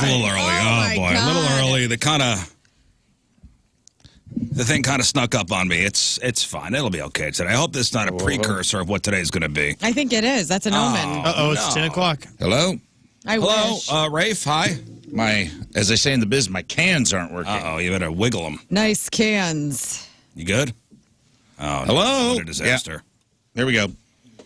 a little early. Oh boy, a little early. The thing kind of snuck up on me. It's fine. It'll be okay today. I hope this is not a precursor of what today's going to be. I think it is. That's an omen. It's 10 o'clock. Hello? Hello, Rafe, hi. As they say in the biz, my cans aren't working. You better wiggle them. Nice cans. You good? Oh, hello? No, what a disaster. Yeah. There we go.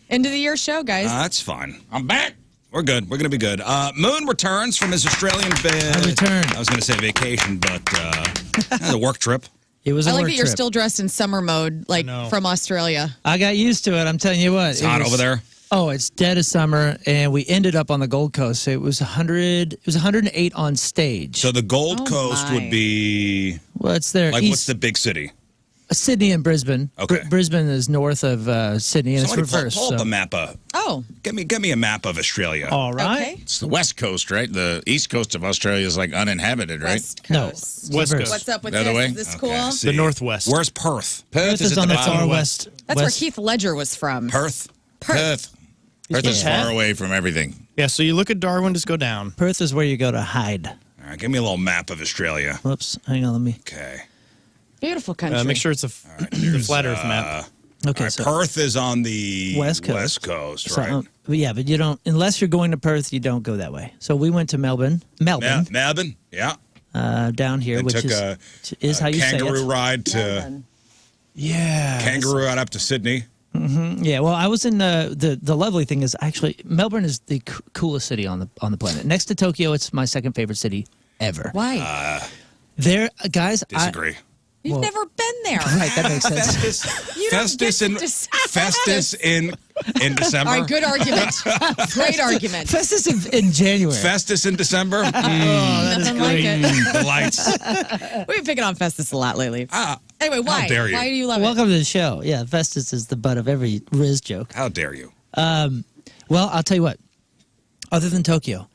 End of the year show, guys. That's fine. I'm back. We're good. We're going to be good. Moon returns from his Australian bed. I returned. I was going to say vacation, but the work trip. It was a I like work that you're trip. still dressed in summer mode, like from Australia. I got used to it. I'm telling you what. It's hot over there. Oh, it's dead of summer, and we ended up on the Gold Coast. So it was 100. It was 108 on stage. So the Gold Coast would be. Well, it's there. Like, what's the big city? Sydney and Brisbane. Okay. Brisbane is north of Sydney, and it's reversed. Pull up a map of. Oh. Get me a map of Australia. All right. Okay. It's the west coast, right? The east coast of Australia is like uninhabited, right? West Coast. West Coast. What's up with The other this? way? Is this cool? See. The northwest. Where's Perth? Perth is at on the bottom. far west. That's where west. Keith Ledger was from. Perth? Perth. Perth is Yeah. far away from everything. Yeah, so you look at Darwin, just go down. Perth is where you go to hide. All right, give me a little map of Australia. Whoops. Hang on. Let me. Okay. Beautiful country. Make sure it's a flat Earth map. Okay. All right, So Perth is on the West Coast. right? But yeah, but you don't unless you're going to Perth. You don't go that way. So we went to Melbourne. Melbourne. Melbourne, yeah. Down here, And which took is how you say kangaroo it. ride to Yeah. kangaroo ride up to Sydney. Yeah, well, I was in the lovely thing is actually Melbourne is the coolest city on the planet. Next to Tokyo, it's my second favorite city ever. Why? There, guys, Disagree. You've never been there. Right, that makes sense. Festus in December. All right, good argument. Great argument. Festus in January. Festus in December. Nothing like it. The lights. We've been picking on Festus a lot lately. Anyway, why? How dare you? Why do you love Welcome to the show. Yeah, Festus is the butt of every Rizz joke. How dare you? Well, I'll tell you what. Other than Tokyo,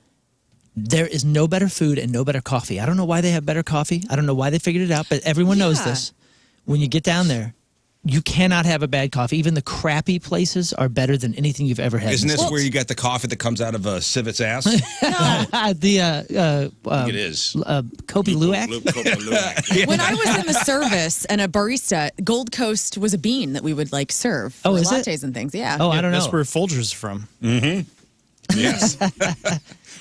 there is no better food and no better coffee. I don't know why they have better coffee. I don't know why they figured it out, but everyone knows this. When you get down there, you cannot have a bad coffee. Even the crappy places are better than anything you've ever had. Isn't this where you get the coffee that comes out of a civet's ass? it? I think it is. Kobe Luwak? When I was in the service and a barista, Gold Coast was a bean that we would like serve for Oh, is it? lattes and things. Yeah. Oh, I don't know. That's where Folgers is from. Yes.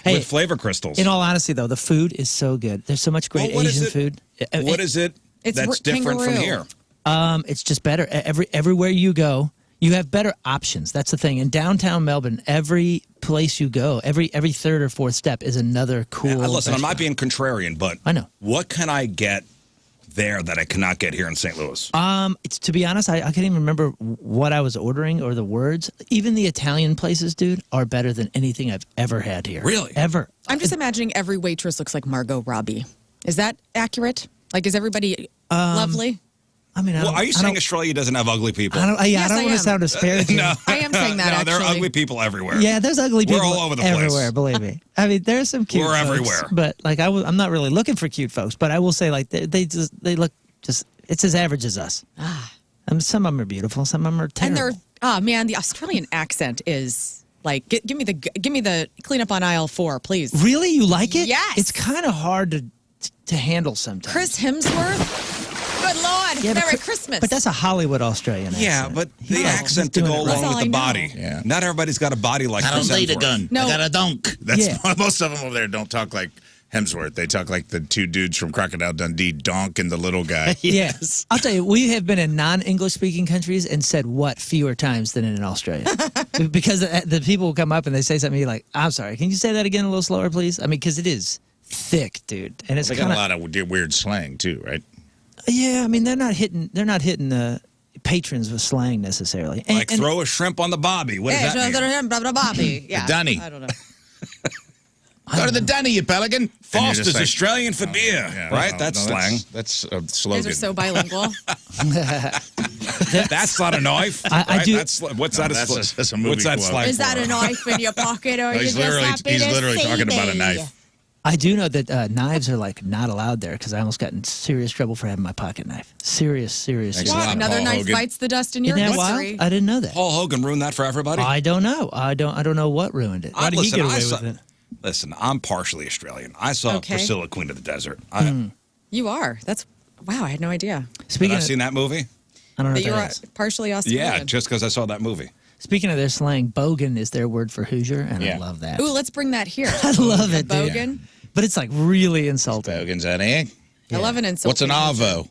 Hey, With flavor crystals. in all honesty, though, the food is so good. There's so much great Well, what is Asian it- food. What is it It's that's different from kangaroo. here? It's just better. Everywhere you go, you have better options. That's the thing. In downtown Melbourne, every place you go, every third or fourth step is another cool. Listen, I'm not restaurant. being contrarian, but I know. What can I get there that I cannot get here in St. Louis? It's to be honest, I can't even remember what I was ordering or the words. Even the Italian places, dude, are better than anything I've ever had here. Really? Ever. I'm just imagining every waitress looks like Margot Robbie. Is that accurate? Like, is everybody lovely? I mean, Well, are you I saying don't- Australia doesn't have ugly people? I don't Yes, I want to am. sound disparaging. No, I am saying that, no, there are actually. ugly people everywhere. Yeah, there's ugly people We're all over the place. everywhere, believe me. I mean, there's some cute We're folks, everywhere. But, like, I'm not really looking for cute folks, but I will say, like, they look just, it's as average as us. Some of them are beautiful, some of them are And terrible. they're, man, the Australian accent is like, give me the clean up on aisle 4, please. Really? You like it? Yes. It's kind of hard to handle sometimes. Chris Hemsworth. Good Lord. Yeah, but Merry Chris- Christmas. But that's a Hollywood Australian Yeah, accent. but the He's accent to doing go it along right. That's all with the I know. body. Yeah. Not everybody's got a body like I don't Chris need a Hemsworth. gun. No. I got a dunk. That's Yeah. most of them over there don't talk like Hemsworth. They talk like the two dudes from Crocodile Dundee, Donk and the little guy. Yes. I'll tell you, we have been in non-English speaking countries and said what fewer times than in Australia. Because the people will come up and they say something, you're like, I'm sorry, can you say that again a little slower, please? I mean, because it is thick, dude. And it's They got kind a lot of weird slang too, right? Yeah, I mean, they're not hitting the patrons with slang necessarily. And, Like throw a shrimp on the bobby. What does that mean? Bobby. Yeah. Dunny. I don't know. Go to the Dunny, you pelican. And you're Foster's just like, Australian for beer, yeah, right? no, That's no, slang. That's a You slogan. guys are so bilingual. That's not a knife. I right? do- What's that? that's a movie What's that quote. slang Is that for? a knife in your pocket, or are you He's just literally, happy he's to literally see talking about a me? knife. I do know that knives are like not allowed there because I almost got in serious trouble for having my pocket knife. Serious. Thanks a lot, Another Paul knife Hogan. bites the dust in your Isn't that history. wild? I didn't know that. Paul Hogan ruined that for everybody. I don't know. I don't know what ruined it. Why did he Listen, get away I saw- with it? Listen, I'm partially Australian. I saw Okay. Priscilla, Queen of the Desert. You are. That's wow. I had no idea Speaking Have I of, seen that movie? I don't know that what you that were is. partially Australian. Yeah, just because I saw that movie. Speaking of their slang, Bogan is their word for Hoosier, and I Yeah. love that. Ooh, let's bring that here. I love it, dude. Bogan. But it's like really insulting. Bogan's that, eh? I love an insult. What's an arvo?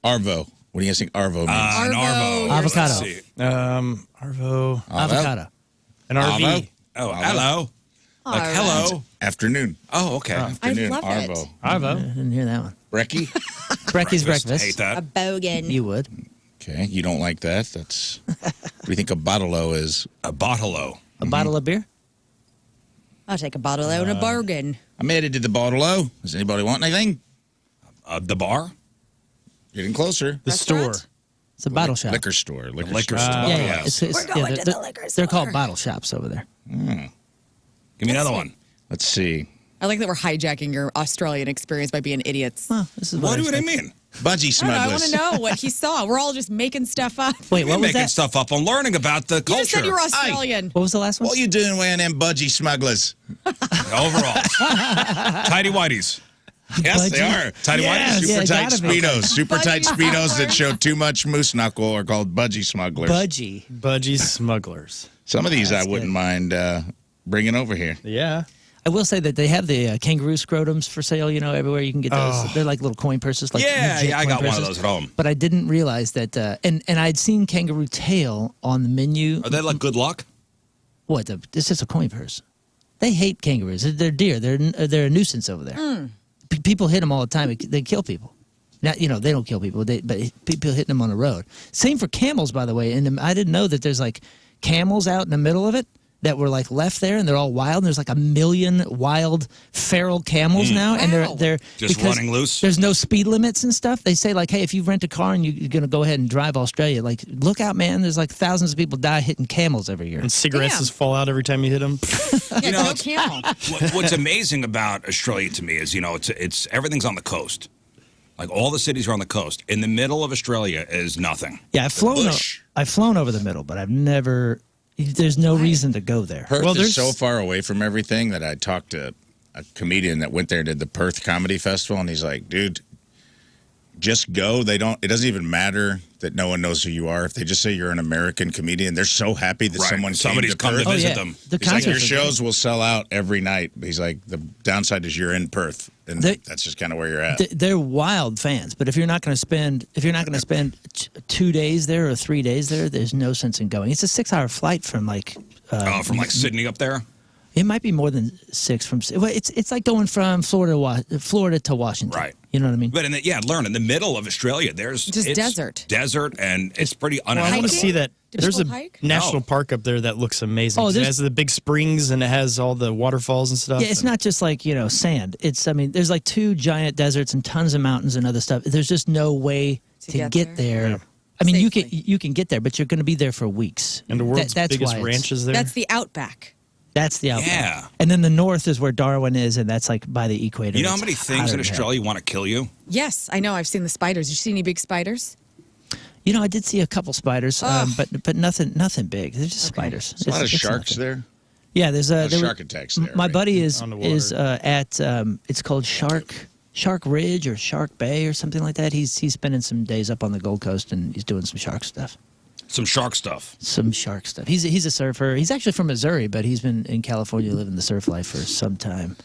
Arvo. What do you guys think arvo means? An Arvo. Arvo. Avocado. Let's see. Arvo. Avocado. An RV. Arvo? Oh, hello. Like, All hello. Afternoon. Oh, okay. I Afternoon. love arvo. it. I Arvo. didn't hear that one. Brekkie? Brecky's breakfast. Hate that. A bogan. You would. Okay, you don't like that. That's. What do you think a bottle-o is? A bottle-o. A bottle of beer? I'll take a bottle out and a bogan. I made it to the bottle-o. Does anybody want anything? The bar? Getting closer. The store. Restaurant? It's a bottle shop. Liquor store. Liquor, Liquor store. store. Yeah, yeah. yes. It's, We're going to the they're- liquor They're called store. bottle shops over there. Give me another one. Let's see. I like that we're hijacking your Australian experience by being idiots. Well, this is What do I they expect. mean? Budgie I don't know. I want smugglers. to know what he saw. We're all just making stuff up. Wait, You're what was making that? stuff up. I'm learning about the You culture. just said you were Australian. What was the last one? What you doing wearing them budgie smugglers? Overall. Tidy whiteys. Yes, they Budgie? are. Tidy Yes. whiteys. Super Yeah, tight gotta be. speedos. Super tight Budgie speedos that smugglers. show too much moose knuckle are called budgie smugglers. Budgie. Budgie smugglers. Some of these I That's wouldn't good. mind bringing over here. Yeah. I will say that they have the kangaroo scrotums for sale, you know, everywhere you can get those. Oh. They're like little coin purses. Like Yeah, legit yeah, I coin got one of purses. those at home. But I didn't realize that, and I'd seen kangaroo tail on the menu. Are they like good luck? What? It's just a coin purse. They hate kangaroos. They're deer. They're a nuisance over there. People hit them all the time. They kill people. Now, you know, they don't kill people, but people hitting them on the road. Same for camels, by the way. And I didn't know that there's like camels out in the middle of it that were like left there, and they're all wild. And there's like 1 million wild feral camels now, and Wow. they're Just because running loose? There's no speed limits and stuff. They say like, hey, if you rent a car and you're gonna go ahead and drive Australia, like look out, man. There's like thousands of people die hitting camels every year. And cigarettes Damn. just fall out every time you hit them. Yeah, know, no it's- camel. What's amazing about Australia to me is, you know, it's everything's on the coast. Like all the cities are on the coast. In the middle of Australia is nothing. Yeah, I've flown. bush. I've flown over the middle, but I've never. There's no reason to go there. Perth Well, is there's- so far away from everything that I talked to a comedian that went there and did the Perth Comedy Festival, and he's like, dude, just go. It doesn't even matter that no one knows who you are. If they just say you're an American comedian, they're so happy that Right. someone Somebody's came to come Perth. to visit them. The He's like, your concerts are great. shows will sell out every night. He's like, the downside is you're in Perth, and that's just kind of where you're at. They're wild fans, but if you're not going to spend 2 days there or 3 days there, there's no sense in going. It's a 6-hour flight from like. From like Sydney up there. It might be more than 6 from. Well, it's like going from Florida to Washington. Right. You know what I mean? But Learn, in the middle of Australia, there's Just it's desert. Desert, and it's pretty Well, I want uninhabitable. to see that. Do There's a people hike? national No. park up there that looks amazing. Oh, 'Cause it there's- has the big springs and it has all the waterfalls and stuff. Yeah, it's not just like, sand. I mean, there's like 2 giant deserts and tons of mountains and other stuff. There's just no way To to get get there? there. I mean, Safely. you can get there, but you're going to be there for weeks. And the world's that's biggest why ranches there. That's the outback. That's the outback. Yeah. And then the north is where Darwin is, and that's like by the equator. You know how It's many things hotter in than hell. Australia want to kill you? Yes, I know. I've seen the spiders. Did you see any big spiders? You know, I did see a couple spiders, but nothing big. They're just spiders. There's a lot of It's sharks nothing. there. Yeah, there's Lot of there were- shark attacks there, My right? buddy is On the water. at it's called Shark Ridge or Shark Bay or something like that. He's spending some days up on the Gold Coast and he's doing some shark stuff. Some shark stuff. Some shark stuff. He's a surfer. He's actually from Missouri, but he's been in California living the surf life for some time.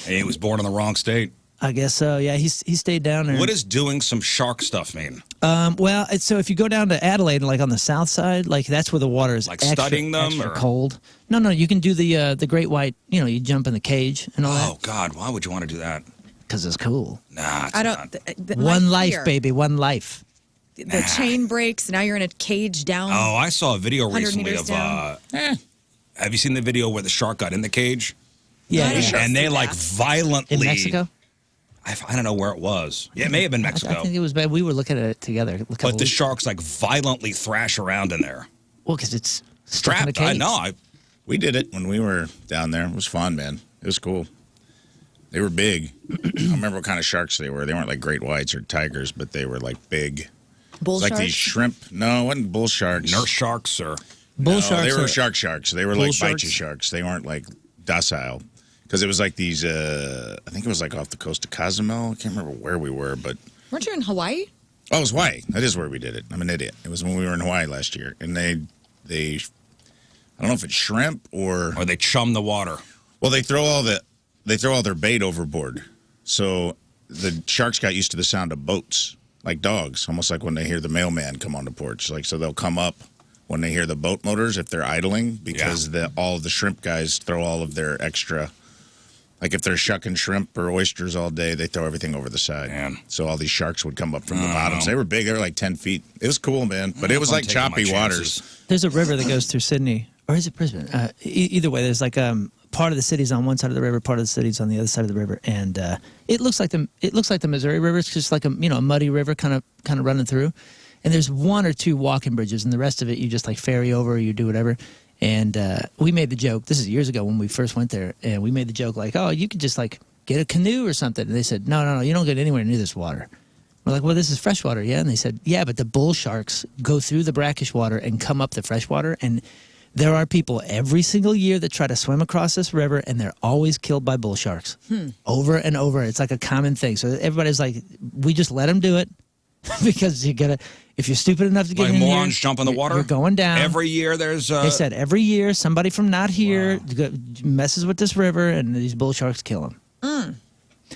And he was born in the wrong state. I guess so. Yeah, he stayed down there. What does doing some shark stuff mean? Well, so if you go down to Adelaide, like on the south side, like that's where the water is Like extra, studying them, extra or- cold. No, you can do the great white. You jump in the cage and all Oh, God, why would you want to do that? that because it's cool. Nah, it's I not. don't. One life, baby, one life. The chain breaks. Now you're in a cage down. Oh, I saw a video 100 recently meters of. down. Have you seen the video where the shark got in the cage? Yeah, Right. yeah. And they like violently. In Mexico. I don't know where it was. Yeah, it may have been I Mexico. think it was bad. We were looking at it together. But the sharks like violently thrash around in there. Well, because it's stuck in a Strapped. cage. I know. We did it when we were down there. It was fun, man. It was cool. They were big. I don't remember what kind of sharks they were. They weren't like great whites or tigers, but they were like big. Bull It's like sharks? these shrimp. No, it wasn't bull sharks. Nurse sharks or. Bull No, sharks. they were are- sharks. They were Bull like sharks? bitey sharks. They weren't like docile. because it was like these. I think it was like off the coast of Cozumel. I can't remember where we were, but Weren't you in Hawaii? oh, it was Hawaii. That is where we did it. I'm an idiot. It was when we were in Hawaii last year, and they I don't know if it's shrimp or they chum the water. well, they throw all their bait overboard. So the sharks got used to the sound of boats, like dogs, almost like when they hear the mailman come on the porch. Like, so they'll come up when they hear the boat motors if they're idling, because all of the shrimp guys throw all of their extra. Like if they're shucking shrimp or oysters all day, they throw everything over the side. Man. So all these sharks would come up from the bottoms. They were big. They were like 10 feet. It was cool, man. But it was like taking my choppy waters. chances. There's a river that goes through Sydney, or is it Brisbane? Either way, there's like part of the city's on one side of the river, part of the city's on the other side of the river, and it looks like the Missouri River. It's just like a muddy river kind of running through. And there's one or two walking bridges, and the rest of it you just like ferry over, or you do whatever. And we made the joke. This is years ago when we first went there, and we made the joke like, "Oh, you could just like get a canoe or something." And they said, "No, you don't get anywhere near this water." We're like, "Well, this is freshwater, yeah." And they said, "Yeah, but the bull sharks go through the brackish water and come up the freshwater, and there are people every single year that try to swim across this river, and they're always killed by bull sharks over and over. It's like a common thing. So everybody's like, we just let them do it because if you're stupid enough to get Like in morons here, jump in the water? You're going down. Every year there's... They said every year somebody from not here messes with this river, and these bull sharks kill them.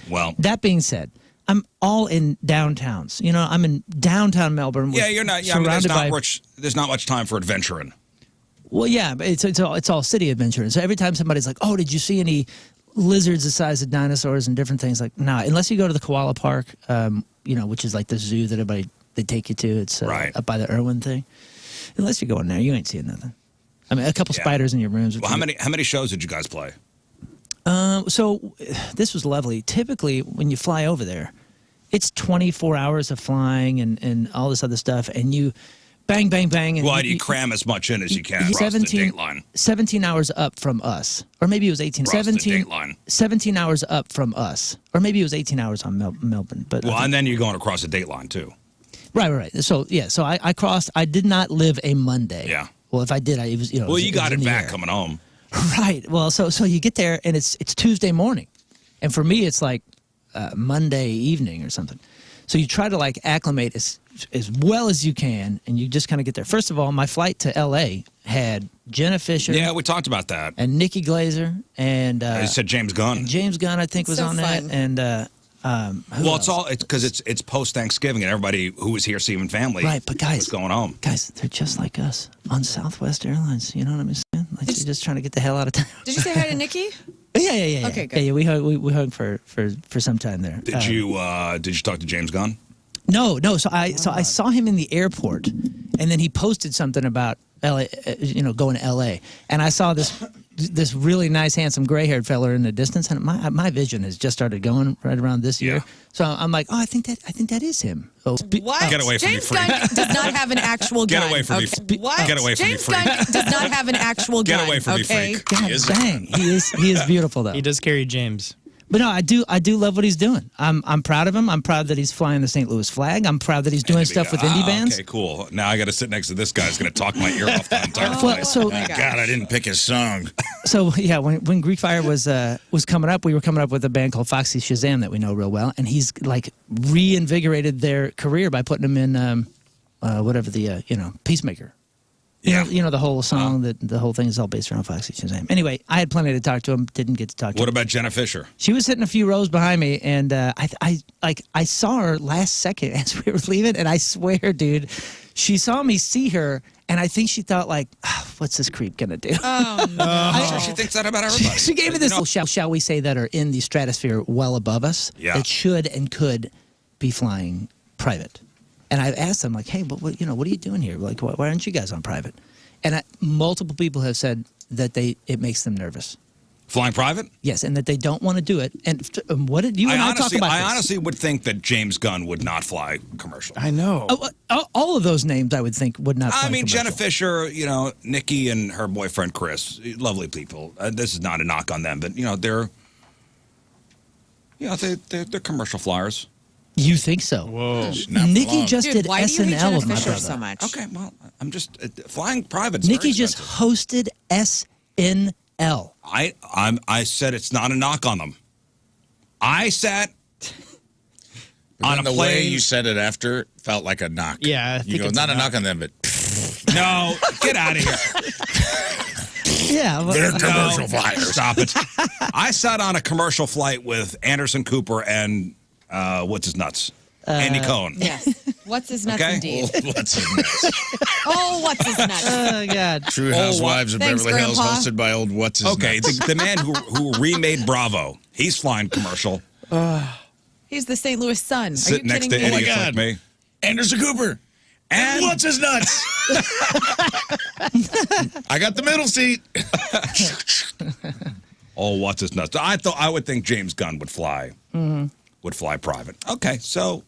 Well... That being said, I'm all in downtowns. You know, I'm in downtown Melbourne. Yeah, you're not... Yeah, I mean, surrounded there's not much time for adventuring. Well, yeah, but it's all city adventure. And so every time somebody's like, "Oh, did you see any lizards the size of dinosaurs and different things?" Like, nah, unless you go to the koala park, which is like the zoo that they take you to. It's up by the Irwin thing. Unless you're going there, you ain't seeing nothing. I mean, a couple spiders in your rooms. Well, how many shows did you guys play? So this was lovely. Typically, when you fly over there, it's 24 hours of flying and all this other stuff, and you bang, bang, bang. And Why do you cram as much in as you can across the date line? 17 hours up from us. Or maybe it was 18. Across the date line. 17 hours up from us. Or maybe it was 18 hours on Melbourne. But and then you're going across the date line, too. Right. So, so I crossed. I did not live a Monday. Yeah. Well, if I did, it was, Well, you got it back air. coming home. Right. Well, so you get there, and it's Tuesday morning. And for me, it's like Monday evening or something. So you try to like acclimate as well as you can, and you just kind of get there. First of all, my flight to L.A. had Jenna Fisher. Yeah, we talked about that. And Nikki Glazer and you said James Gunn. James Gunn, I think, was on that. And well, it's because it's post Thanksgiving, and everybody who was here seeing family, right? But guys, was going home. Guys, they're just like us on Southwest Airlines. You know what I'm saying? Like they're just trying to get the hell out of town. Did you say hi to Nikki? Yeah. Okay, good. Yeah, we hugged for some time there. Did you talk to James Gunn? No. So I saw him in the airport, and then he posted something about LA, going to LA, and I saw this really nice, handsome, gray-haired fella in the distance, and my vision has just started going right around this year. So I'm like, I think that is him. So, what? Get away from James me, freak. Gunn does not have an actual gun. Get away from me. What? Get away from James me, freak. Gunn does not have an actual gun. Get away from me, freak. God dang, he is beautiful though. He does carry James. But no, I do love what he's doing. I'm proud of him. I'm proud that he's flying the St. Louis flag. I'm proud that he's doing stuff with indie bands. Okay, cool. Now I got to sit next to this guy who's going to talk my ear off the entire flight. So God, I didn't pick his song. So yeah, when Greek Fire was coming up, we were coming up with a band called Foxy Shazam that we know real well, and he's like reinvigorated their career by putting them in whatever the Peacemaker. You know the whole song that the whole thing is all based around Foxy Shazam. Anyway, I had plenty to talk to him. Didn't get to talk to him. What about Jenna Fisher? She was sitting a few rows behind me, and I saw her last second as we were leaving, and I swear, dude, she saw me see her, and I think she thought like, what's this creep gonna do? Oh, no. She thinks that about everybody. She gave me this, shall we say, that are in the stratosphere well above us, that should and could be flying private. And I've asked them, like, hey, but what are you doing here? Like, why aren't you guys on private? And multiple people have said that it makes them nervous. Flying private? Yes, and that they don't want to do it. And what did you and I talk about? I honestly would think that James Gunn would not fly commercial. I know. All of those names, I would think, would not fly commercial. Jenna Fisher, Nikki and her boyfriend Chris, lovely people. This is not a knock on them, but they're commercial flyers. You think so? Whoa. Nikki just did why SNL do you hate Jenna with my Fisher brother. so much? Okay, well, I'm just flying private. Nikki just hosted SNL. I said it's not a knock on them. I sat on a the plane. way you said it after felt like a knock. Yeah, I you think go, it's not a a knock on them, but No, get out of here. Yeah, well, they're commercial flyers. Stop it. I sat on a commercial flight with Anderson Cooper and what's his nuts? Andy Cohen. Yes. What's his nuts Okay. indeed? What's his nuts? Oh, what's his nuts? oh God. True Housewives of Thanks, Beverly Hills, Grandpa. hosted by old What's His Okay, Nuts. the man who remade Bravo. He's flying commercial. He's the St. Louis Sun. Are Sitting you next kidding to me? idiots God. like me. Anderson Cooper. And What's His Nuts? I got the middle seat. oh, what's his nuts? I would think James Gunn would fly. Would fly private. Okay, so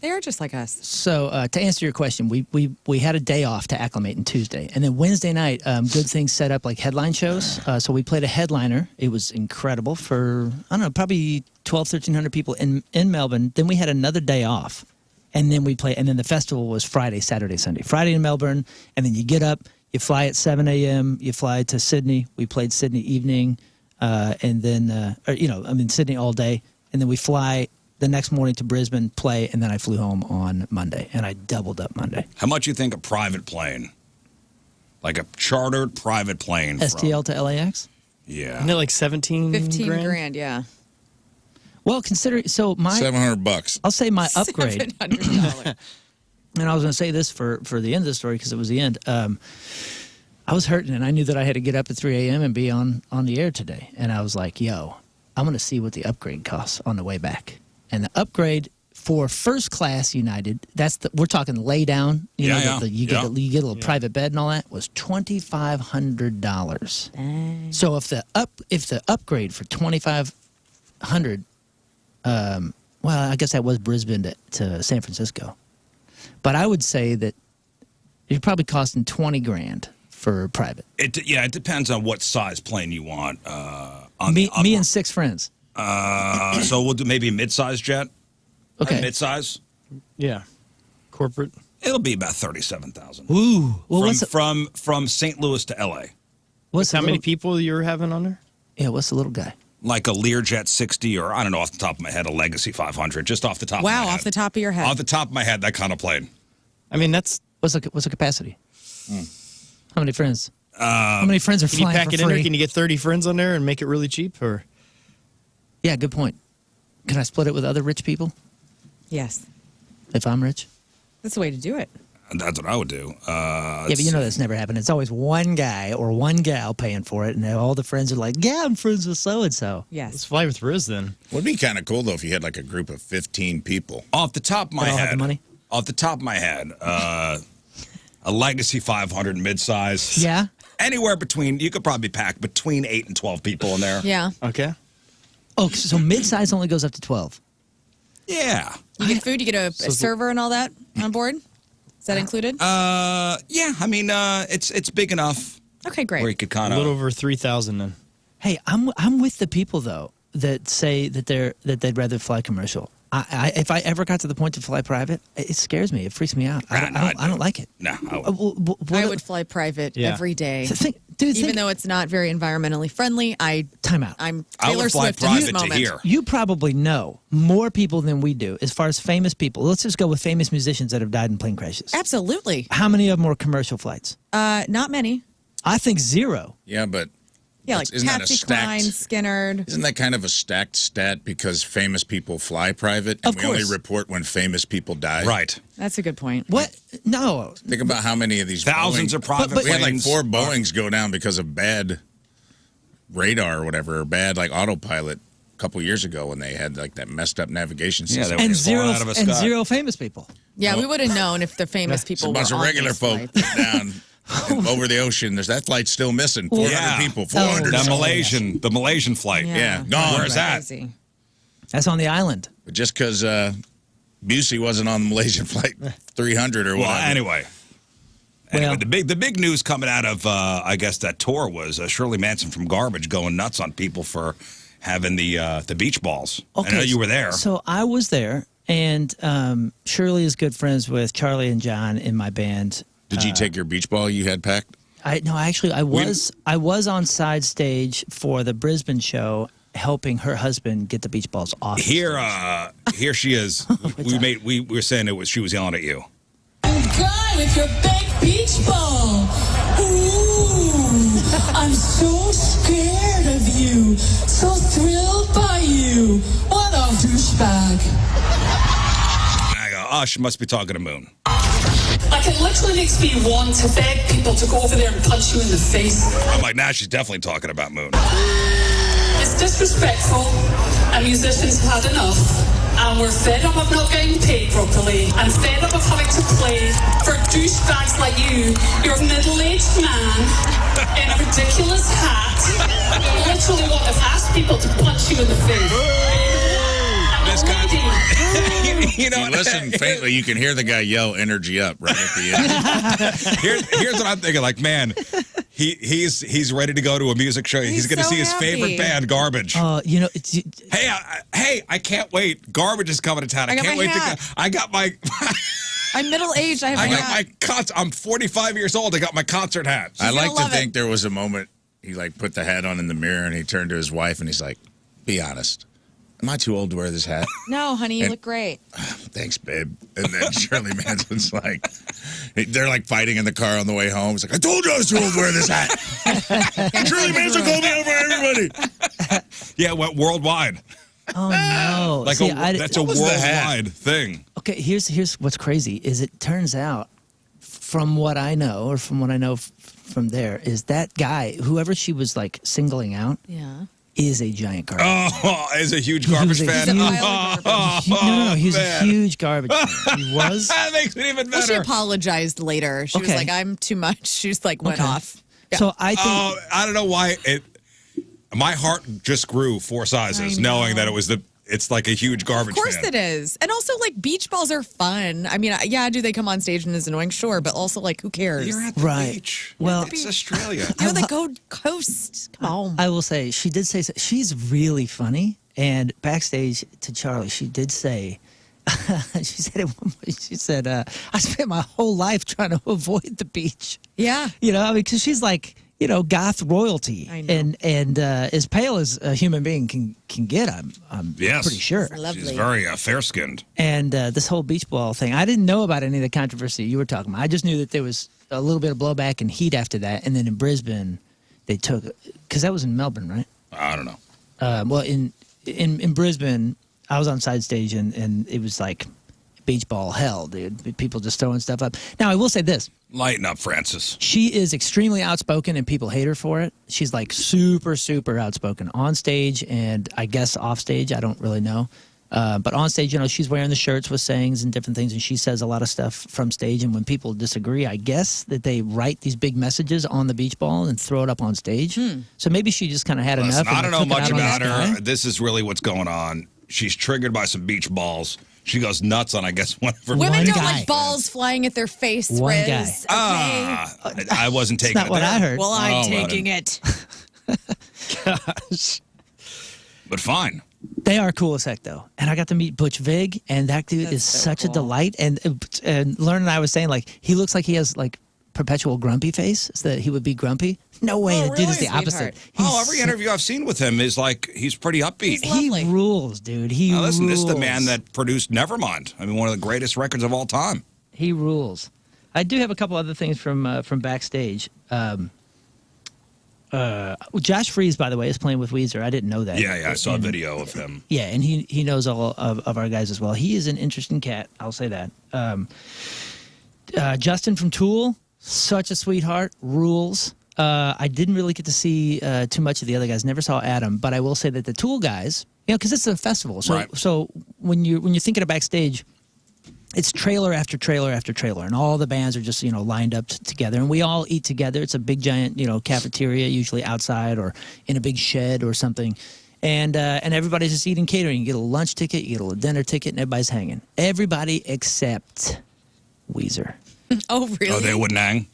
They are just like us. So to answer your question, we had a day off to acclimate on Tuesday, and then Wednesday night, Good Things set up like headline shows. So we played a headliner. It was incredible for I don't know, probably 1,300 people in Melbourne. Then we had another day off, and then we play. And then the festival was Friday, Saturday, Sunday. Friday in Melbourne, and then you get up, you fly at 7 a.m. You fly to Sydney. We played Sydney evening, and then Sydney all day. And then we fly the next morning to Brisbane, play, and then I flew home on Monday. And I doubled up Monday. how much you think a private plane, like a chartered private plane, STL to LAX? Yeah. Isn't it like 17 15 grand? grand, yeah. Well, consider so my $700. I'll say my upgrade, $700. and I was going to say this for the end of the story because it was the end. I was hurting, and I knew that I had to get up at 3 a.m. and be on the air today. And I was like, "Yo, I'm going to see what the upgrade costs on the way back." And the upgrade for first class United, we're talking lay down. You get a little private bed and all that, was $2,500. So if the upgrade for $2,500, well, I guess that was Brisbane to San Francisco, but I would say that you're probably costing 20 grand for private. It depends on what size plane you want. Me and 6 friends. So we'll do maybe a mid-size jet. Okay. Mid-size. Yeah. Corporate. It'll be about 37,000. Ooh. Well, From St. Louis to LA, what's How many people you're having on there? Yeah, what's the little guy? like a Learjet 60, or I don't know off the top of my head, a Legacy 500, just off the top. of my Wow, head. off the top of your head. Off the top of my head, that kind of plane. I mean, that's. What's the capacity? How many friends? How many friends are Can you flying pack for it in there? free? Can you get 30 friends on there and make it really cheap? Or Yeah, good point. Can I split it with other rich people Yes. if I'm rich? That's the way to do it. That's what I would do. Yeah, but you know that's never happened. It's always one guy or one gal paying for it, and all the friends are like, "Yeah, I'm friends with so and so." Yes. let's fly with Rizz then. Would be kind of cool though if you had like a group of 15 people. Off the top of my They all have head, the money? Off the top of my head, a Legacy 500 midsize. Yeah. Anywhere between, you could probably pack between 8 and 12 people in there. Yeah. Okay. Oh, so mid-size only goes up to 12. Yeah. You get food, you get a server and all that on board? Is that included? Yeah. I mean, it's big enough Okay, where you great. could A kind little of. over 3,000 then. Hey, I'm with the people though that say that they'd rather fly commercial. If I ever got to the point to fly private, it scares me. It freaks me out. I don't like it. No. I would fly private Yeah. every day. Dude, Even though it's not very environmentally friendly, time out. I'm I Taylor would fly Swift in this private to moment. here. You probably know more people than we do as far as famous people. Let's just go with famous musicians that have died in plane crashes. Absolutely. How many of them are commercial flights? Not many. I think 0. Yeah, but Yeah, like isn't that a Patsy stacked- Cline, Skinnerd. isn't that kind of a stacked stat because famous people fly private and Of we only course. report when famous people die? Right. That's a good point. What? No. Think about how many of these Thousands Boeing- of private but- We had like planes. 4 Boeings go down because of bad radar or whatever, or bad like autopilot a couple years ago when they had like that messed up navigation Yeah, system. they And It's falling 0 out of a and sky. 0 famous people. Yeah, we would have known if the famous It's people a bunch were of on regular these folk flights. down over the ocean. That flight's still missing. 400 Yeah. people. 400. The something. Malaysian flight. Yeah, gone. Where's that? Crazy. That's on the island. But just because Busey wasn't on the Malaysian flight 300 or Well, whatever. anyway, Well- the big news coming out of I guess that tour was Shirley Manson from Garbage going nuts on people for having the beach balls. I know you were there. So I was there, and Shirley is good friends with Charlie and John in my band. Did you take your beach ball you had packed? I was on side stage for the Brisbane show, helping her husband get the beach balls off. Here she is. we were saying she was yelling at you. Guy with your big beach ball. Ooh, I'm so scared of you. So thrilled by you. What a douchebag. I go, oh, she must be talking to Moon. Like, it literally makes me want to beg people to go over there and punch you in the face. I'm like, nah, she's definitely talking about Moon. It's disrespectful, and musicians had enough. And we're fed up of not getting paid properly, and fed up of having to play for douchebags like you. You're a middle-aged man in a ridiculous hat. You literally want to ask people to punch you in the face. This guy, you know, listen faintly, you can hear the guy yell energy up right at the end. Here's what I'm thinking. Like, man, he's ready to go to a music show. He's going to so see his happy. favorite band, Garbage. You know, it's, Hey, I can't wait. Garbage is coming to town. I got can't my wait hat. I got my I'm middle-aged. I have I my got hat. my concert. I'm 45 years old. I got my concert hat. I like to love think it. there was a moment he like put the hat on in the mirror and he turned to his wife and he's like, "Be honest, am I too old to wear this hat?" No, honey, you And- look great. Thanks, babe. And then Shirley Manson's like, they're like fighting in the car on the way home. It's like, I told you I was too old to wear this hat. Shirley Manson called me over everybody. Yeah, it went worldwide. oh no. Like See, that's a What was the hat? worldwide thing. Okay, here's what's crazy is it turns out, from what I know, from there, is that guy, whoever she was like singling out, Yeah. is a giant garbage. Oh, is a huge garbage He was a fan. huge- no, he's man. a huge garbage fan. He was. That makes it even Well, she better. apologized later. She was Okay. like, I'm too much. She's like, went Okay. off. So I think Oh, I don't know why my heart just grew 4 sizes I knowing know. that it's like a huge garbage Of course fan. it is. And also, like, beach balls are fun. I mean, yeah, do they come on stage and is annoying? Sure. But also, like, who cares? You're at the Right. beach. Well- it's Australia. You're the Gold Coast. Come on. I will say she did say she's really funny. And backstage to Charlie, she did say, she said at one point, she said, I spent my whole life trying to avoid the beach. Yeah. You know, I mean, because she's like, you know, goth royalty, I know. and as pale as a human being can get, I'm Yes. pretty sure. Lovely. She's very fair-skinned. And this whole beach ball thing, I didn't know about any of the controversy you were talking about. I just knew that there was a little bit of blowback and heat after that, and then in Brisbane, they took because that was in Melbourne, right? I don't know. Well, in Brisbane, I was on side stage, and it was like beach ball hell, dude. People just throwing stuff up. Now, I will say this. Lighten up, Francis. She is extremely outspoken, and people hate her for it. She's like super, super outspoken on stage, and I guess off stage. I don't really know. But on stage, you know, she's wearing the shirts with sayings and different things, and she says a lot of stuff from stage. And when people disagree, I guess that they write these big messages on the beach ball and throw it up on stage. So maybe she just kind of had Listen, enough. I and don't know took it much out on about this her. guy. This is really what's going on. She's triggered by some beach balls. She goes nuts on, I guess, one of her. Women One don't guy. like balls flying at their face, One Rizz. guy. Okay. I wasn't taking That's not it what there. I heard. Well, I'm Oh, well, taking it. But fine. They are cool as heck, though. And I got to meet Butch Vig, and that dude That's is so such a cool. delight. And Lern and I was saying, like, he looks like he has, like, perpetual grumpy face, so that he would be grumpy. No way. Oh, the dude is really? the opposite. Sweetheart. Every interview I've seen with him is like he's pretty upbeat. He lovely. rules, dude. He Now, listen, this is the rules. man that produced Nevermind. I mean, one of the greatest records of all time. He rules. I do have a couple other things from backstage. Josh Freese, by the way, is playing with Weezer. I didn't know that. Yeah, I saw a And- video of him. Yeah, and he knows all of our guys as well. He is an interesting cat. I'll say that. Justin from Tool, such a sweetheart, rules. I didn't really get to see too much of the other guys. Never saw Adam, but I will say that the Tool guys, you know, because it's a festival. So Right. so when you're thinking of backstage, it's trailer after trailer after trailer, and all the bands are just, you know, lined up together, and we all eat together. It's a big giant, you know, cafeteria, usually outside or in a big shed or something. And everybody's just eating catering. You get a lunch ticket, you get a dinner ticket, and everybody's hanging. Everybody except Weezer. Oh, really? Oh, they wouldn't hang?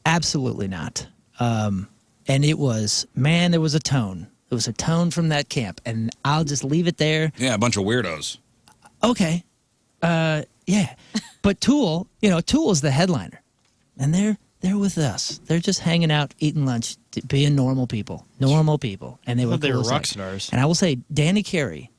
Absolutely not. And it was, man, there was a tone. There was a tone from that camp, and I'll just leave it there. Yeah, a bunch of weirdos. Okay. Yeah. But Tool, you know, Tool is the headliner. And They're with us. They're just hanging out, eating lunch, being normal people. And they were thought they cool were as rock heck. stars. And I will say, Danny Carey,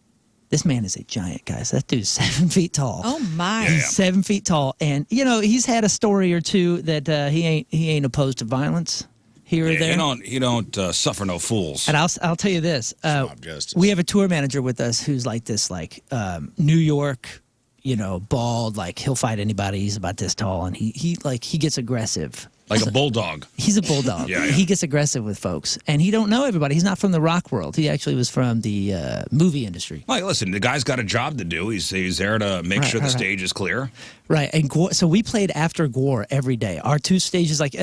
this man is a giant, guys. That dude's 7 feet tall. Oh my! Yeah. He's 7 feet tall, and he's had a story or two that he ain't opposed to violence here or there. You don't suffer no fools. And I'll tell you this: Mob justice. we have a tour manager with us who's like this, New York, bald. Like he'll fight anybody. He's about this tall, and he gets aggressive. Like a bulldog. He's a bulldog. Yeah. He gets aggressive with folks, and he don't know everybody. He's not from the rock world. He actually was from the movie industry. Like, listen, the guy's got a job to do. He's there to make sure the stage is clear. Right, and so we played after Gore every day. Our two stages, like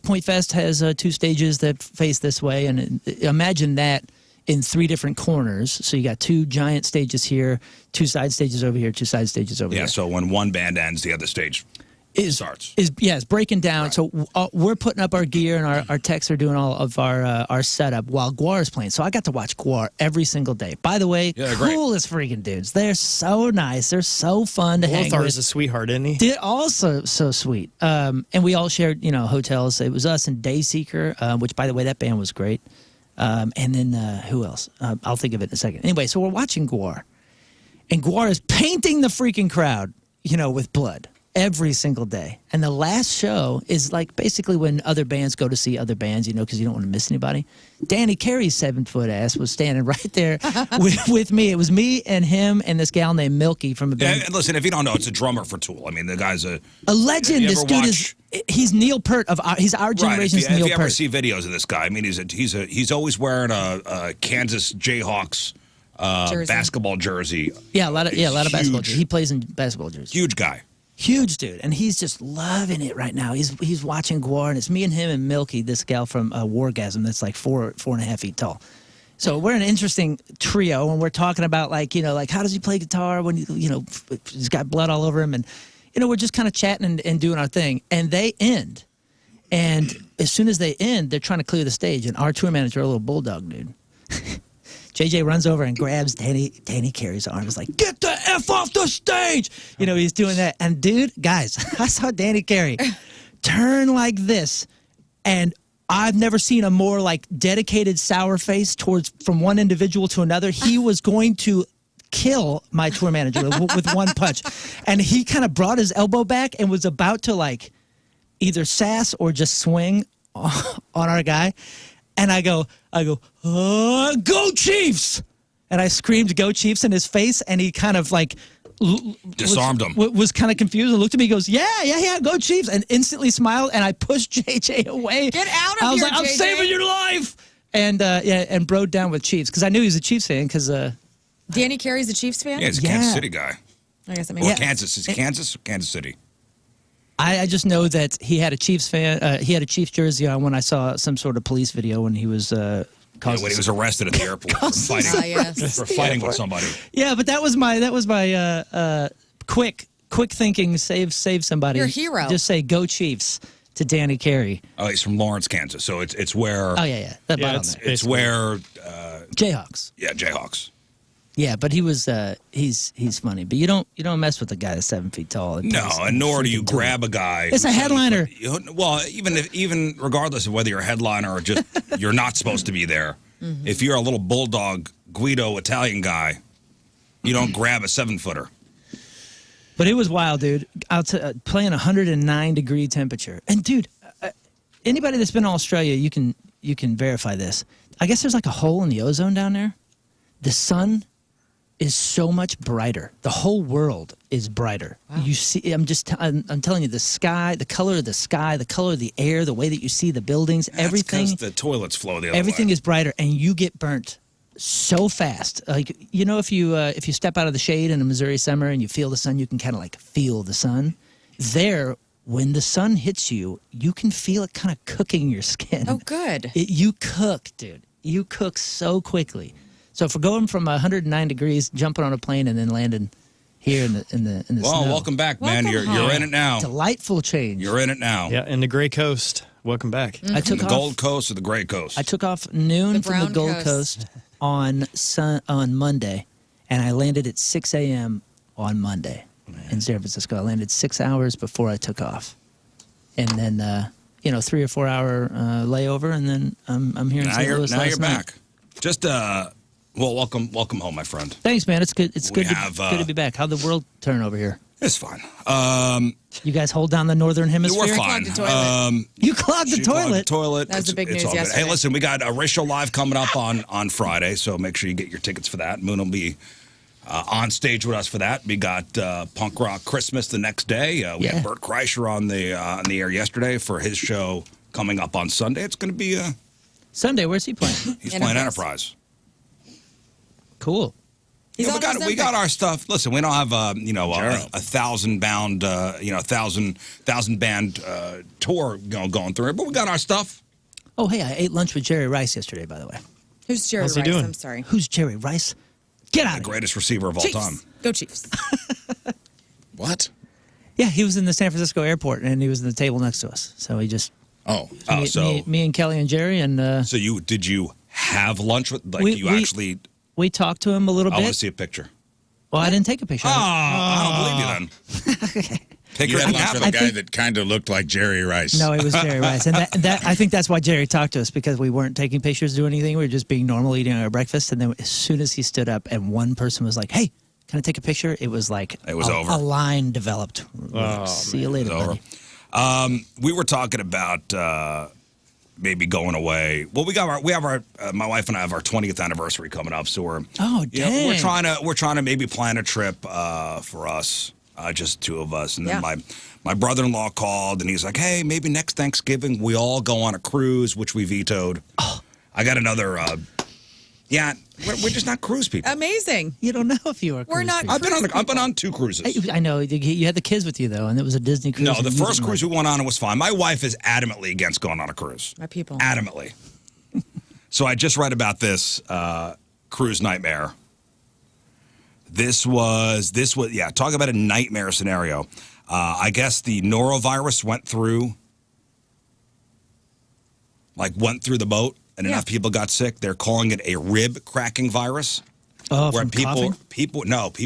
Point Fest has two stages that face this way, and imagine that in 3 different corners. So you got 2 giant stages here, 2 side stages over here, 2 side stages over Yeah, here. so when one band ends, the other stage starts. It's breaking down. Right. So we're putting up our gear, and our techs are doing all of our setup while Guar is playing. So I got to watch Guar every single day. By the way, Yeah, great. coolest freaking dudes. They're so nice. They're so fun to hang Lothar with. is a sweetheart, isn't he? They're also so sweet. And we all shared, hotels. It was us and Dayseeker, which, by the way, that band was great. And then who else? I'll think of it in a second. Anyway, so we're watching Guar, and Guar is painting the freaking crowd, with blood every single day. And the last show is like basically when other bands go to see other bands, because you don't want to miss anybody. Danny Carey's 7-foot ass was standing right there with me. It was me and him and this gal named Milky from a Yeah, band. and listen, if you don't know, it's a drummer for Tool. I mean, the guy's a Legend. You This ever dude watch- he's Neil Peart he's our right. generation's If Neil you ever Peart. see videos of this guy, I mean, he's always wearing a Kansas Jayhawks Jersey. basketball jersey. Yeah, a lot of basketball Huge. jerseys. He plays in basketball jerseys. Huge guy. Huge dude, and he's just loving it right now. He's watching Guar, and it's me and him and Milky, this gal from Wargasm that's like 4.5 feet tall. So we're an interesting trio, and we're talking about like how does he play guitar when he's got blood all over him, and we're just kind of chatting and doing our thing. And they end, and as soon as they end, they're trying to clear the stage, and our tour manager, a little bulldog dude. JJ runs over and grabs Danny Carey's arm. He's like, "Get the F off the stage!" He's doing that. And dude, guys, I saw Danny Carey turn like this, and I've never seen a more like dedicated sour face from one individual to another. He was going to kill my tour manager with one punch. And he kind of brought his elbow back and was about to like either sass or just swing on our guy. And I go, "Go Chiefs!" And I screamed, "Go Chiefs!" in his face, and he kind of like Disarmed him. Was kind of confused and looked at me and goes, yeah, go Chiefs, and instantly smiled, and I pushed JJ away. Get out of I was here, like, I'm JJ. saving your life! And and broed down with Chiefs, because I knew he was a Chiefs fan, because Danny Carey's a Chiefs fan? Yeah, he's a Yeah. Kansas City guy. I guess that Or makes sense. Kansas. Is it Kansas or Kansas City? I just know that he had a Chiefs fan. He had a Chiefs jersey on when I saw some sort of police video when he was Yeah, when he was arrested at the airport for fighting, Ah, yes. for fighting with somebody. Yeah, but that was my quick thinking. Save somebody. Your hero. Just say "Go Chiefs" to Danny Carey. Oh, he's from Lawrence, Kansas. So it's where Oh yeah. That Yeah, bottom it's- there. it's where Jayhawks. Jayhawks. Yeah, but he was he's funny. But you don't mess with a guy that's 7 feet tall. and No, plays and nor do you freaking tool. grab a guy. It's a who's headliner. 7 foot. Well, even regardless of whether you're a headliner or just you're not supposed to be there. Mm-hmm. If you're a little bulldog Guido Italian guy, you don't grab a 7-footer. But it was wild, dude. Playing 109-degree temperature, and dude, anybody that's been to Australia, you can verify this. I guess there's like a hole in the ozone down there. The sun is so much brighter. The whole world is brighter. Wow. You see, I'm telling you, the sky, the color of the sky, the color of the air, the way that you see the buildings, everything. That's 'cause the toilets flow the other Everything way. is brighter, and you get burnt so fast. Like if you step out of the shade in a Missouri summer and you feel the sun, you can kind of like feel the sun. There, when the sun hits you, you can feel it kind of cooking your skin. Oh, good. You cook, dude. You cook so quickly. So for going from 109 degrees, jumping on a plane, and then landing here in the Well, snow, welcome back, man. Welcome You're home. in it now. delightful change. You're in it now. Yeah, and the Gray Coast. Welcome back. I took The off. Gold Coast or the Gray Coast? I took off noon The from the brown Gold coast. Coast on Monday, and I landed at 6 a.m. on Monday in San Francisco. I landed 6 hours before I took off. and then 3 or 4 hour layover, and then I'm here in St. Louis. Now last you're night. back. Just welcome home, my friend. Thanks, man. It's good. It's We good have, to be back. How'd the world turn over here? It's fine. You guys hold down the northern hemisphere. We're fine. Clogged the toilet. You clogged the She clogged toilet. the toilet. That was the big It's news all good. yesterday. Hey, listen, we got a Rizz Show Live coming up on Friday, so make sure you get your tickets for that. Moon will be on stage with us for that. We got Punk Rock Christmas the next day. We had Bert Kreischer on the air yesterday for his show coming up on Sunday. It's going to be Sunday, where's he playing? he's playing Enterprise. Cool. He's Yeah, on we got our stuff. Listen, we don't have a 1,000 band tour going through it, but we got our stuff. Oh, hey, I ate lunch with Jerry Rice yesterday, by the way. Who's Jerry How's Rice? he doing? I'm sorry. Who's Jerry Rice? Get out The of here. greatest receiver of all Chiefs. time. Go Chiefs. What? Yeah, he was in the San Francisco airport, and he was in the table next to us. So he just Oh, me and Kelly and Jerry, and So did you have lunch with we talked to him a little I want to bit. see a picture. Well, I didn't take a picture. I don't believe you then. you had lunch with a I guy think- that kind of looked like Jerry Rice. No, it was Jerry Rice, and that I think that's why Jerry talked to us, because we weren't taking pictures, doing anything. We were just being normal, eating our breakfast. And then as soon as he stood up, and one person was like, "Hey, can I take a picture?" It was like It was over. A line developed. See you later, It's over. buddy. We were talking about maybe going away. Well, we have our my wife and I have our 20th anniversary coming up, so we're dang. we're trying to maybe plan a trip for us, just two of us. And then Yeah. my brother-in-law called and he's like, "Hey, maybe next Thanksgiving we all go on a cruise," which we vetoed. I got another. We're just not cruise people. Amazing. You don't know if you are. We're not- I've been on two cruises. I know you had the kids with you though, and it was a Disney cruise. No, and the you first didn't cruise like we went on was fine. My wife is adamantly against going on a cruise. My people. Adamantly. So I just read about this cruise nightmare. This was talk about a nightmare scenario. I guess the norovirus went through the boat and enough people got sick. They're calling it a rib cracking virus. Oh, where from people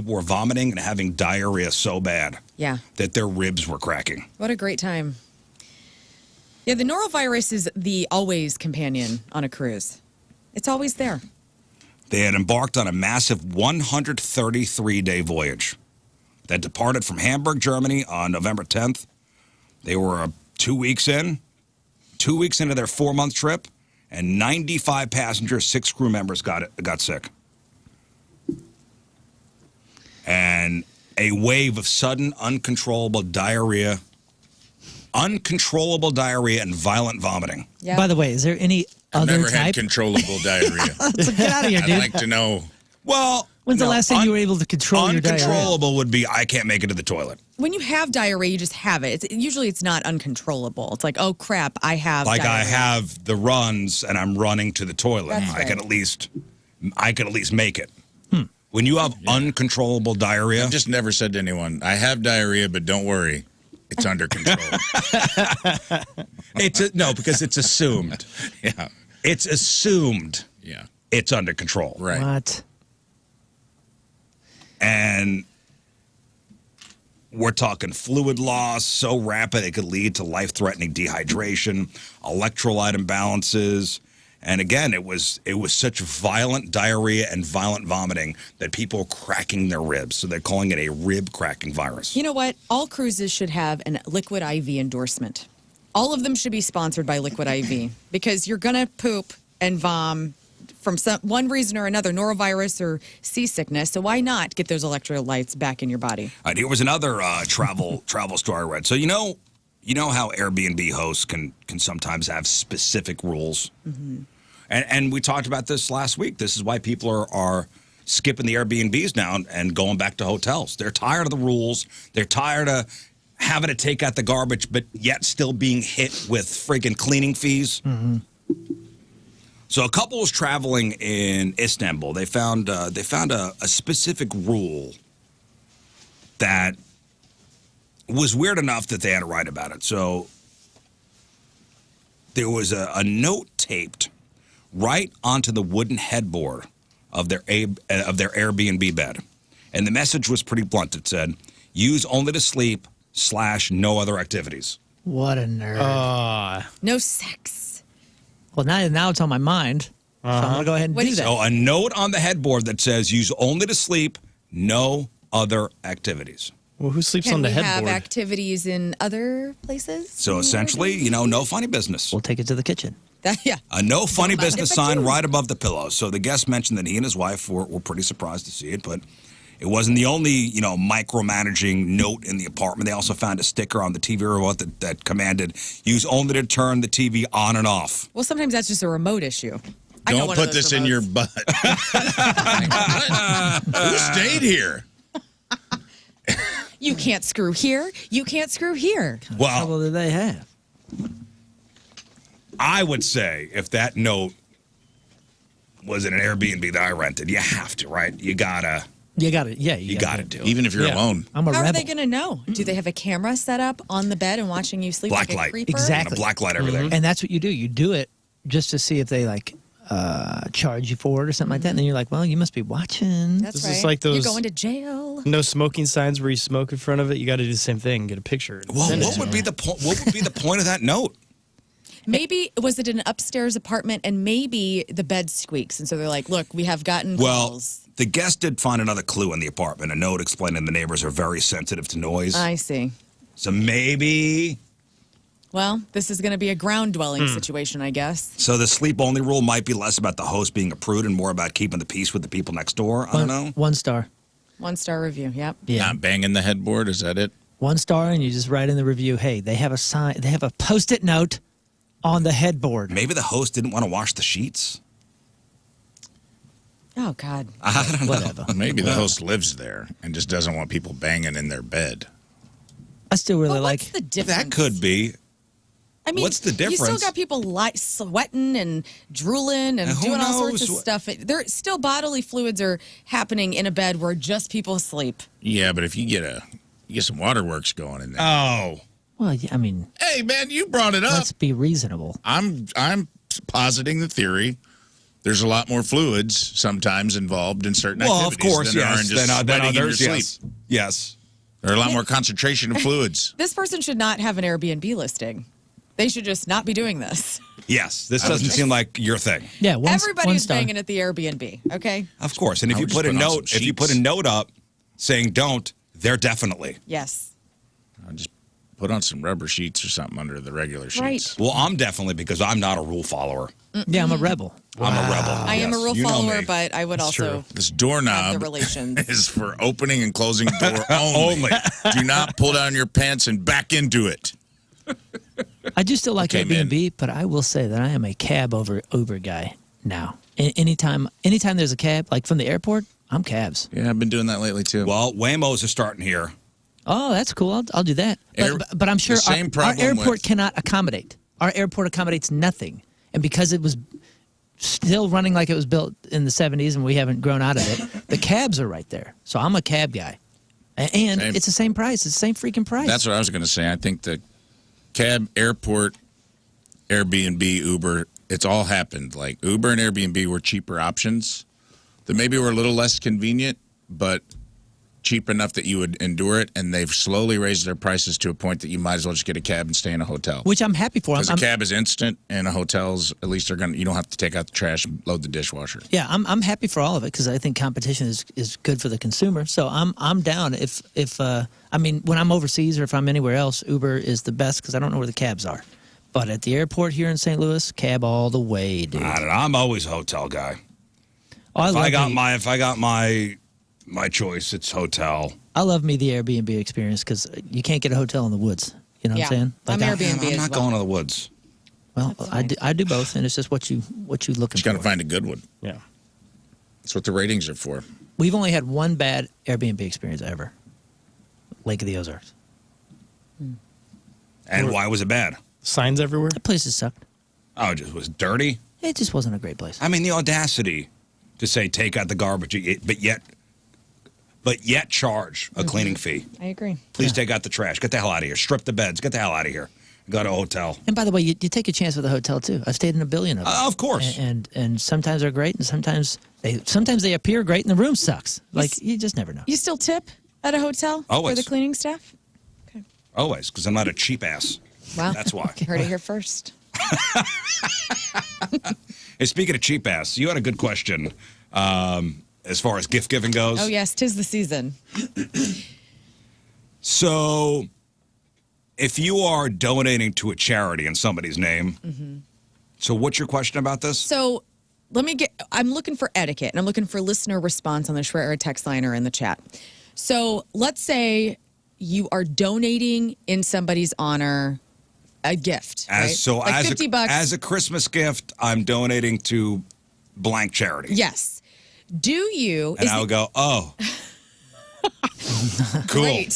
were vomiting and having diarrhea so bad Yeah. that their ribs were cracking. What a great time. Yeah, the norovirus is the always companion on a cruise. It's always there. They had embarked on a massive 133-day voyage that departed from Hamburg, Germany on November 10th. They were 2 weeks into their 4-month trip, and 95 passengers, 6 crew members got sick. And a wave of sudden, uncontrollable diarrhea and violent vomiting. Yeah. By the way, is there any I've other never had type? controllable diarrhea. Get out of here, I'd dude. like to know. Well, When's the last time you were able to control your diarrhea? uncontrollable would be I can't make it to the toilet. when you have diarrhea, you just have it. Usually it's not uncontrollable. It's like, oh crap, I have Like diarrhea. I have the runs and I'm running to the toilet. That's I right. can at least make it. When you have uncontrollable diarrhea, I've just never said to anyone, I have diarrhea, but don't worry. It's under control. because it's assumed. Yeah. It's assumed Yeah. it's under control. Right. What? And we're talking fluid loss so rapid it could lead to life-threatening dehydration, electrolyte imbalances. And again, it was such violent diarrhea and violent vomiting that people were cracking their ribs. So they're calling it a rib cracking virus. You know what? All cruises should have a Liquid IV endorsement. All of them should be sponsored by Liquid IV because you're going to poop and vom from one reason or another, norovirus or seasickness. So why not get those electrolytes back in your body? All right, here was another travel story I read. So you know how Airbnb hosts can sometimes have specific rules, and we talked about this last week. This is why people are skipping the Airbnbs now and going back to hotels. They're tired of the rules. They're tired of having to take out the garbage, but yet still being hit with friggin' cleaning fees. So a couple was traveling in Istanbul. They found a specific rule that was weird enough that they had to write about it. So there was a note taped right onto the wooden headboard of their Airbnb bed, and the message was pretty blunt. It said, "Use only to sleep / no other activities." What a nerd. No sex. Well, now it's on my mind. So I'm going to go ahead and What do do you- that. So a note on the headboard that says use only to sleep, no other activities. Well, who sleeps Can on the we have headboard? activities in other places? So essentially, no funny business. We'll take it to the kitchen. Yeah. A no funny Don't mind business if I sign do. right above the pillow. So the guest mentioned that he and his wife were pretty surprised to see it, but it wasn't the only, micromanaging note in the apartment. They also found a sticker on the TV remote that commanded use only to turn the TV on and off. Well, sometimes that's just a remote issue. I got Don't one of put those this in your remotes. butt. Who stayed here? You can't screw here. You can't screw here. How Well, trouble do they have? I would say if that note was in an Airbnb that I rented, you have to, right? You gotta You got it. Yeah, you gotta do it. Even if you're Yeah. alone. I'm a How rebel. are they going to know? Do they have a camera set up on the bed and watching you sleep Black like a light. creeper? Exactly. And a black light everything. And that's what you do. You do it just to see if they charge you for it or something like that. And then you're like, well, you must be watching. That's This right. is like those- You're going to jail. No smoking signs where you smoke in front of it. You got to do the same thing. Get a picture. and Well, send it what to would them. be the point? What would be the point of that note? Maybe was it an upstairs apartment and maybe the bed squeaks and so they're like, look, we have gotten Well, calls. the guest did find another clue in the apartment. A note explaining the neighbors are very sensitive to noise. I see. So maybe. Well, this is going to be a ground dwelling situation, I guess. So the sleep only rule might be less about the host being a prude and more about keeping the peace with the people next door. I don't know. 1 star. 1-star review. Yep. Yeah. Not banging the headboard. Is that it? 1 star, and you just write in the review, hey, they have a sign, they have a post-it note on the headboard. Maybe the host didn't want to wash the sheets. Oh, God. I don't know. Whatever. Maybe the host lives there and just doesn't want people banging in their bed. I still really Well, like. what's the difference? That could be. I mean, what's the You still difference? got people sweating and drooling and And who doing all sorts of knows? stuff. There still bodily fluids are happening in a bed where just people sleep. Yeah, but if you get some waterworks going in there. Oh. Well, yeah, I mean, Hey, man, you brought it up. let's be reasonable. I'm positing the theory. There's a lot more fluids sometimes involved in certain Well, of activities course, than there are in yes. just Then sweating in your others, sleep. yes. Yes. There are a lot more concentration of fluids. This person should not have an Airbnb listing. They should just not be doing this. Yes. This doesn't seem like your thing. Yeah, one Everybody's star. banging at the Airbnb, okay? Of course. And if I you would put a just put on some note, if you put a sheets. note up saying don't, they're definitely. Yes. I'll just put on some rubber sheets or something under the regular sheets. Right. Well, I'm definitely because I'm not a rule follower. Yeah, I'm a rebel. I'm a rebel. I am a Yes, rule you know follower, me. but I would also true. This have doorknob the relations. is for opening and closing door only. Do not pull down your pants and back into it. I do still like Okay, man. Airbnb, but I will say that I am a cab over Uber guy now. Anytime there's a cab, like from the airport, I'm cabs. Yeah, I've been doing that lately too. Well, Waymos are starting here. Oh, that's cool. I'll do that. But I'm sure the same our problem airport with- cannot accommodate. Our airport accommodates nothing. And because it was still running like it was built in the 70s and we haven't grown out of it, the cabs are right there. So I'm a cab guy. And Same. it's the same price. It's the same freaking price. That's what I was going to say. I think the cab, airport, Airbnb, Uber, it's all happened. Like Uber and Airbnb were cheaper options that maybe were a little less convenient, but cheap enough that you would endure it. And they've slowly raised their prices to a point that you might as well just get a cab and stay in a hotel. Which I'm happy for. Because a I'm- cab is instant, and a hotel's at least you don't have to take out the trash and load the dishwasher. Yeah, I'm happy for all of it because I think competition is good for the consumer. So I'm down if I mean when I'm overseas or if I'm anywhere else, Uber is the best because I don't know where the cabs are. But at the airport here in St. Louis, cab all the way, dude. I don't know. I'm always a hotel guy. Oh, If I got my choice, it's hotel. I love me the Airbnb experience because you can't get a hotel in the woods. You know Yeah. what I'm saying? I'm I- Airbnb I'm as not well. going to the woods. Well, I do both, and it's just what you looking You got to for. find a good one. Yeah. That's what the ratings are for. We've only had one bad Airbnb experience ever. Lake of the Ozarks. And why was it bad? Signs everywhere. That place has sucked. Oh, it just was dirty. It just wasn't a great place. I mean, the audacity to say take out the garbage, but yet charge a cleaning fee. I agree. Please take out the trash. Get the hell out of here. Strip the beds. Get the hell out of here. Go to a hotel. And by the way, you take a chance with a hotel too. I've stayed in a billion of them. Of course. And sometimes they're great, and sometimes they appear great, and the room sucks. Like you just never know. You still tip at a hotel Always. for the cleaning staff? Always, because I'm not a cheap ass. Wow. That's why. Heard it here first. Hey, speaking of cheap ass, you had a good question as far as gift giving goes. Oh, yes, 'tis the season. So, if you are donating to a charity in somebody's name, so what's your question about this? So I'm looking for etiquette, and I'm looking for listener response on the Schwer text line or in the chat. So let's say you are donating in somebody's honor a gift, right? So like as $50. as a Christmas gift, I'm donating to blank charity. Yes. Do you? And I would go, oh. Cool. Great.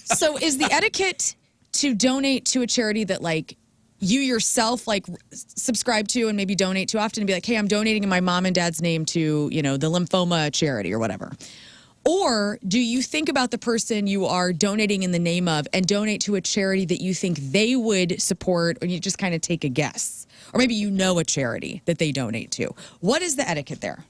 So is the etiquette to donate to a charity that like you yourself like subscribe to and maybe donate to often and be like, hey, I'm donating in my mom and dad's name to, the lymphoma charity or whatever? Or do you think about the person you are donating in the name of and donate to a charity that you think they would support, or you just kind of take a guess? Or maybe you know a charity that they donate to. What is the etiquette there?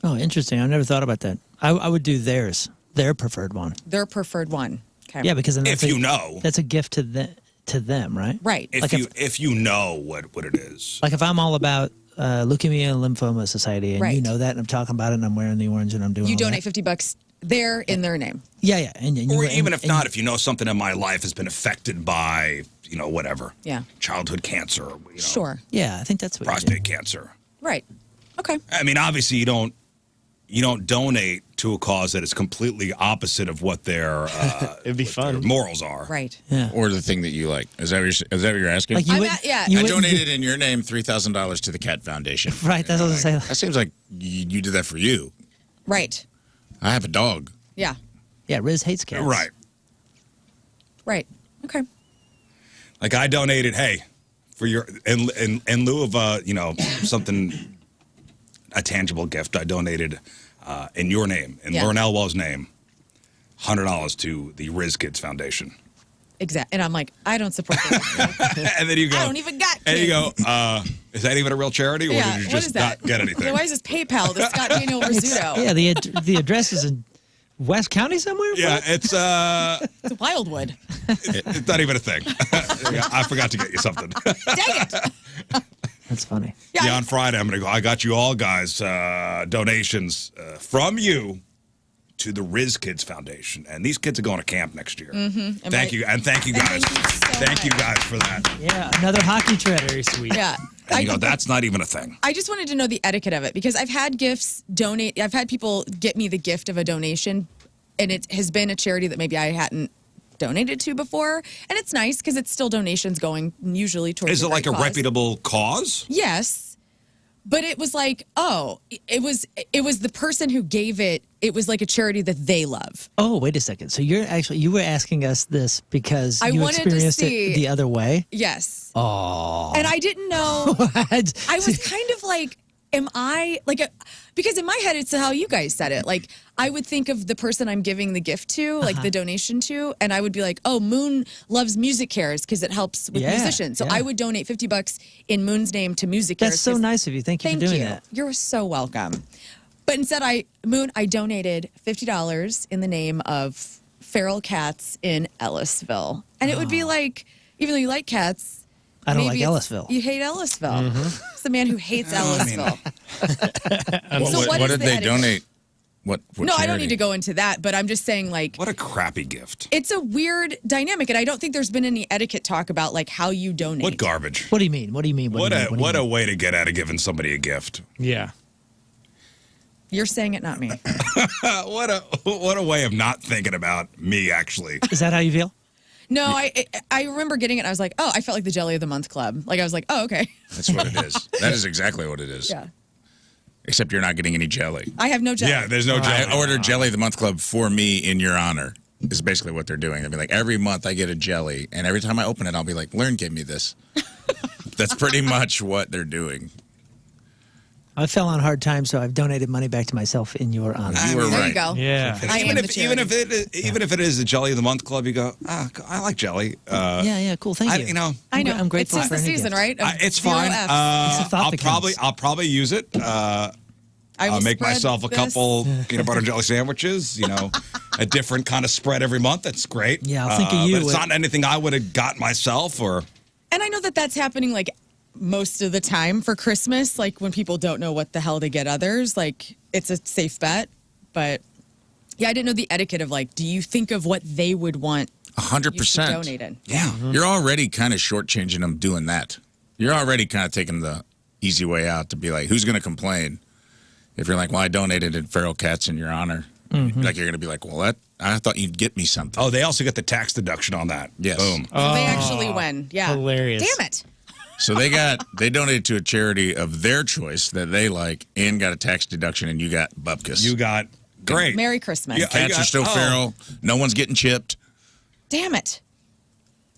Oh, interesting. I never thought about that. I would do their preferred one. Their preferred one. Okay. Yeah, because then that's If you know. that's a gift to them, right? Right. If you know what it is. Like if I'm all about Leukemia and Lymphoma Society, and Right. you know that, and I'm talking about it, and I'm wearing the orange, and I'm doing You all donate that. $50 there in their name. Yeah, and Or even if not, if you know something in my life has been affected by, whatever. Yeah. Childhood cancer. Sure. yeah, I think that's what Prostate cancer. Right. Okay. I mean, obviously, you don't donate to a cause that is completely opposite of what their It'd be what fun. their morals are. Right. you do. Yeah. Or the thing that you like. Is that what you're asking? Like you I'm would, at- yeah. you I would- donated in your name $3,000 to the Cat Foundation. Right, that's what I was saying. That seems like you did that for you. Right. I have a dog. Yeah. Yeah, Rizz hates cats. Right. Right. Okay. Like I donated, hey, for your in lieu of something, a tangible gift, I donated in your name, in Yeah. Lern Elwell's name, $100 to the Rizz Kids Foundation. Exactly. And I'm like, I don't support that. And then you go, I don't even got kids. and you go, is that even a real charity, or Yeah. did you What just is that? not get anything? Yeah, why is this PayPal to Scott Daniel Rizzuto? Yeah, the address is in West County somewhere? Yeah, it's It's Wildwood. it's not even a thing. I forgot to get you something. Dang it. That's funny. Yeah. Yeah, on Friday I'm gonna go. I got you all guys donations from you to the Rizz Kids Foundation, and these kids are going to camp next year. Mm-hmm. Thank you guys. thank you so Thank you much. guys for that. Yeah, another hockey tread. Very sweet. Yeah. And you go, that's not even a thing. I just wanted to know the etiquette of it because I've had I've had people get me the gift of a donation, and it has been a charity that maybe I hadn't donated to before, and it's nice because it's still donations going usually towards. Is it like a cause. reputable cause? Yes, but it was like, it was the person who gave it. It was like a charity that they love. Oh, wait a second. So you were asking us this because I you wanted to experienced see- it the other way? Yes. Oh. And I didn't know. I was kind of like, am I like because in my head it's how you guys said it. Like I would think of the person I'm giving the gift to, like the donation to, and I would be like, oh, Moon loves Music Cares because it helps with Yeah, musicians. So yeah. I would donate $50 in Moon's name to Music Cares. That's so 'cause- nice of you. Thank you Thank for doing you. that. You're so welcome. But instead, I donated $50 in the name of feral cats in Ellisville, and it would be like, even though you like cats. I don't maybe like it's- Ellisville. You hate Ellisville. It's the man who hates Ellisville. What is did the they etiquette? donate? What No, I don't charity? need to go into that, but I'm just saying, like, What a crappy gift. it's a weird dynamic, and I don't think there's been any etiquette talk about like how you donate. What garbage. What do you mean? What do you mean? What do you mean? What do you a mean? way to get out of giving somebody a gift. Yeah. You're saying it, not me. What a way of not thinking about me actually. Is that how you feel? No, I remember getting it, and I was like, oh, I felt like the Jelly of the Month Club. Like I was like, oh, okay. That's what it is. That is exactly what it is. Yeah. Except you're not getting any jelly. I have no jelly. Yeah, there's no jelly. I ordered Jelly of the Month Club for me in your honor. Is basically what they're doing. They'll be like, every month I get a jelly, and every time I open it, I'll be like, Lern gave me this. That's pretty much what they're doing. I fell on hard times, so I've donated money back to myself in your honor. You were There right. you go. Yeah. I even am if the even charity. if it is a Jelly of the Month Club, you go, I like jelly. Yeah, cool. Thank you. I know. I'm grateful it's for the any season, gift. right? Of It's 0 fine. Fs. It's a thought that counts. I'll probably use it. I will make spread myself a this. couple peanut butter and jelly sandwiches. You know, a different kind of spread every month. That's great. Yeah, I'll think of you But it's with- not anything I would have got myself or. And I know that that's happening like most of the time for Christmas, like when people don't know what the hell to get others, like it's a safe bet. But yeah, I didn't know the etiquette of like, do you think of what they would want you should 100%. donate it? Yeah. You're already kind of shortchanging them doing that. You're already kind of taking the easy way out to be like, who's going to complain? If you're like, well, I donated in feral cats in your honor. Like, you're going to be like, well, I thought you'd get me something. Oh, they also get the tax deduction on that. Yes. Boom. They actually win. Yeah. hilarious. Damn it. So they donated to a charity of their choice that they like and got a tax deduction, and you got bupkis. You got great. Merry Christmas. Yeah. Cats you got- are still oh. feral. No one's getting chipped. Damn it.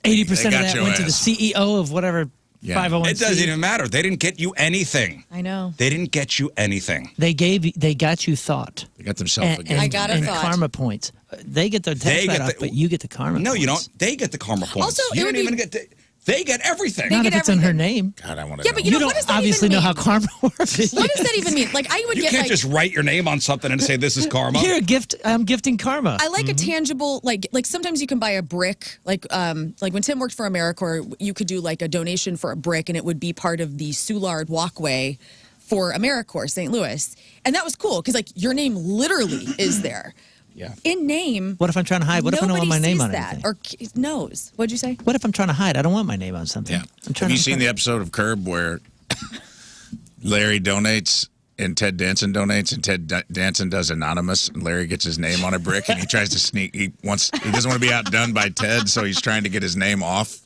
80% of got that your went to the ass. CEO of whatever Yeah. 501c. It doesn't even matter. They didn't get you anything. I know. They didn't get you anything. They got you thought. They got themselves a gift. I got a and thought. karma points. They get their They tax get write-off, the- but you get the karma No, points. you don't. They get the karma points. Also, it you would don't be- even get. They get everything. Not get if it's in her everything. name. God, I want to Yeah, know. but You know, don't what does that obviously even know how mean? karma works. What does that even mean? Like I would You get can't like just write your name on something and say this is karma. Here, I'm gifting karma. I like a tangible like sometimes you can buy a brick like when Tim worked for AmeriCorps you could do like a donation for a brick and it would be part of the Soulard walkway for AmeriCorps St. Louis and that was cool because like your name literally is there Yeah. in name. What if I'm trying to hide? What if I don't want my nobody name sees on that anything? or knows. What'd you say? What if I'm trying to hide? I don't want my name on something. Yeah. I'm trying Have you to, seen the episode of Curb where Larry donates and Ted Danson donates and Ted Danson does anonymous and Larry gets his name on a brick and he tries to sneak. He doesn't want to be outdone by Ted, so he's trying to get his name off.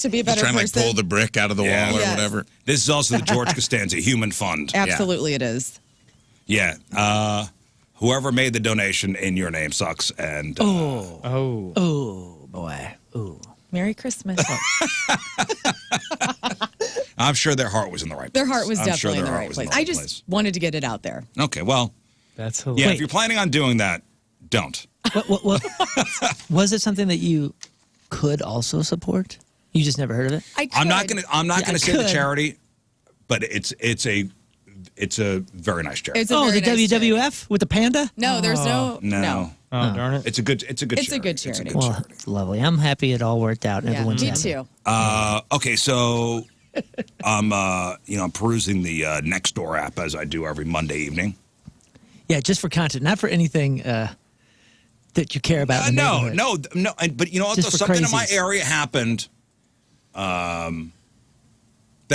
To be a He's better trying to person. pull the brick out of the Yeah. wall or Yes. whatever. This is also the George Costanza Human Fund. Absolutely, it is. Yeah. Whoever made the donation in your name sucks. And Oh. Oh boy. Ooh. Merry Christmas. I'm sure their heart was in the right place. Their heart was I'm definitely sure in their the heart right was place. in the I right just wanted to get it out there. place. Okay, well, That's yeah, hilarious. if you're planning on doing that, don't. What, was it something that you could also support? You just never heard of it? I'm not gonna I say the could. charity, but it's a very nice charity. It's a Oh, very the nice charity. WWF with the panda? No, there's no. No. Oh, darn it. It's a good It's a charity. good charity. Well, it's lovely. I'm happy it all worked out. And Yeah, everyone's me happy. too. Okay, so I'm perusing the Nextdoor app as I do every Monday evening. Yeah, just for content, not for anything that you care about. in the neighborhood. No. But you know what? Just for Something in my crazies. area happened that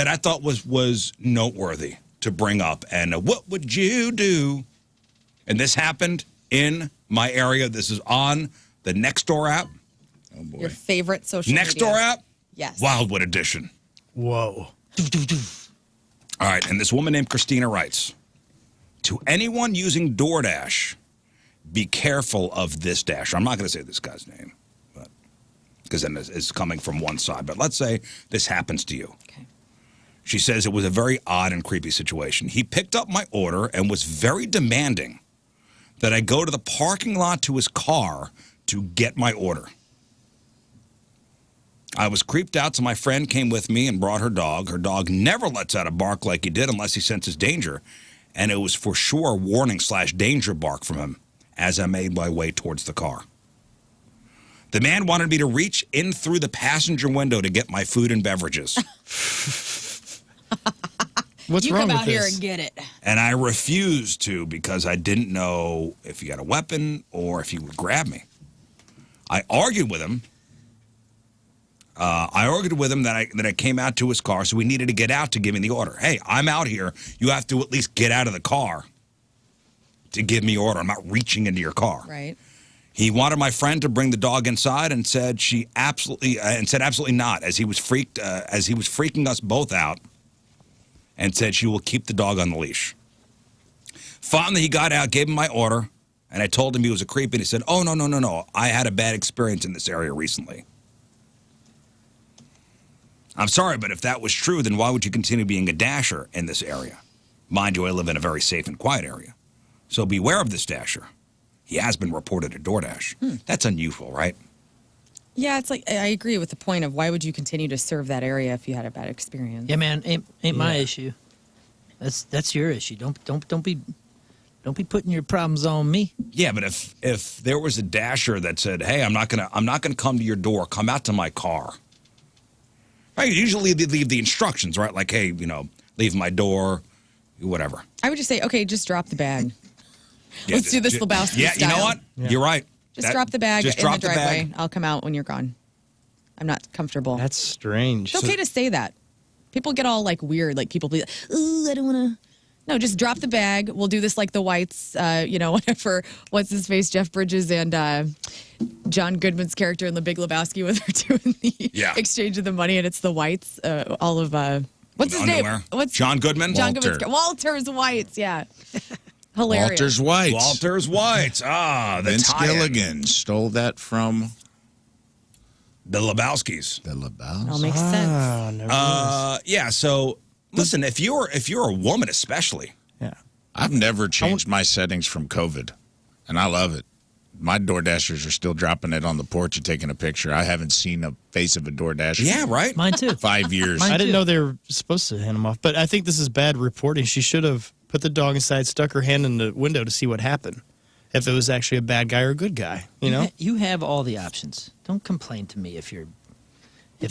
I thought was noteworthy to bring up. And what would you do? And this happened in my area. This is on the Nextdoor app. Oh boy. Your favorite social Nextdoor media. app? Yes. Wildwood Edition. Whoa. All right, and this woman named Christina writes, to anyone using DoorDash, be careful of this dash. I'm not going to say this guy's name, but because then it's coming from one side. But let's say this happens to you. Okay. She says it was a very odd and creepy situation. He picked up my order and was very demanding that I go to the parking lot to his car to get my order. I was creeped out, so my friend came with me and brought her dog. Her dog never lets out a bark like he did unless he senses danger, and it was for sure warning/danger bark from him as I made my way towards the car. The man wanted me to reach in through the passenger window to get my food and beverages, What's You wrong come with out here this? and get it. and I refused to because I didn't know if he had a weapon or if he would grab me. I argued with him. That I came out to his car, so he needed to get out to give me the order. Hey, I'm out here. You have to at least get out of the car to give me order. I'm not reaching into your car. Right. He wanted my friend to bring the dog inside and said absolutely not, as he was freaking us both out, and said she will keep the dog on the leash. Finally, he got out, gave him my order, and I told him he was a creep, and he said, "Oh no, I had a bad experience in this area recently." I'm sorry, but if that was true, then why would you continue being a dasher in this area? Mind you, I live in a very safe and quiet area. So beware of this dasher. He has been reported at DoorDash. That's unusual, right? Yeah, it's like I agree with the point of why would you continue to serve that area if you had a bad experience? Yeah, man, ain't my issue. That's your issue. Don't be putting your problems on me. Yeah, but if there was a dasher that said, "Hey, I'm not gonna come to your door. Come out to my car." Right? Usually they leave the instructions, right? Like, hey, leave my door, whatever. I would just say, okay, just drop the bag. Yeah, Let's do this Lebowski Yeah, style. you know what? You're right. Just drop the bag just in drop the the driveway. bag. I'll come out when you're gone. I'm not comfortable. That's strange. It's okay to say that. People get all like weird. Like people be like, ooh, I don't want to. No, just drop the bag. We'll do this like the Whites, whatever. What's his face? Jeff Bridges and John Goodman's character in The Big Lebowski, where they're doing the exchange of the money, and it's the Whites. All of what's his Underwear. name? What's John Goodman? John Walter. Goodman's Walter's Whites. Yeah, hilarious. Walter's White. Walter's Whites. Ah, the Vince tie-in. Gilligan stole that from The Lebowskis. the LaBelle. All makes sense. Oh, no. Yeah. So listen, if you're a woman, especially, Yeah. I've never changed my settings from COVID, and I love it. My DoorDashers are still dropping it on the porch and taking a picture. I haven't seen a face of a DoorDasher yeah, in right. Mine too. 5 years. Mine I didn't too. know they were supposed to hand them off, but I think this is bad reporting. She should have put the dog inside, stuck her hand in the window to see what happened. If it was actually a bad guy or a good guy, you know? You have all the options. Don't complain to me if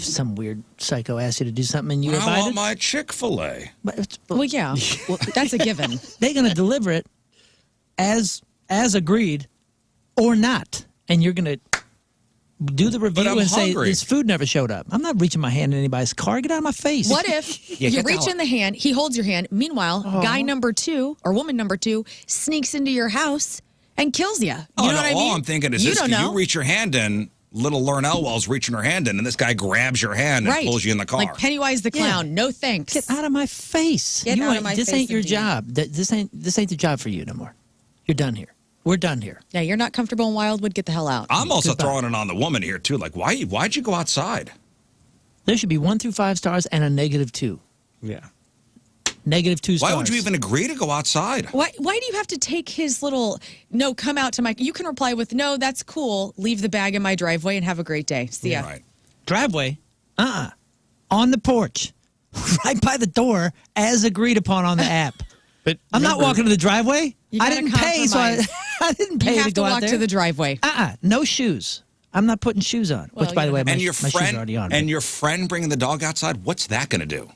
some weird psycho asks you to do something and you I abide want it. my Chick-fil-A. Well, yeah, that's a given. They're going to deliver it as agreed or not. And you're going to do the review I'm and say, hungry. this food never showed up. I'm not reaching my hand in anybody's car. Get out of my face. What if Yeah, you get the reach hell in the hand, he holds your hand. Meanwhile, guy number 2 or woman number 2 sneaks into your house and kills you. You know what I mean? All I'm thinking is you this: don't you know. reach your hand in, little Lern Elwell's reaching her hand in, and this guy grabs your hand and right. pulls you in the car. Like Pennywise the Yeah. Clown. No thanks. Get out of my face. Get out of my this face, ain't your indeed. job. This ain't the job for you no more. You're done here. We're done here. Yeah, you're not comfortable in Wildwood. Get the hell out. I'm also Goodbye. throwing it on the woman here too. Like, why'd you go outside? There should be 1 through 5 stars and a -2. Yeah. -2 stars. Why would you even agree to go outside? Why do you have to take his little, no, come out to my, you can reply with, no, that's cool. Leave the bag in my driveway and have a great day. See ya. Right. Driveway? On the porch. Right by the door, as agreed upon on the app. But I'm not remember- walking to the driveway. You I gotta didn't pay, so compromise. I didn't pay You have to to go out walk there. to the driveway. No shoes. I'm not putting shoes on. Well, Which, by you the way, don't my, And your my shoes are friend already on. and your friend bringing the dog outside. What's that going to do?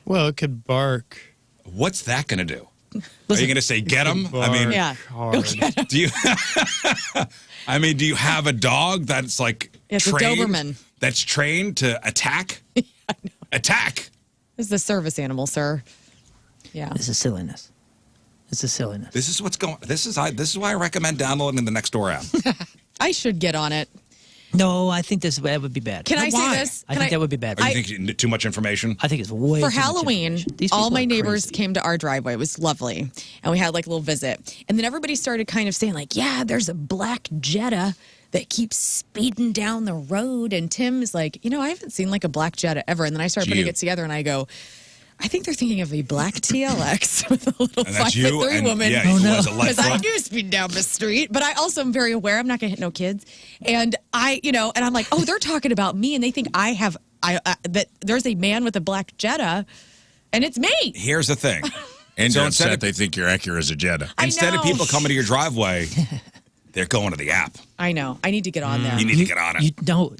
Well, it could bark. What's that going to do? Are Listen, you going to say get him? I mean, Bark Yeah. hard. do you? I mean, do you have a dog that's like It's a trained? Doberman. That's trained to attack. Attack. This is a service animal, sir. Yeah. This is silliness. This is silliness. This is what's going. This is why I recommend downloading the Nextdoor app. I should get on it. No, I think that would be bad. Can I why? say this? I Can think that would be bad. Or you think too much information? I think it's way For too much Halloween, information. These all people my are neighbors crazy. came to our driveway. It was lovely. And we had like a little visit. And then everybody started kind of saying, like, yeah, there's a black Jetta that keeps speeding down the road. And Tim is like, I haven't seen like a black Jetta ever. And then I started putting you. it together and I go, I think they're thinking of a black TLX with a little And that's you. 5'3" And, woman. yeah, Oh, it no. was a Because I Lightfoot. do speed down the street, but I also am very aware I'm not going to hit no kids. And and I'm like, oh, they're talking about me, and they think that there's a man with a black Jetta, and it's me. Here's the thing. And So you're instead upset of- they think you're accurate as a Jetta. I Instead of know. people coming to your driveway, they're going to the app. I know. I need to get on there. You need to get on it. You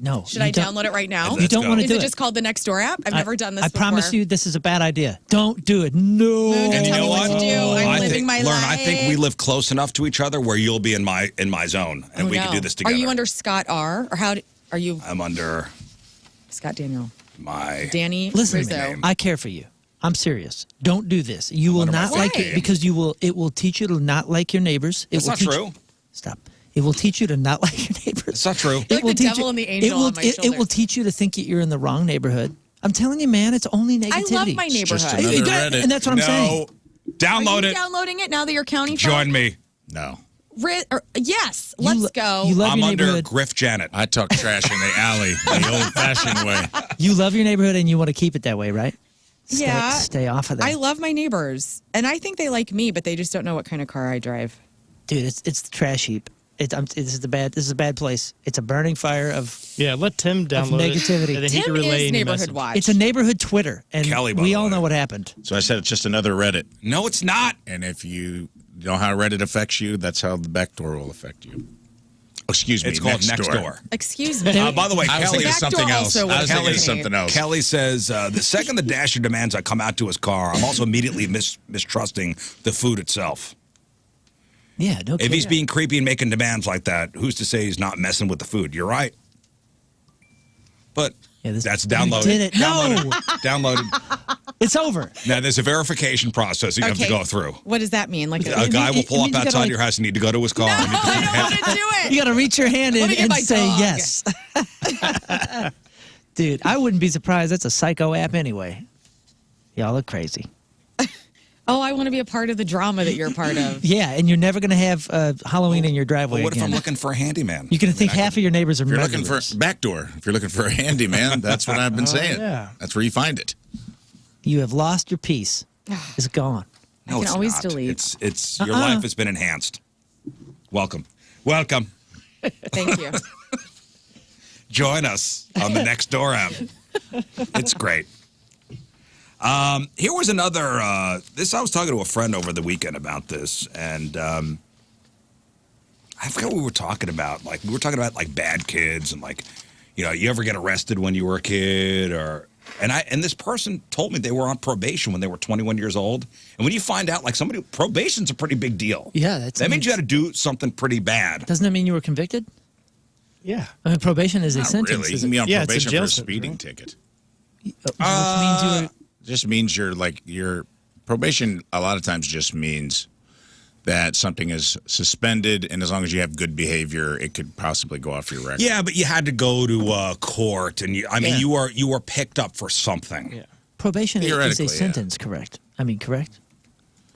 no. Should I download it right now? You don't want to Is do it just called the Nextdoor app? I've never done this I before. promise you, this is a bad idea. Don't do it. No. And you Tell know me what? what to do. I'm I living think, my Lern, I think we life. live close enough to each other where you'll be in my zone, and Oh, we no. can do this together. Are you under Scott R? Or are you I'm under Scott Daniel? my. Danny Listen, Rizzo. I care for you. I'm serious. Don't do this. You will under my not like phone. it because it will teach you to not like your neighbors. It That's will not teach true. Stop. It will teach you to not like your neighbors. It's not true. You're like the devil and the angel on my it shoulder. will teach you to think that you're in the wrong neighborhood. I'm telling you, man, it's only I negativity. love my just neighborhood. another And that's what I'm saying. No. Download Are you it. downloading it now that you're county Join folk? me. No. Yes, You let's lo- go. You love I'm your under neighborhood. Griff Janet. I talk trash in the alley the old-fashioned way. You love your neighborhood and you want to keep it that way, right? Yeah. Stay off of that. I love my neighbors, and I think they like me, but they just don't know what kind of car I drive. Dude, it's the trash heap. This is a bad place. It's a burning fire of Yeah, let Tim download negativity. it. And then he Tim can relay is any neighborhood message. watch. It's a neighborhood Twitter, and Kelly, by we the all way. know what happened. So I said it's just another Reddit. No, it's not. And if you know how Reddit affects you, that's how the backdoor will affect you. Excuse me, It's called Nextdoor. Excuse me. By the way, I was Kelly, thinking of something Backdoor else. also I was thinking of would something else. Kelly says, the second the Dasher demands I come out to his car, I'm also immediately mistrusting the food itself. Yeah, no If kidding. he's being creepy and making demands like that, who's to say he's not messing with the food? You're right. But that's downloaded. You did it. No, Downloaded. it's over. Now, there's a verification process you have to go through. What does that mean? Like A guy will pull it means up you gotta, outside like- your house. You need to go to his car. You need to I don't want to do it. You got to reach your hand Let in me get and my say dog. yes. Dude, I wouldn't be surprised. That's a psycho app anyway. Y'all are crazy. Oh, I want to be a part of the drama that you're a part of. Yeah, and you're never going to have Halloween in your driveway Well, what if again. I'm looking for a handyman? You're going to think half of your neighbors are If you're looking murderers. for backdoor, if you're looking for a handyman, that's what I've been saying. yeah. That's where you find it. You have lost your peace. It's gone. No, I can it's always not. delete. It's your life has been enhanced. Welcome. Thank you. Join us on the Nextdoor app. It's great. Here was another. I was talking to a friend over the weekend about this, and I forgot what we were talking about. Like we were talking about like bad kids and like, you ever get arrested when you were a kid and this person told me they were on probation when they were 21 years old. And when you find out like probation's a pretty big deal. Yeah, that means you had to do something pretty bad. Doesn't that mean you were convicted? Yeah. I mean, probation is a Not sentence. really. You isn't can be on Yeah, it's a probation jail for a sentence, speeding right? ticket. it? Which means you were. Just means your probation a lot of times just means that something is suspended, and as long as you have good behavior, it could possibly go off your record. Yeah, but you had to go to court, and you were picked up for something. Yeah. Probation is Theoretically, a yeah. sentence, correct? I mean, correct?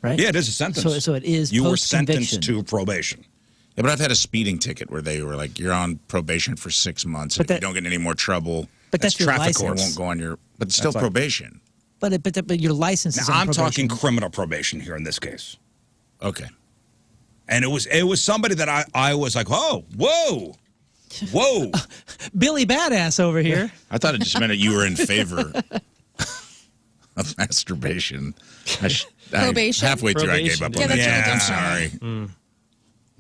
Right? Yeah, it is a sentence. So it is You were post-conviction. sentenced to probation. Yeah, but I've had a speeding ticket where they were like, "You're on probation for 6 months. But If you that- don't get in any more trouble, But that's your traffic license. court. it won't go on your." But it's still like- probation. But your license is Now, on I'm probation. talking criminal probation here in this case. Okay. And it was somebody that I was like, oh, whoa. Billy Badass over here. I thought it just meant that you were in favor of masturbation. Probation? Halfway through, I gave up on Yeah, that. that's joke. right,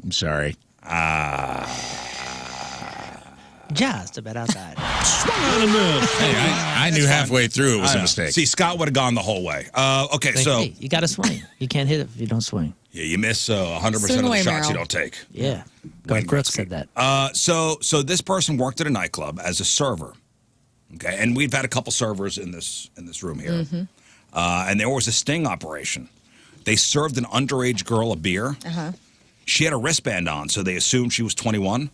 I'm sorry. I'm sorry. Just about outside. Hey, I knew halfway through it was a mistake. See, Scott would have gone the whole way. Okay, Like, so hey, you got to swing. You can't hit it if you don't swing. yeah, you miss 100% of Swing the away, shots you Merrill. don't take. Yeah. Wayne Garth Brooks Gretzky. said that. So this person worked at a nightclub as a server. Okay, and we've had a couple servers in this room here. And there was a sting operation. They served an underage girl a beer. She had a wristband on, so they assumed she was 21.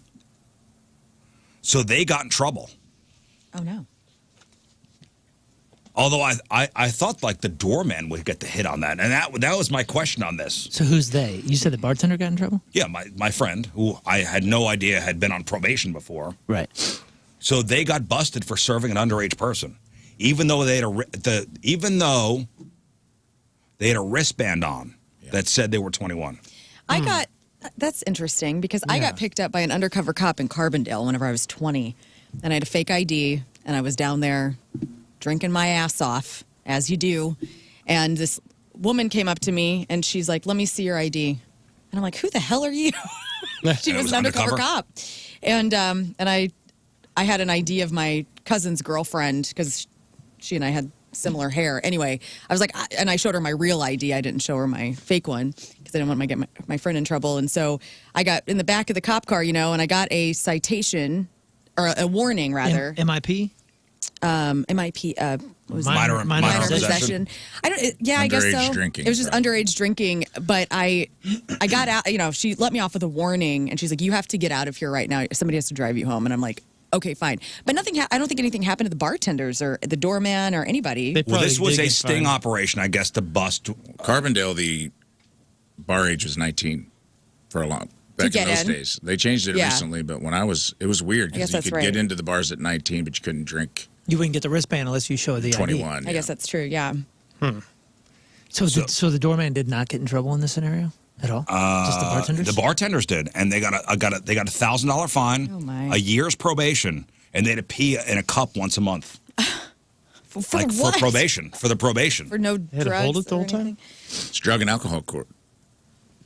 So they got in trouble. Oh, no. Although I thought like the doorman would get the hit on that, and that was my question on this. So who's they? You said the bartender got in trouble? Yeah, my friend, who I had no idea had been on probation before. Right. So they got busted for serving an underage person, even though they had a wristband on that said they were 21. That's interesting because I got picked up by an undercover cop in Carbondale whenever I was 20. And I had a fake ID, and I was down there drinking my ass off, as you do. And this woman came up to me, and she's like, "Let me see your ID." And I'm like, "Who the hell are you?" She And it was was an undercover undercover? cop. And I had an ID of my cousin's girlfriend because she and I had similar hair. Anyway, I was like, and I showed her my real ID. I didn't show her my fake one because I didn't want to get my friend in trouble. And so I got in the back of the cop car, and I got a citation or a warning rather. MIP? MIP. What was it? Minor minor possession. I guess Underage so. drinking, It was just right. underage drinking, but I got out. She let me off with a warning, and she's like, "You have to get out of here right now. Somebody has to drive you home." And I'm like, "Okay, fine." But nothing. I don't think anything happened to the bartenders or the doorman or anybody. They Well, this probably was did a get sting fined. operation, I guess, to bust. Carbondale, the bar age was 19 for a long. Back in get those in? days, they changed it Yeah. recently. But when it was weird I guess because you that's could right. get into the bars at 19, but you couldn't drink You wouldn't get the wristband unless you show the ID. 21. I guess that's true. Yeah. So the doorman did not get in trouble in this scenario? At all? Just the bartenders? The bartenders did, and they got a $1,000 fine, Oh, my. a year's probation, and they had to pee in a cup once a month. For For what? probation. For the probation. For no They had to drugs hold it the or whole time? anything? It's drug and alcohol court.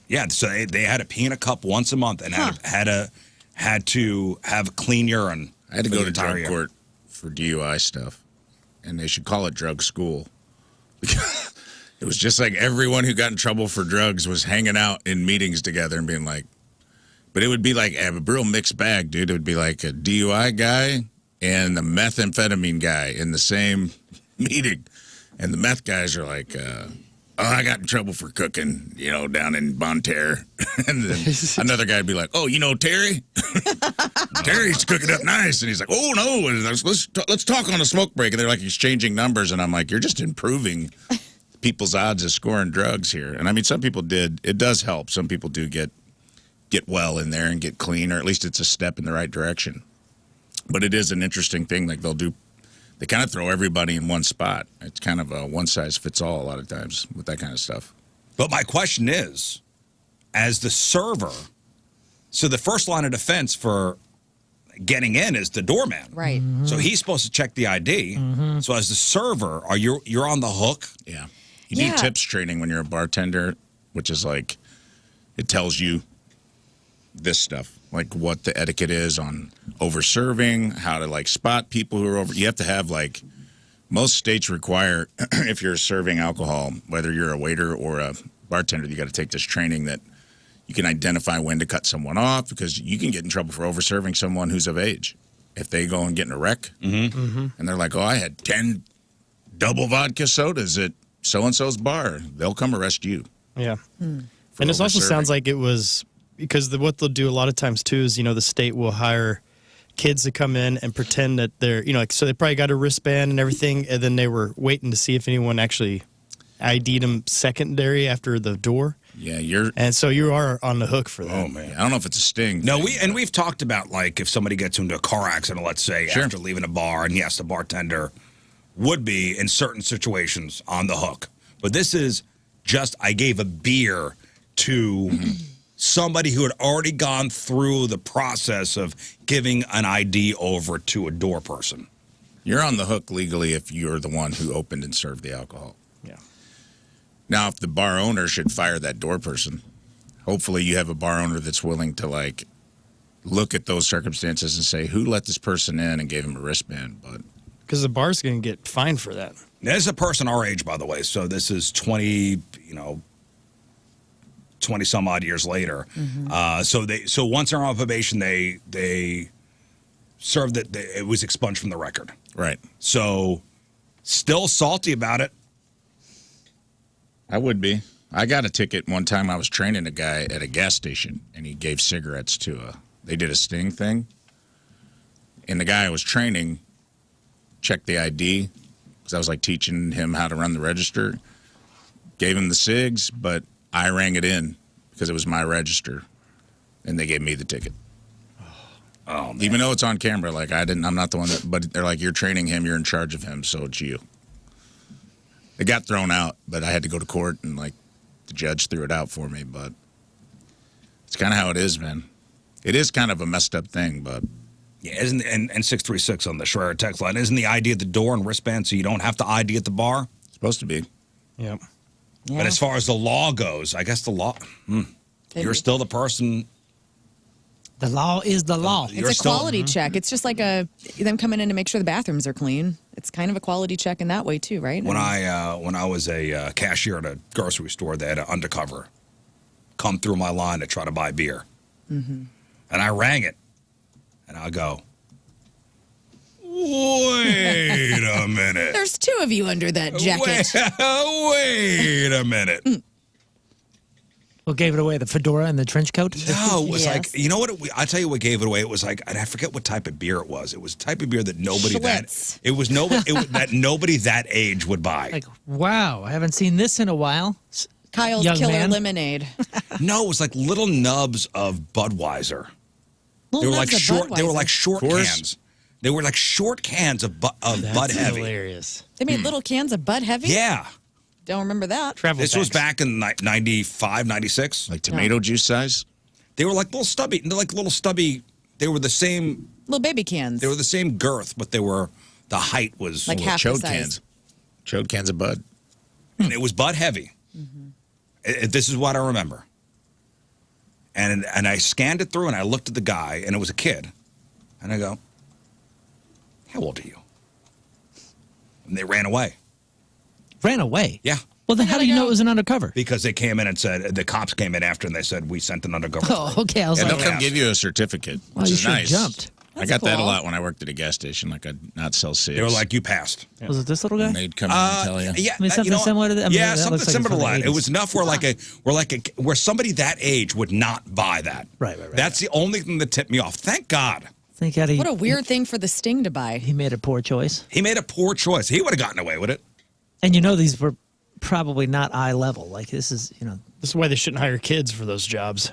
Yeah, so they had to pee in a cup once a month and had to have clean urine. I had to for go the to entire drug year. court for DUI stuff, and they should call it drug school. It was just like everyone who got in trouble for drugs was hanging out in meetings together and being like, but it would be like a real mixed bag, dude. It would be like a DUI guy and the methamphetamine guy in the same meeting. And the meth guys are like, I got in trouble for cooking, down in Bonne Terre. And then another guy would be like, oh, Terry? Terry's cooking up nice. And he's like, oh, no, let's talk on a smoke break. And they're like exchanging numbers. And I'm like, you're just improving people's odds of scoring drugs here. And I mean, some people did. It does help. Some people do get well in there and get clean, or at least it's a step in the right direction. But it is an interesting thing. Like they kind of throw everybody in one spot. It's kind of a one-size-fits-all a lot of times with that kind of stuff. But my question is, as the server, so the first line of defense for getting in is the doorman. Right. So he's supposed to check the ID. So as the server, you're on the hook? Yeah. You need tips training when you're a bartender, which is like, it tells you this stuff, like what the etiquette is on over-serving, how to like spot people who are over. You have to have like, most states require, if you're serving alcohol, whether you're a waiter or a bartender, you got to take this training that you can identify when to cut someone off, because you can get in trouble for over-serving someone who's of age. If they go and get in a wreck and they're like, oh, I had 10 double vodka sodas at so-and-so's bar, they'll come arrest you. Yeah. And this also sounds like it was because what they'll do a lot of times too is, the state will hire kids to come in and pretend that they're, so they probably got a wristband and everything, and then they were waiting to see if anyone actually ID'd them secondary after the door. Yeah, and so you are on the hook for that. Oh man, I don't know if it's a sting. No, we've talked about, like, if somebody gets into a car accident, let's say, after leaving a bar, and yes, the bartender would be in certain situations on the hook. But this is just, I gave a beer to somebody who had already gone through the process of giving an ID over to a door person. You're on the hook legally if you're the one who opened and served the alcohol. Yeah. Now, if the bar owner should fire that door person, hopefully you have a bar owner that's willing to, like, look at those circumstances and say, who let this person in and gave him a wristband? But because the bar's going to get fined for that. Now, this is a person our age, by the way, so this is 20 some odd years later. So once they're on probation, they served that it was expunged from the record. right. So still salty about it. I would be. I got a ticket one time. I was training a guy at a gas station, and he gave cigarettes they did a sting thing. And the guy I was training checked the ID, because I was like teaching him how to run the register. Gave him the cigs, but I rang it in because it was my register, and they gave me the ticket. Oh, man. Even though it's on camera, like I'm not the one but they're like, you're training him, you're in charge of him, so it's you. It got thrown out, but I had to go to court, and like the judge threw it out for me. But it's kind of how it is, man. It is kind of a messed up thing, but Yeah, isn't and 636 on the Schreier text line, isn't the ID at the door and wristband so you don't have to ID at the bar? it's supposed to be. Yep. Yeah. But as far as the law goes, I guess the law, you're still the person. The law is the law. You're It's a still- quality check. It's just like them coming in to make sure the bathrooms are clean. It's kind of a quality check in that way too, right? When I was a cashier at a grocery store, they had an undercover come through my line to try to buy beer. And I rang it, and I go, wait a minute. There's two of you under that jacket. Wait a minute. What gave it away? The fedora and the trench coat? No, it was Yes. like, you know what? I tell you what gave it away. It was like, and I forget what type of beer it was. It was a type of beer that nobody Schlitz. that nobody that age would buy. Like, wow, I haven't seen this in a while. Kyle's Young Killer man. Lemonade. No, it was like little nubs of Budweiser. Little They were nubs like of short. They were Budweiser. like short Coors? cans. They were like short cans of Bud That's Heavy. hilarious. They made little cans of Bud Heavy. Yeah, Don't remember that. Travel This was bags. back in 95, 96. Like tomato juice size? They were like little stubby. They were the same. Little baby cans. They were the same girth, but the height was Like half the Chode size. cans. Chode cans of Bud. and it was Bud heavy. This is what I remember. And I scanned it through and I looked at the guy and it was a kid. And I go, how old are you? And they ran away. Ran away. Yeah. Well, then how do you know it was an undercover? Because they came in and said, the cops came in after and they said, we sent an undercover. Oh, okay. I was And like, they'll come give you a certificate, Wow, which you is should've nice. jumped. I That's got that a cool. lot when I worked at a gas station. Like, I'd not sell cigs. They were like, you passed. was it this little guy? And they'd come in and tell you. Yeah, I mean, something you know, similar to that? I mean, yeah, that something looks like it's similar to from the that. It 80s. was enough where somebody that age would not buy that. Right. That's the only thing that tipped me off. Thank God. Think how What a weird thing for the Sting to buy. he made a poor choice. He made a poor choice. He would have gotten away with it. And you know these were probably not eye level. Like this is, This is why they shouldn't hire kids for those jobs.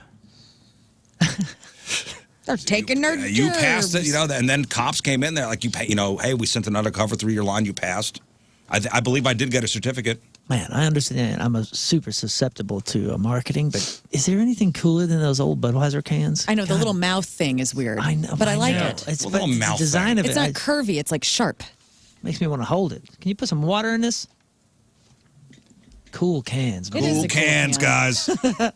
They're taking their You passed it, gerbs. and then cops came in there like, hey, we sent an undercover through your line. You passed. I believe I did get a certificate. man, I understand. I'm a super susceptible to marketing, but is there anything cooler than those old Budweiser cans? I know, the God, little mouth thing is weird. I know, but I like know. it. It's A but little the mouth design thing. of It's it not curvy. It's like sharp. makes me want to hold it. Can you put some water in this? Cool cans. It man. is Cool a cool cans, can. guys.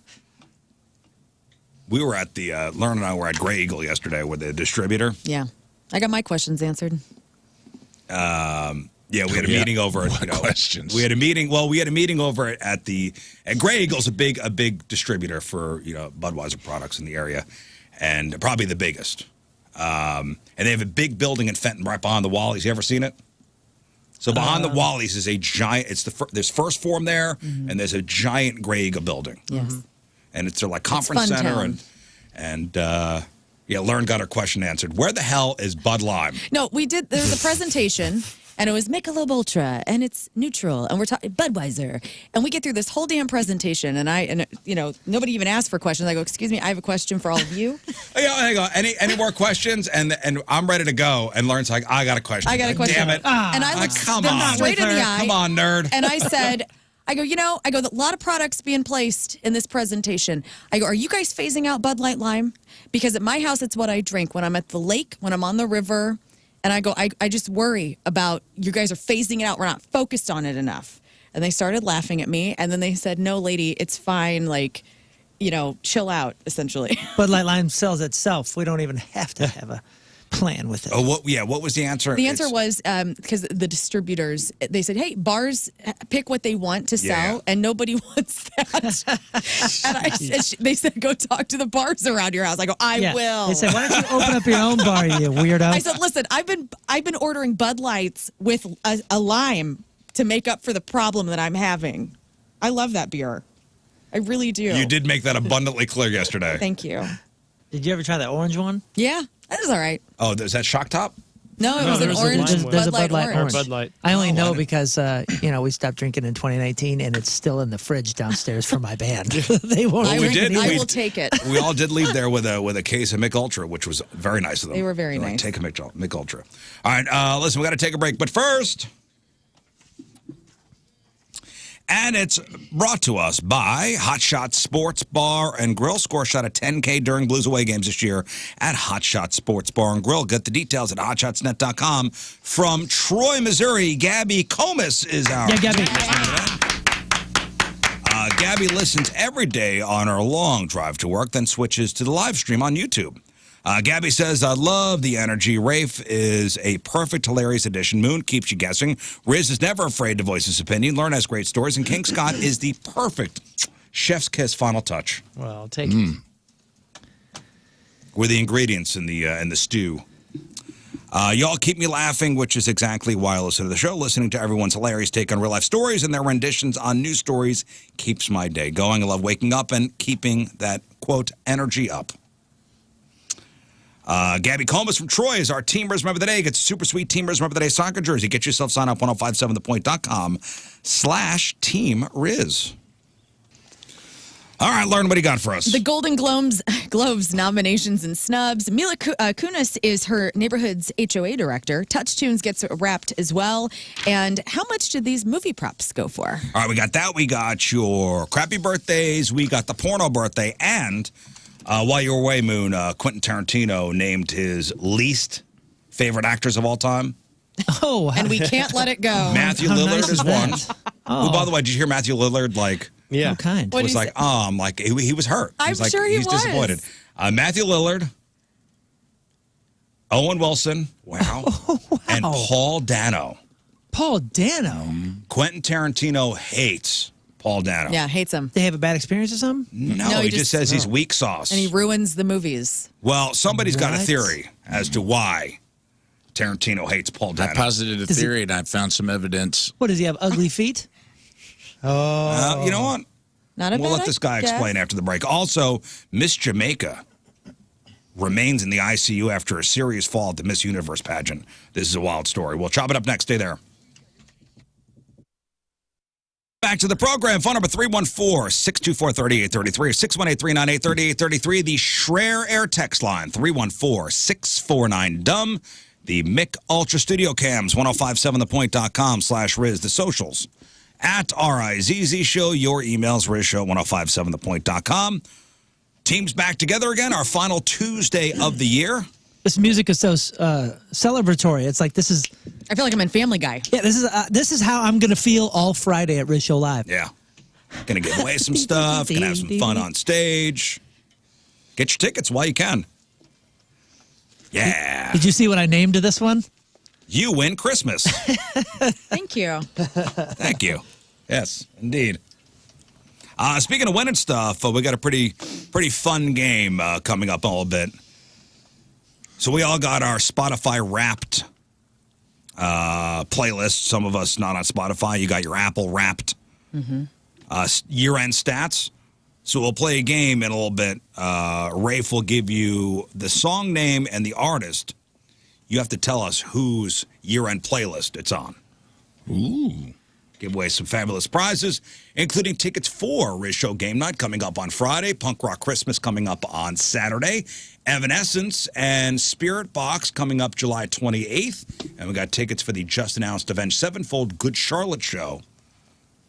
We were at the Lern and I were at Grey Eagle yesterday with the distributor. Yeah. I got my questions answered. Yeah, we had a Yeah. meeting over at What questions? We had a meeting. Well, we had a meeting over at Grey Eagle's a big distributor for Budweiser products in the area, and probably the biggest. And they have a big building in Fenton right behind the Wallies. You ever seen it? So behind the Wallies is a giant. It's there's First Form there, and there's a giant Grey Eagle building. Yes. And it's their conference fun center, town. and Lern got her question answered. Where the hell is Bud Lime? No, we did. There was a presentation, and it was Michelob Ultra, and it's neutral, and we're talking Budweiser, and we get through this whole damn presentation, and nobody even asked for questions. I go, excuse me, I have a question for all of you. Hang on. Any more questions? And I'm ready to go. And Lern's like, I got a question. I got a question. Damn it. And I looked come them on. straight in the eye. Come on, nerd. And I said, a lot of products being placed in this presentation. I go, are you guys phasing out Bud Light Lime? Because at my house, it's what I drink when I'm at the lake, when I'm on the river. And I go, I just worry about you guys are phasing it out. We're not focused on it enough. And they started laughing at me. And then they said, no, lady, it's fine. Like, chill out, essentially. Bud Light Lime sells itself. We don't even have to have a plan with it. Oh, what was the answer? The answer was because the distributors, they said, hey, bars pick what they want to sell, Yeah. and nobody wants that. And they said, go talk to the bars around your house. I go, I will. They said, why don't you open up your own bar, you weirdo? I said, listen, I've been ordering Bud Lights with a lime to make up for the problem that I'm having. I love that beer. I really do. You did make that abundantly clear yesterday. Thank you. Did you ever try that orange one? Yeah, that is all right. Oh, is that Shock Top? No, it No, was an there's a orange lime one. There's a Bud Light orange. Bud Light. I only Oh, know I because we stopped drinking in 2019, and it's still in the fridge downstairs for my band. They won't. I, we will, did. I We- will take it. We all did leave there with a case of Mick Ultra, which was very nice of them. They were very They're like, nice. Take a Mick Ultra. All right, listen, we got to take a break, but first. And it's brought to us by Hot Shot Sports Bar and Grill. Score a shot at $10K during Blues away games this year at Hot Shot Sports Bar and Grill. Get the details at hotshotsnet.com. From Troy, Missouri, Gabby Comas is our Yeah, Gabby. Gabby listens every day on her long drive to work, then switches to the live stream on YouTube. Gabby says, I love the energy. Rafe is a perfect, hilarious addition. Moon keeps you guessing. Rizz is never afraid to voice his opinion. Lern has great stories. And King Scott is the perfect chef's kiss final touch Well, I'll take it. with the ingredients in the stew. Y'all keep me laughing, which is exactly why I listen to the show. Listening to everyone's hilarious take on real-life stories and their renditions on news stories keeps my day going. I love waking up and keeping that, quote, energy up. Gabby Comas from Troy is our Team Rizz Member of the Day. Gets a super sweet Team Rizz Member of the Day soccer jersey. Get yourself signed up 1057thepoint.com/Team Rizz. All right, Lern, what do you got for us? The Golden Globes nominations and snubs. Mila Kunis is her neighborhood's HOA director. Touchtunes gets wrapped as well. And how much did these movie props go for? All right, we got that. We got your crappy birthdays. We got the porno birthday. And while you were away, Moon, Quentin Tarantino named his least favorite actors of all time. Oh, And we can't let it go. Matthew how Lillard nice is is one. that? Who, by the way, did you hear Matthew Lillard, like, Yeah. how kind. What was do you like, say? he was hurt. I'm He's like, sure he he's was. disappointed. Matthew Lillard, Owen Wilson, wow, and Paul Dano. Paul Dano. Quentin Tarantino hates Paul Dano. Yeah, hates him. They have a bad experience or something? No, No, he he just just- says he's weak sauce. And he ruins the movies. Well, somebody's got a What? theory as to why Tarantino hates Paul I Dano. posited a Does he- theory and I found some evidence. What, does he have ugly feet? You know what? Not a We'll bad let this guy guess. explain after the break. Also, Miss Jamaica remains in the ICU after a serious fall at the Miss Universe pageant. This is a wild story. We'll chop it up next. Stay there. Back to the program. Phone number 314-624-3833 or 618-398-3833. The Schreier Air text line, 314-649-DUMB. The Mick Ultra Studio Cams, 1057thepoint.com/Rizz. The socials, at RIZZ Show. Your emails, RizzShow, 1057thepoint.com. Teams back together again, our final Tuesday of the year. This music is so celebratory. It's like this is I feel like I'm in Family Guy. yeah. This is how I'm gonna feel all Friday at Rizz Show Live. Yeah. Gonna give away some stuff, gonna have some fun on stage. Get your tickets while you can. Yeah. Did you see what I named to this one? You win Christmas. Thank you. Thank you. Yes, indeed. Speaking of winning stuff, we got a pretty fun game coming up in a little bit. So we all got our Spotify Wrapped playlist. Some of us not on Spotify. You got your Apple Wrapped year-end stats. So we'll play a game in a little bit. Rafe will give you the song name and the artist. You have to tell us whose year-end playlist it's on. Ooh. Give away some fabulous prizes, including tickets for Rizz Show Game Night coming up on Friday, Punk Rock Christmas coming up on Saturday, Evanescence and Spirit Box coming up July 28th, and we got tickets for the just-announced Avenged Sevenfold Good Charlotte Show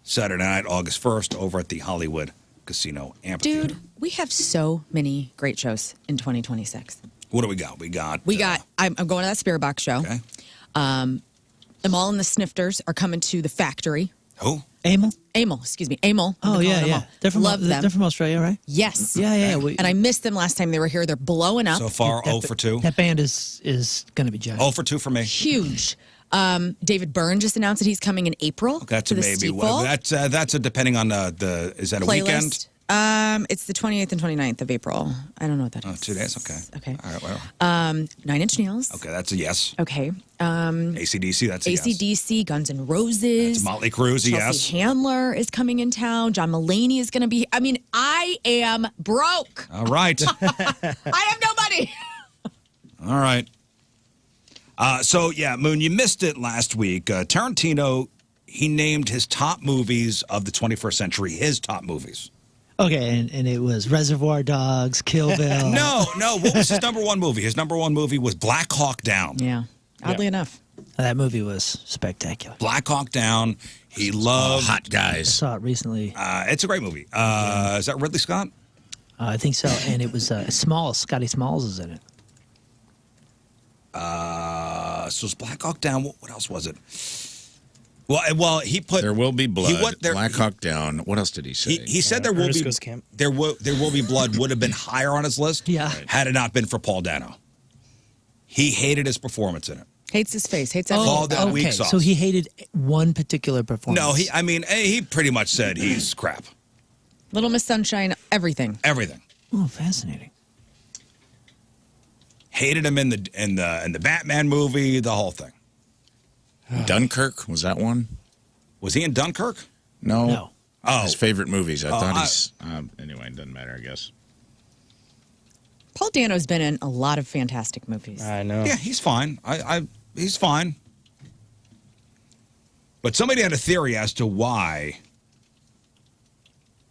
Saturday night, August 1st, over at the Hollywood Casino Amphitheater. Dude, we have so many great shows in 2026. What do we got? I'm going to that Spirit Box show. Okay. Amal and the Snifters are coming to the Factory. Who? Amel? Amel, excuse me. Amel. Oh I've been yeah, calling them yeah. all. They're from Love them. They're from Australia, right? Yes. Yeah, yeah. And I missed them last time they were here. They're blowing up. So far, 0 for 2. That band is gonna be giant. 0 for 2 for me. Huge. David Byrne just announced that he's coming in April. That's to a the maybe. Steeple That's a depending on the is that a weekend? playlist. It's the 28th and 29th of April. I don't know what that is. 2 days? Okay. Okay. All right, well. 9 Inch Nails. Okay, that's a yes. Okay. AC/DC, that's a yes. AC/DC, Guns N' Roses. It's Motley Crue's a Chelsea yes. Handler is coming in town. John Mulaney is going to be. I mean, I am broke. All right. I have no money. All right. So, yeah, Moon, you missed it last week. Tarantino, he named his top movies of the 21st century, his top movies. Okay, and it was Reservoir Dogs, Kill Bill. No. What was his number one movie? His number one movie was Black Hawk Down. Yeah. Oddly enough. That movie was spectacular. Black Hawk Down. He loved. Hot I guys. saw it recently. It's a great movie. Is that Ridley Scott? I think so, and it was Smalls. Scotty Smalls is in it. So it's Black Hawk Down. What else was it? Well, he put There will be blood. There, Black Hawk Down. What else did he say? He said there will Ernest be Goes Camp. there will be blood would have been higher on his list. Yeah. Had it not been for Paul Dano. He hated his performance in it. Hates his face. Hates All everything. that weak okay. sauce. So he hated one particular performance. No, he pretty much said he's crap. Little Miss Sunshine, everything. Everything. Oh, fascinating. Hated him in the Batman movie, the whole thing. Dunkirk, was that one? Was he in Dunkirk? No. No. Oh, His favorite movies. I thought he's. Anyway, it doesn't matter, I guess. Paul Dano's been in a lot of fantastic movies. I know. yeah, he's fine. He's fine. But somebody had a theory as to why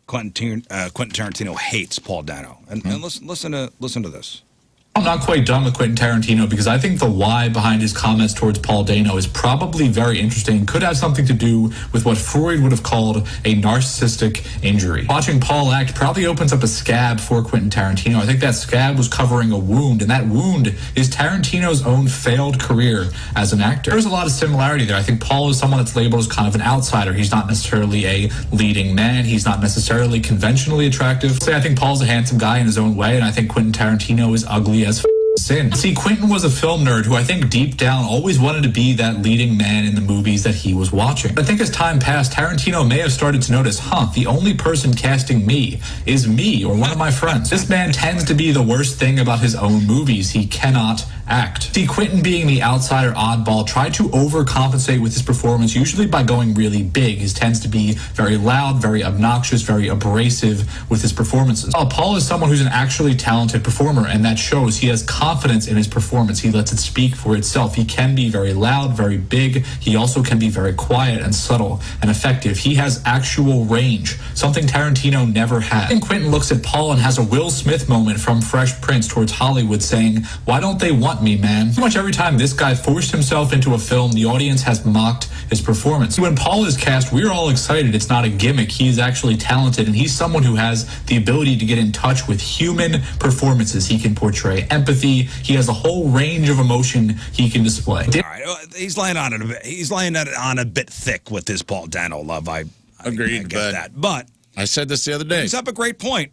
Quentin Tarantino hates Paul Dano. And listen to this. I'm not quite done with Quentin Tarantino because I think the why behind his comments towards Paul Dano is probably very interesting. Could have something to do with what Freud would have called a narcissistic injury. Watching Paul act probably opens up a scab for Quentin Tarantino. I think that scab was covering a wound, and that wound is Tarantino's own failed career as an actor. There's a lot of similarity there. I think Paul is someone that's labeled as kind of an outsider. He's not necessarily a leading man. He's not necessarily conventionally attractive. I think Paul's a handsome guy in his own way, and I think Quentin Tarantino is ugly as sin. See, Quentin was a film nerd who I think deep down always wanted to be that leading man in the movies that he was watching. I think as time passed, Tarantino may have started to notice, the only person casting me is me or one of my friends. This man tends to be the worst thing about his own movies. He cannot act. See, Quentin, being the outsider oddball, tried to overcompensate with his performance, usually by going really big. He tends to be very loud, very obnoxious, very abrasive with his performances. Paul is someone who's an actually talented performer, and that shows. He has confidence in his performance. He lets it speak for itself. He can be very loud, very big. He also can be very quiet and subtle and effective. He has actual range, something Tarantino never had. And Quentin looks at Paul and has a Will Smith moment from Fresh Prince towards Hollywood saying, "Why don't they want me, man?" Pretty much every time this guy forced himself into a film, the audience has mocked his performance. When Paul is cast, we're all excited. It's not a gimmick. He is actually talented, and he's someone who has the ability to get in touch with human performances. He can portray empathy. He has a whole range of emotion he can display. All right, he's laying on it a bit. He's laying it on a bit thick with his Paul Dano love. I Agreed, get that. But I said this the other day. He's up a great point.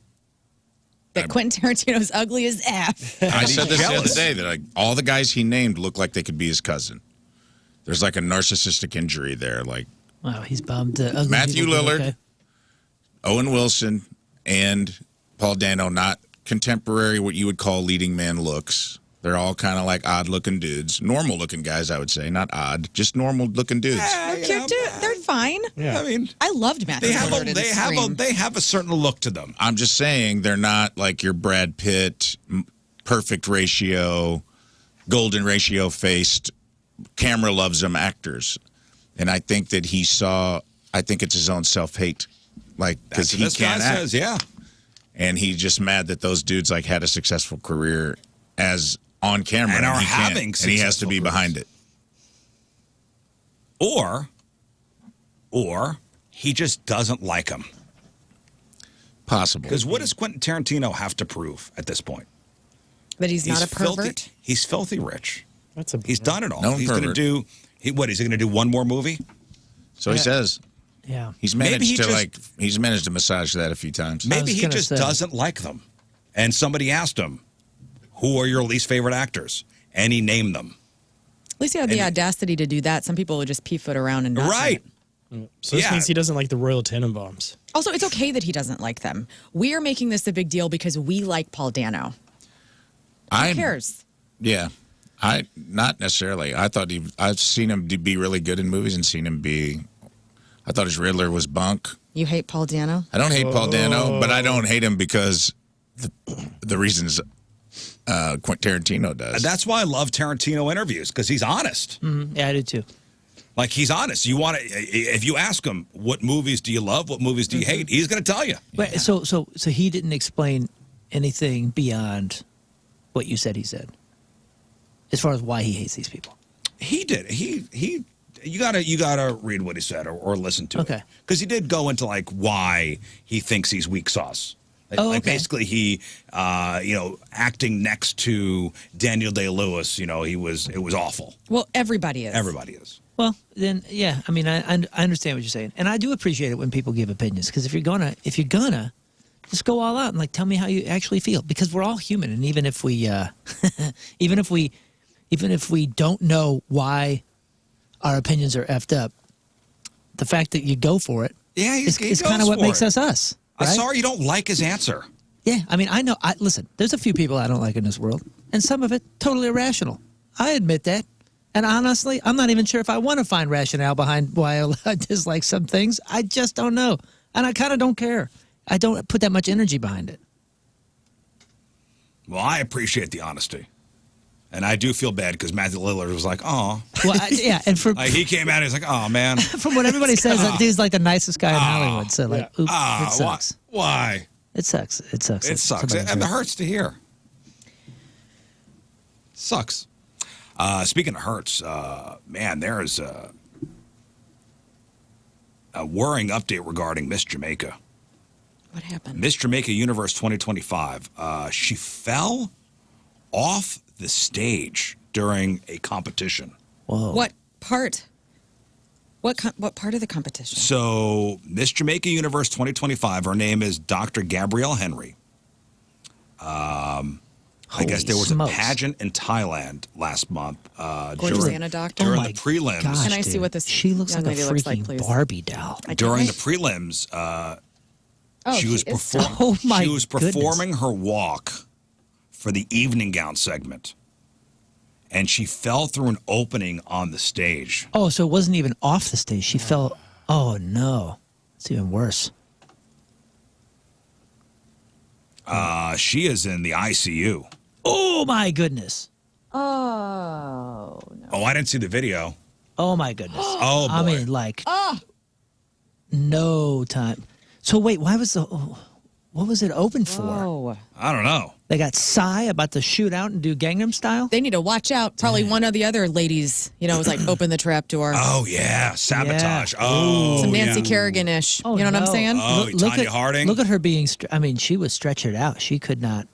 That Quentin Tarantino's ugly as F. I said this the other day that all the guys he named look like they could be his cousin. There's like a narcissistic injury there. Like, wow, he's bummed. Matthew Lillard, Owen Wilson, and Paul Dano, not contemporary, what you would call leading man looks. They're all kind of like odd-looking dudes. Normal-looking guys, I would say. Not odd, just normal-looking dudes. They're cute, too. They're fine. Yeah. I mean, I loved Matthew Lillard. They have a certain look to them. I'm just saying they're not like your Brad Pitt, perfect ratio, golden ratio faced, camera loves them actors. And I think that I think it's his own self-hate. Like, because he can't act. Says, yeah. And he's just mad that those dudes like had a successful career as on camera. And are he having and he has to be behind it. Or he just doesn't like him. Possible. Because what does Quentin Tarantino have to prove at this point? That he's not a pervert? He's filthy rich. He's done it all. No he's going to do. Is he going to do one more movie? So he says. Yeah. He's managed he's managed to massage that a few times. Maybe he just doesn't like them. And somebody asked him, "Who are your least favorite actors?" And he named them. At least he had the audacity to do that. Some people would just pee-foot around and not right. So this means he doesn't like the Royal Tenenbaums. Also, it's okay that he doesn't like them. We are making this a big deal because we like Paul Dano. Who cares? Yeah. Not necessarily. I've seen him be really good in movies and seen him be. I thought his Riddler was bunk. You hate Paul Dano? I don't hate Paul Dano, but I don't hate him because the reasons Quentin Tarantino does. That's why I love Tarantino interviews, because he's honest. Mm-hmm. Yeah, I do too. Like, he's honest. If you ask him, what movies do you love, what movies do you hate, he's going to tell you. Wait, so he didn't explain anything beyond what you said he said, as far as why he hates these people. He did. You gotta read what he said or listen to it. Because he did go into like why he thinks he's weak sauce. Basically he acting next to Daniel Day-Lewis, it was awful. Well, everybody is. Everybody is. Well, then yeah, I mean I understand what you're saying. And I do appreciate it when people give opinions, because if you're gonna just go all out and like tell me how you actually feel, because we're all human, and even if we even if we don't know why our opinions are effed up, the fact that you go for it is kind of what makes us us. Right? I'm sorry you don't like his answer. Yeah, I mean, I know. Listen, there's a few people I don't like in this world, and some of it totally irrational. I admit that. And honestly, I'm not even sure if I want to find rationale behind why I dislike some things. I just don't know. And I kind of don't care. I don't put that much energy behind it. Well, I appreciate the honesty. And I do feel bad because Matthew Lillard was like, oh. Well, yeah, and Like, he came out and he's like, oh, man. from what everybody says, that dude's like the nicest guy in Hollywood. So, like, oops, it sucks. Why? It sucks. It sucks. It sucks. And it hurts to hear. Sucks. Speaking of hurts, man, there is a worrying update regarding Miss Jamaica. What happened? Miss Jamaica Universe 2025. She fell off the stage during a competition. Whoa. What part? What part of the competition? So, Miss Jamaica Universe 2025, her name is Dr. Gabrielle Henry. I guess there was smokes. a pageant in Thailand last month. Gorgeous Anna doctor. During Oh the my prelims. gosh, Can I see dude. what this She looks young like a lady looks like, freaking please? Barbie doll. During the prelims, she was Oh my she was performing her walk for the evening gown segment, and she fell through an opening on the stage. Oh, so it wasn't even off the stage. She fell. Oh no, it's even worse. She is in the ICU. Oh my goodness. Oh no. Oh, I didn't see the video. Oh my goodness. Oh, boy. I mean, like, no time. So wait, why was what was it open for? Oh. I don't know. They got Psy about to shoot out and do Gangnam Style. They need to watch out. Probably one of the other ladies, was like, open the trap door. Oh, yeah. Sabotage. Oh, Some Nancy yeah. Oh, Kerrigan-ish. You know what I'm no. saying? Oh, Tanya Harding. Look at her being. I mean, she was stretchered out. She could not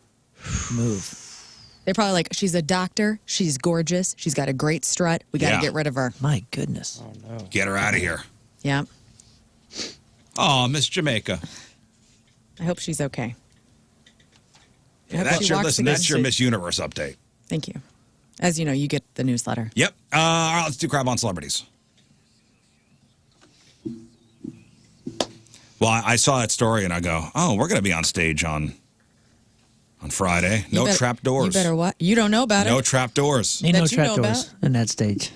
move. They're probably like, she's a doctor. She's gorgeous. She's got a great strut. We got to Yeah. get rid of her. My goodness. Get her out of here. Yeah. Oh, Miss Jamaica. I hope she's okay. I Yeah, hope that's she your walks listen. a good That's your suit. Miss Universe update. Thank you. As you know, you get the newsletter. Yep. All right, let's do Crab on Celebrities. Well, I saw that story and I go, oh, we're going to be on stage on Friday. No trap doors. You better what? You don't know about No it. trap doors. Ain't no That you know trapdoors in that stage.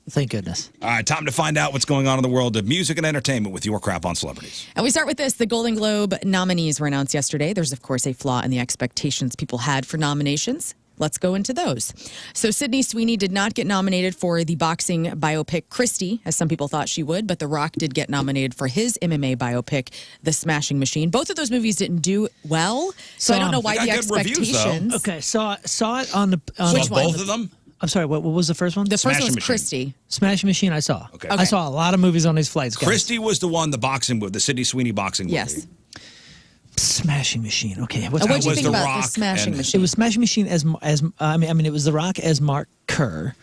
Thank goodness. All right, time to find out what's going on in the world of music and entertainment with your Crap on Celebrities. And we start with this. The Golden Globe nominees were announced yesterday. There's, of course, a flaw in the expectations people had for nominations. Let's go into those. So Sydney Sweeney did not get nominated for the boxing biopic Christie, as some people thought she would, but The Rock did get nominated for his MMA biopic, The Smashing Machine. Both of those movies didn't do well, so I don't know why They the got good reviews, though. expectations. Okay, saw it on the. Which one? Both of them? I'm sorry. What was the first one? The first Smashing one was Machine. Christie. Smashing Machine. I saw. Okay. I saw a lot of movies on these flights. Guys. Christie was the one, the boxing movie, the Sydney Sweeney boxing movie. Yes. Smashing Machine. Okay. What did you was think The about Rock The Smashing and- It Machine? was Smashing Machine as I mean it was The Rock as Mark Kerr,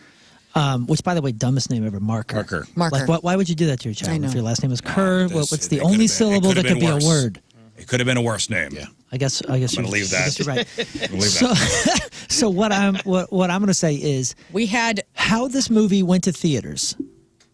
which by the way dumbest name ever, Marker. Marker. Like why would you do that to your I child know. if your last name was Kerr? This- What's it the could've only been- it syllable could've that could been be worse. a word? It could have been a worse name. Yeah. I guess I'm going to you're- leave I that. guess you're right. I'm gonna leave So, that. so what I'm going to say is We had how this movie went to theaters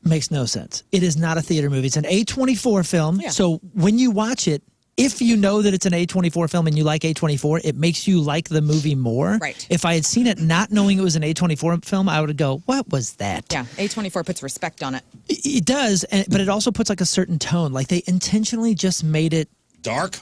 makes no sense. It is not a theater movie. It's an A24 film. Yeah. So when you watch it, if you know that it's an A24 film and you like A24, it makes you like the movie more. Right. If I had seen it not knowing it was an A24 film, I would go, what was that? Yeah, A24 puts respect on it. It does, but it also puts like a certain tone. Like they intentionally just made it. Dark?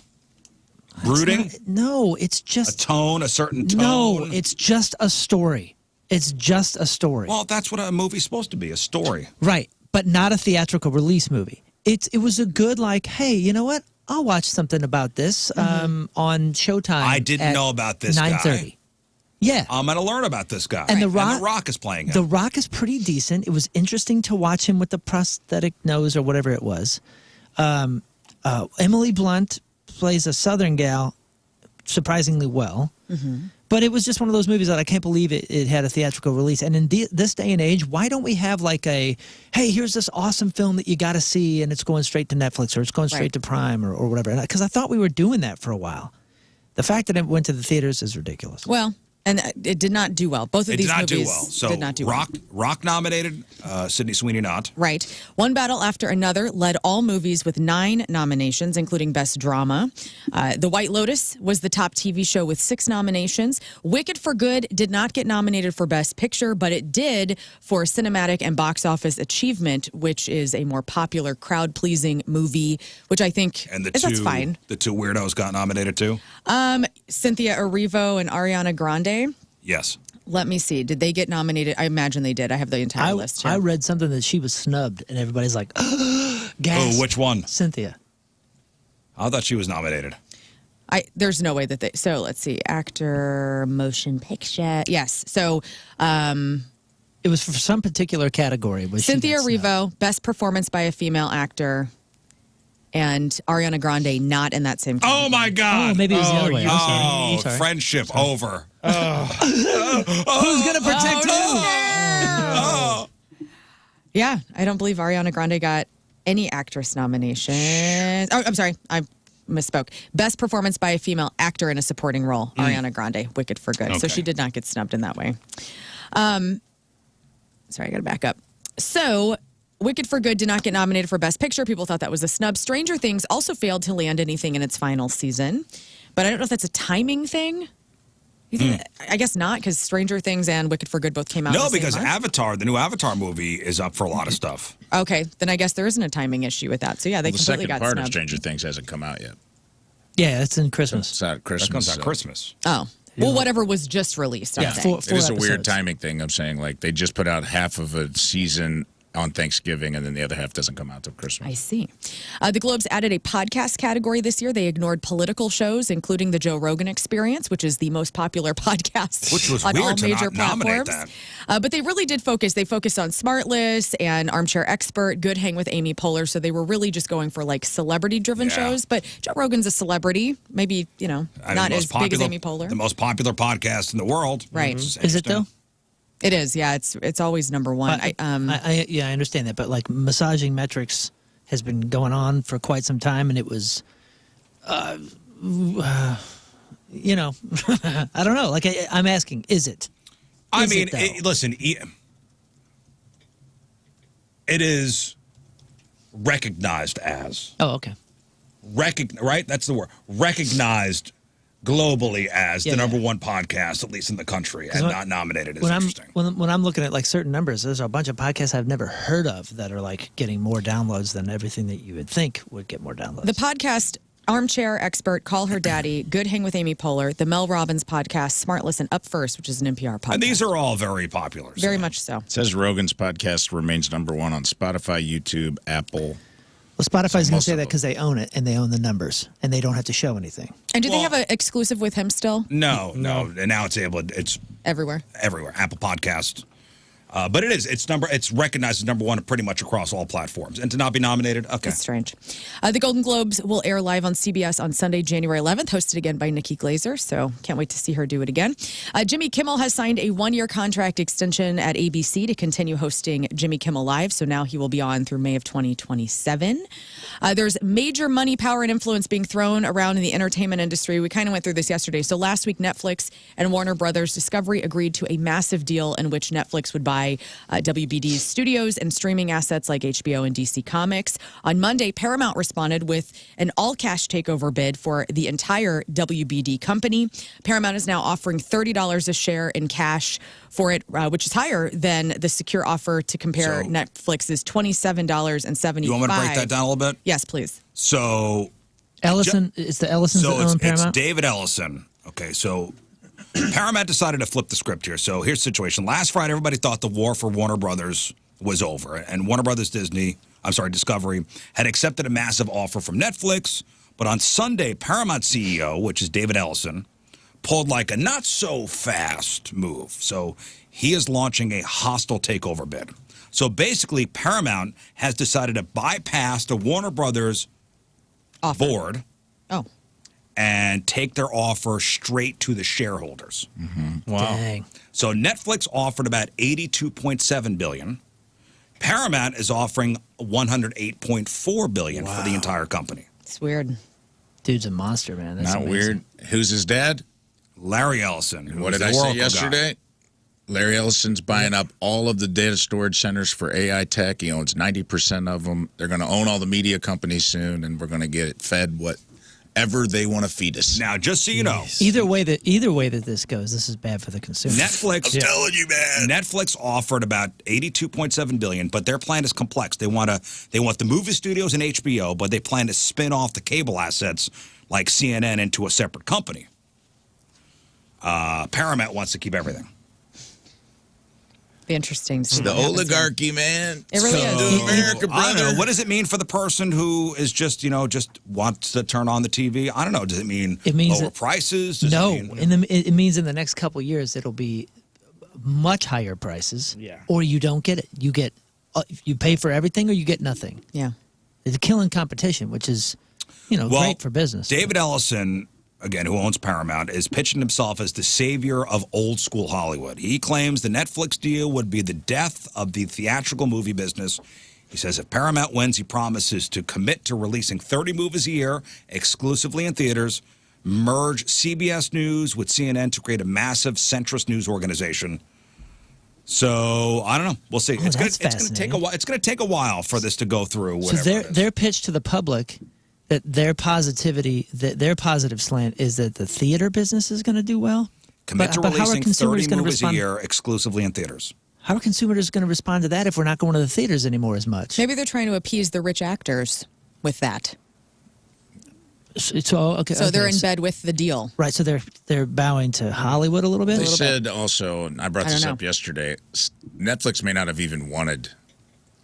Brooding? No, it's A just. tone, a certain tone? No, it's just a story. It's just a story. Well, that's what a movie's supposed to be, a story. Right, but not a theatrical release movie. It was a good like, hey, you know what? I'll watch something about this on Showtime. I didn't at know about this guy. 9:30. Yeah. I'm going to learn about this guy. And The And Rock- The Rock is playing him. The Rock is pretty decent. It was interesting to watch him with the prosthetic nose or whatever it was. Emily Blunt plays a Southern gal surprisingly well. But it was just one of those movies that I can't believe it had a theatrical release. And in this day and age, why don't we have like hey, here's this awesome film that you got to see and it's going straight to Netflix or it's going straight Right. to Prime or whatever? Because I thought we were doing that for a while. The fact that it went to the theaters is ridiculous. Well, and it did not do well. Both of It these did not do movies well. So did not do well. Rock nominated, Sydney Sweeney not. Right. One Battle After Another led all movies with 9 nominations, including Best Drama. The White Lotus was the top TV show with 6 nominations. Wicked for Good did not get nominated for Best Picture, but it did for Cinematic and Box Office Achievement, which is a more popular, crowd-pleasing movie, which I think And that's fine. the two weirdos got nominated too? Cynthia Erivo and Ariana Grande. Yes. Let me see. Did they get nominated? I imagine they did. I have the entire list here. I read something that she was snubbed, and everybo's like, gas. Oh, which one? Cynthia. I thought she was nominated. There's no way that they. So let's see. Actor, motion picture. Yes. So it was for some particular category. Cynthia Erivo, best performance by a female actor, and Ariana Grande not in that same category. Oh my God! Oh, maybe it was the other way. Oh, Sorry. friendship over. Who's gonna protect who? Yeah, I don't believe Ariana Grande got any actress nominations. Oh, I'm sorry, I misspoke. Best performance by a female actor in a supporting role, Ariana Grande, Wicked for Good. So Okay. she did not get snubbed in that way. Sorry, I got to back up. So Wicked for Good did not get nominated for Best Picture. People thought that was a snub. Stranger Things also failed to land anything in its final season. But I don't know if that's a timing thing. You think I guess not, because Stranger Things and Wicked for Good both came out. No, in the same because month. Avatar, the new Avatar movie, is up for a lot of stuff. Okay, then I guess there isn't a timing issue with that. So yeah, they The completely second got part of snubbed. Stranger Things hasn't come out yet. Yeah, it's in Christmas. It's out Christmas. That comes out so- Christmas. Oh, well, whatever was just released. I'm Yeah, saying. four It is a weird episodes. timing thing. I'm saying, like, they just put out half of a season on Thanksgiving, and then the other half doesn't come out till Christmas. I see. The Globes added a podcast category this year. They ignored political shows, including the Joe Rogan Experience, which is the most popular podcast Which was on weird all to major not nominate platforms. But they really did focus. They focused on Smartless and Armchair Expert, Good Hang with Amy Poehler. So they were really just going for like celebrity-driven Yeah. shows. But Joe Rogan's a celebrity, maybe I mean, not the as most big as popular- Amy Poehler. The most popular podcast in the world. Right. which Is it interesting. though? It is, yeah. It's always number one. I understand that, but like massaging metrics has been going on for quite some time, and it was, I don't know. Like I'm asking, is it? I Is mean, it, though? listen, it is recognized as Oh, okay. right. That's the word. Recognized globally as Yeah, the number yeah. one podcast, at least in the country, and when- not nominated. Is When interesting. when I'm looking at like certain numbers, there's a bunch of podcasts I've never heard of that are like getting more downloads than everything that you would think would get more downloads. The podcast Armchair Expert, Call Her Daddy, Good Hang with Amy Poehler, the Mel Robbins podcast, Smartless, and Up First, which is an NPR podcast. And these are all very popular. so- very much so. It says Rogan's podcast remains number one on Spotify, YouTube, Apple. Well, Spotify's going to most say of that them. because they own it and they own the numbers and they don't have to show anything. And do they Well- have an exclusive with him still? No. And now it's Everywhere. everywhere. Apple Podcast. But it's recognized as number one pretty much across all platforms. And to not be nominated, okay. It's strange. The Golden Globes will air live on CBS on Sunday, January 11th, hosted again by Nikki Glaser. So can't wait to see her do it again. Jimmy Kimmel has signed a one-year contract extension at ABC to continue hosting Jimmy Kimmel Live. So now he will be on through May of 2027. There's major money, power, and influence being thrown around in the entertainment industry. We kind of went through this yesterday. So last week, Netflix and Warner Brothers Discovery agreed to a massive deal in which Netflix would buy WBD's studios and streaming assets like HBO and DC Comics. On Monday, Paramount responded with an all-cash takeover bid for the entire WBD company. Paramount is now offering $30 a share in cash for it, which is higher than the secure offer to compare So- Netflix's $27.75. You want me to break that down a little bit? Yes, please. So Ellison, it's the Ellisons that own it's Paramount? David Ellison. Okay, so Paramount decided to flip the script here. So here's the situation. Last Friday, everybody thought the war for Warner Brothers was over. And Warner Brothers Discovery, had accepted a massive offer from Netflix. But on Sunday, Paramount CEO, which is David Ellison, pulled like a not-so-fast move. So he is launching a hostile takeover bid. So basically, Paramount has decided to bypass the Warner Brothers Offer. board Oh, and take their offer straight to the shareholders. Dang. So Netflix offered about $82.7 billion. Paramount is offering $108.4 billion for the entire company. it's weird. Dude's a monster, man. That's Not amazing. weird. Who's his dad? Larry Ellison. who What was did the I say Oracle guy. yesterday? Larry Ellison's buying up all of the data storage centers for AI tech. He owns 90% of them. They're going to own all the media companies soon, and we're going to get it fed whatever they want to feed us. Now, just so you know, Either way that this goes, this is bad for the consumer. Netflix. I'm telling you, man. Netflix offered about $82.7 billion, but their plan is complex. They want the movie studios and HBO, but they plan to spin off the cable assets like CNN into a separate company. Paramount wants to keep everything. Be interesting to see It's the what happens there. oligarchy, man. It really Come is. to America, I don't know. brother. What does it mean for the person who is just wants to turn on the TV? I don't know. Does it mean lower that- prices? Does No, it mean, it means in the next couple of years it'll be much higher prices. Yeah. Or you don't get it. You get you pay for everything or you get nothing. Yeah. It's killing competition, which is great for business. David Ellison, again, who owns Paramount, is pitching himself as the savior of old school Hollywood. He claims the Netflix deal would be the death of the theatrical movie business. He says if Paramount wins, he promises to commit to releasing 30 movies a year exclusively in theaters, merge CBS News with CNN to create a massive centrist news organization. So I don't know. We'll see. It's going to take a while. It's going to take a while for this to go through. So their pitch to the public that their positive slant is that the theater business is going to do well. Commit to how are releasing consumers 30 gonna movies a respond? year exclusively in theaters. How are consumers going to respond to that if we're not going to the theaters anymore as much? Maybe they're trying to appease the rich actors with that. So They're in bed with the deal. Right, so they're bowing to Hollywood a little bit. They said also, and I brought I this don't up know. yesterday, Netflix may not have even wanted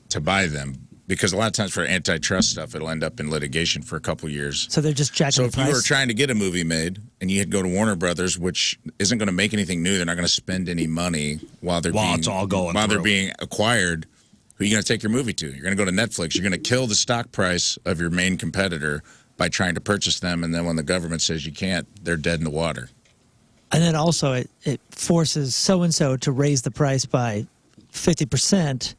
to buy them because a lot of times for antitrust stuff, it'll end up in litigation for a couple years. So they're just jacking So the if price. you were trying to get a movie made and you had to go to Warner Brothers, which isn't going to make anything new, they're not going to spend any money while it's all going they're through. being acquired. Who are you going to take your movie to? You're going to go to Netflix. You're going to kill the stock price of your main competitor by trying to purchase them, and then when the government says you can't, they're dead in the water. And then also it forces so-and-so to raise the price by 50%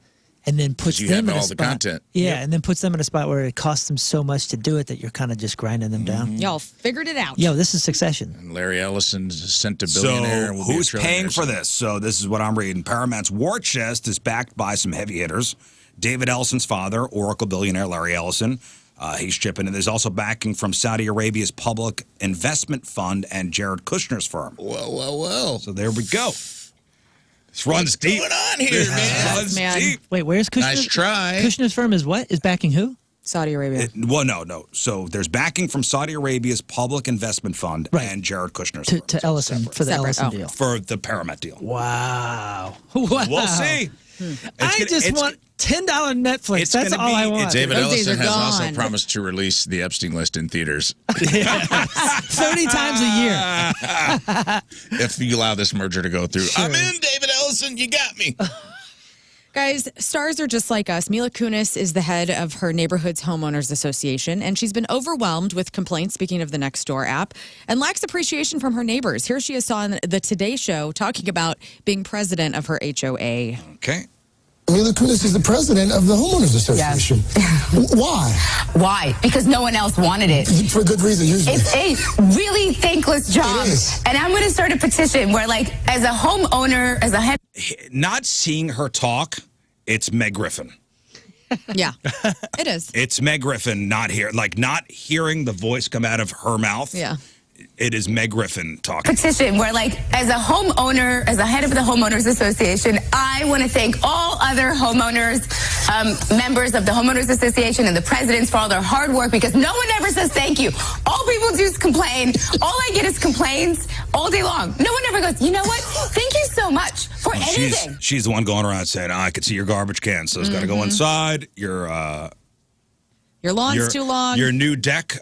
and then puts you them have in a all the spot. content. Yeah, and then puts them in a spot where it costs them so much to do it that you're kind of just grinding them down. Y'all figured it out. Yo, this is Succession. And Larry Ellison's sent to billionaire. So and will be a who's paying trillionaire for soon. this? So this is what I'm reading. Paramount's war chest is backed by some heavy hitters. David Ellison's father, Oracle billionaire Larry Ellison, he's chipping in. There's also backing from Saudi Arabia's public investment fund and Jared Kushner's firm. Whoa. So there we go. This runs deep. What's going on here, man? Runs man. deep. Wait, where's Kushner? Nice try. Kushner's firm is what? Is backing who? Saudi Arabia. No. So there's backing from Saudi Arabia's public investment fund Right. and Jared Kushner's firm. To Ellison for the Separate. Ellison Oh. deal. For the Paramount deal. Wow. We'll see. I just want $10 Netflix. it's That's gonna all be- I want. David Those days Ellison are has also gone. promised to release the Epstein list in theaters 30 times a year. if you allow this merger to go through. Sure. I'm in, David Ellison. You got me. Guys, stars are just like us. Mila Kunis is the head of her neighborhood's homeowners association, and she's been overwhelmed with complaints, speaking of the Nextdoor app, and lacks appreciation from her neighbors. Here she is on the Today Show talking about being president of her HOA. Okay. Mila Kunis is the president of the Homeowners Association. Why? Why? Because no one else wanted it. For good reason, usually. It's a really thankless job. It is. And I'm going to start a petition where, like, as a homeowner, as a head. Not seeing her talk, it's Meg Griffin. Yeah, it is. It's Meg Griffin not hearing the voice come out of her mouth. Yeah. It is Meg Griffin talking. Petition where, like, as a homeowner, as a head of the Homeowners Association, I want to thank all other homeowners, members of the Homeowners Association and the presidents for all their hard work, because no one ever says thank you. All people do is complain. All I get is complaints all day long. No one ever goes, you know what? Thank you so much for anything. She's the one going around saying, I could see your garbage can, so it's got to go inside. Your lawn's too long. Your new deck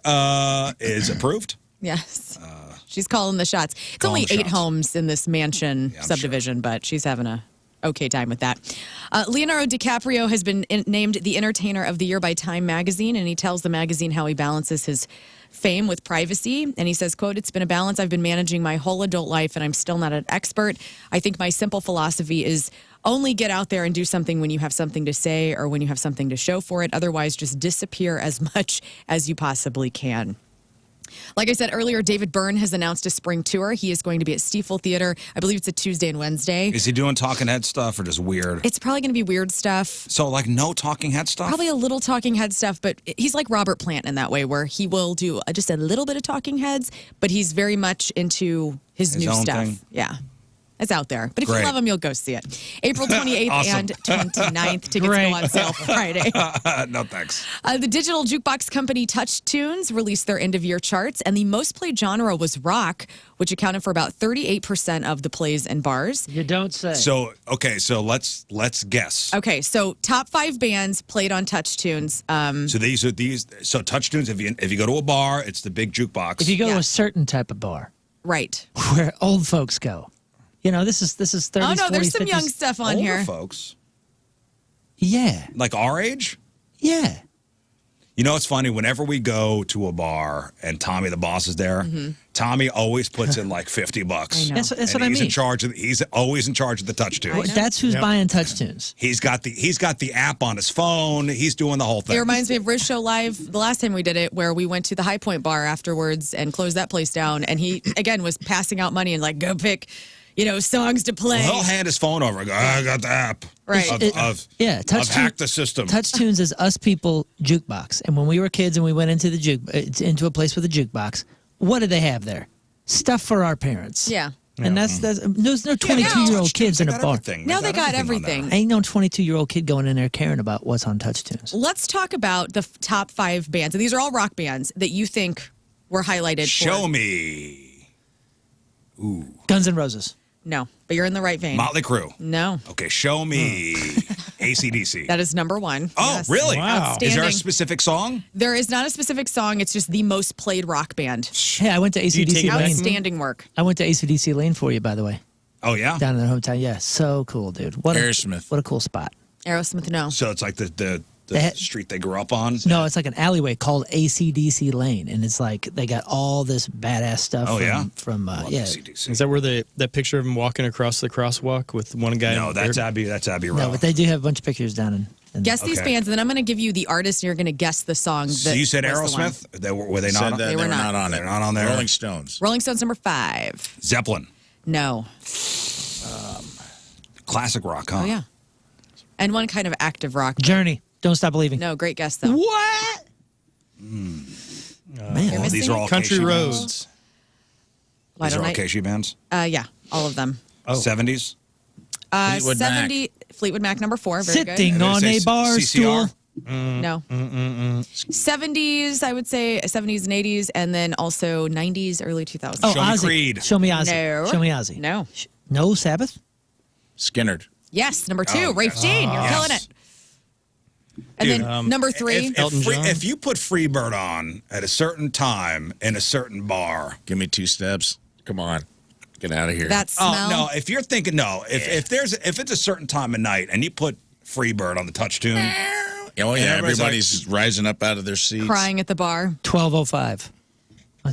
is approved. Yes. She's calling the shots. It's Calling only the 8 shots. homes in this mansion I'm subdivision, but she's having a okay time with that. Leonardo DiCaprio has been named the Entertainer of the Year by Time magazine, and he tells the magazine how he balances his fame with privacy. And he says, quote, "It's been a balance I've been managing my whole adult life, and I'm still not an expert. I think my simple philosophy is only get out there and do something when you have something to say or when you have something to show for it. Otherwise, just disappear as much as you possibly can." Like I said earlier, David Byrne has announced a spring tour. He is going to be at Stiefel Theater. I believe it's a Tuesday and Wednesday. Is he doing talking head stuff or just weird? It's probably going to be weird stuff. So, like, no talking head stuff? Probably a little talking head stuff, but he's like Robert Plant in that way, where he will do just a little bit of talking heads, but he's very much into his new own stuff. thing. Yeah. is out there. But if Great. you love them, you'll go see it. April 28th Awesome. and 29th. Tickets Great. go on sale Friday. No thanks. The digital jukebox company Touch Tunes released their end-of-year charts, and the most played genre was rock, which accounted for about 38% of the plays in bars. You don't say. So let's guess. Okay, so top 5 bands played on Touch Tunes. So these are so touch tunes. If you go to a bar, it's the big jukebox. if you go to Yeah. a certain type of bar Right. where old folks go, this is 30s, Oh, no, 40s, there's some 50s. young stuff on Older here. folks, Yeah, like our age. yeah. You know, it's funny. Whenever we go to a bar and Tommy the boss is there, Tommy always puts in like $50. I know. That's And what I he's mean. in charge of. He's always in charge of the touch tunes. I know. That's who's buying Touch Tunes. He's got the app on his phone. He's doing the whole thing. It reminds me of Rizz Show Live, the last time we did it, where we went to the High Point Bar afterwards and closed that place down. And he, again, was passing out money and like, go pick, songs to play. Well, he'll hand his phone over and go, I got the app. Right. Of Touch hacked the system. Touch Tunes is us people jukebox. And when we were kids and we went into into a place with a jukebox, what did they have there? Stuff for our parents. Yeah. And there's no 22-year-old Touch kids tunes, in they a got bar. everything. Now they got on there. everything. Ain't no 22-year-old kid going in there caring about what's on Touch Tunes. Let's talk about the top 5 bands. And these are all rock bands that you think were highlighted. Show for. me. Guns N' Roses. No, but you're in the right vein. Motley Crue. No, Okay, show me AC/DC. that is number 1. Oh, Yes. really? Wow. Is there a Outstanding. specific song? There is not a specific song. It's just the most played rock band. Hey, I went to you take AC/DC it back? Lane. Outstanding work. I went to AC/DC Lane for you, by the way, Oh, yeah? down in the hometown. Yeah, so cool, dude. What Aerosmith. What a cool spot. Aerosmith, no. So it's like the They had- street they grew up on? No, it's like an alleyway called AC/DC Lane, and it's like they got all this badass stuff. Oh, from, yeah? from Love yeah. AC/DC. Is that where that picture of him walking across the crosswalk with one guy? No, in that's there? Abbey Road. No, but they do have a bunch of pictures down in Guess these Okay. bands, and then I'm going to give you the artist, and you're going to guess the song. So that you said was the one. Aerosmith? Were they Said not? that They they were were not. not on it. They're not on there? Rolling Stones. Rolling Stones, number 5. Zeppelin. No. Classic rock, huh? Oh, yeah. And one kind of active rock. Journey. Don't Stop believing. No, great guess, though. What? You're Oh, missing these are it? all Country Casey Roads. bands. Why These are don't all I? Casey bands? Yeah, all of them. 70s? Fleetwood Mac. 70, Fleetwood Mac, number 4. Very Sitting And then on say a bar CCR? stool. good. No. 70s, I would say 70s and 80s, and then also 90s, early 2000s. Oh, Show me Ozzy. Creed. Show me Ozzy. No. Show me Ozzy. No. No Sabbath? Skinnerd. Yes, number 2, Oh, Rafe yes. Dean. You're Yes. killing it. And Dude, then number 3. Elton John? If you put Freebird on at a certain time in a certain bar, Give me 2 steps. Come on. Get out of here. That smell. oh no! If you're thinking if it's a certain time of night and you put Freebird on the touch tune, Oh, yeah. everybody's Everybody's rising up out of their seats. Crying at the bar. 12:05.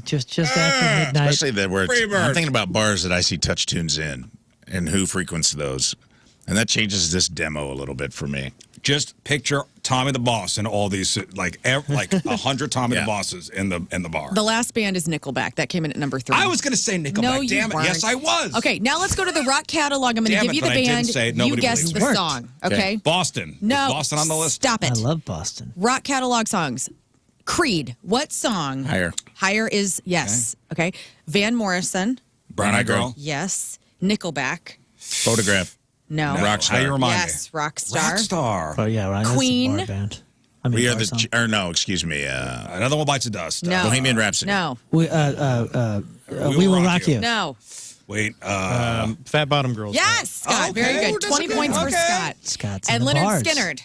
Just after midnight. Especially that where Freebird. I'm thinking about bars that I see touch tunes in and who frequents those. And that changes this demo a little bit for me. just picture Tommy the Boss and all these like 100 Tommy Yeah. the Bosses in the bar. The last band is Nickelback. That came in at number 3. I was going to say Nickelback. No, you Damn it! weren't. Yes, I was. Okay, now let's go to the rock catalog. I'm going to Damn give it, you but the I didn't band. say it. You Nobody guess believes the me. Worked. song. Okay. Okay. Boston. No. Is Boston on the list? Stop it. I love Boston. Rock catalog songs. Creed. What song? Higher. Higher is yes. Okay. Van Morrison. Brown Eyed Girl. Yes. Nickelback. Photograph. No. No. Rockstar. How you remind Yes. Rockstar. Rockstar. Oh yeah, right. Queen. That's a bar band. I mean, We are bar song. the, or no, excuse me. Another one bites the dust. No. Bohemian Rhapsody. No. We will rock you. No. Wait. Fat Bottom Girls. Yes, Scott. Okay. Very Ooh, good. that's 20 a good points one. for Okay. Scott. Scott's And in the Leonard bars. Skinnerd.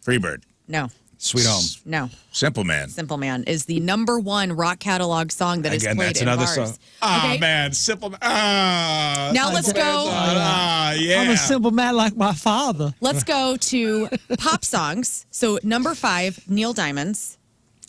Freebird. No. Sweet Home. No. Simple Man. Simple Man is the number 1 rock catalog song that is Again, played that's in another bars. song. Ah, Okay. man. Simple Man. Ah. Now let's Simple go. Man's on. Ah, yeah. I'm a simple man like my father. Let's go to pop songs. So number 5, Neil Diamond's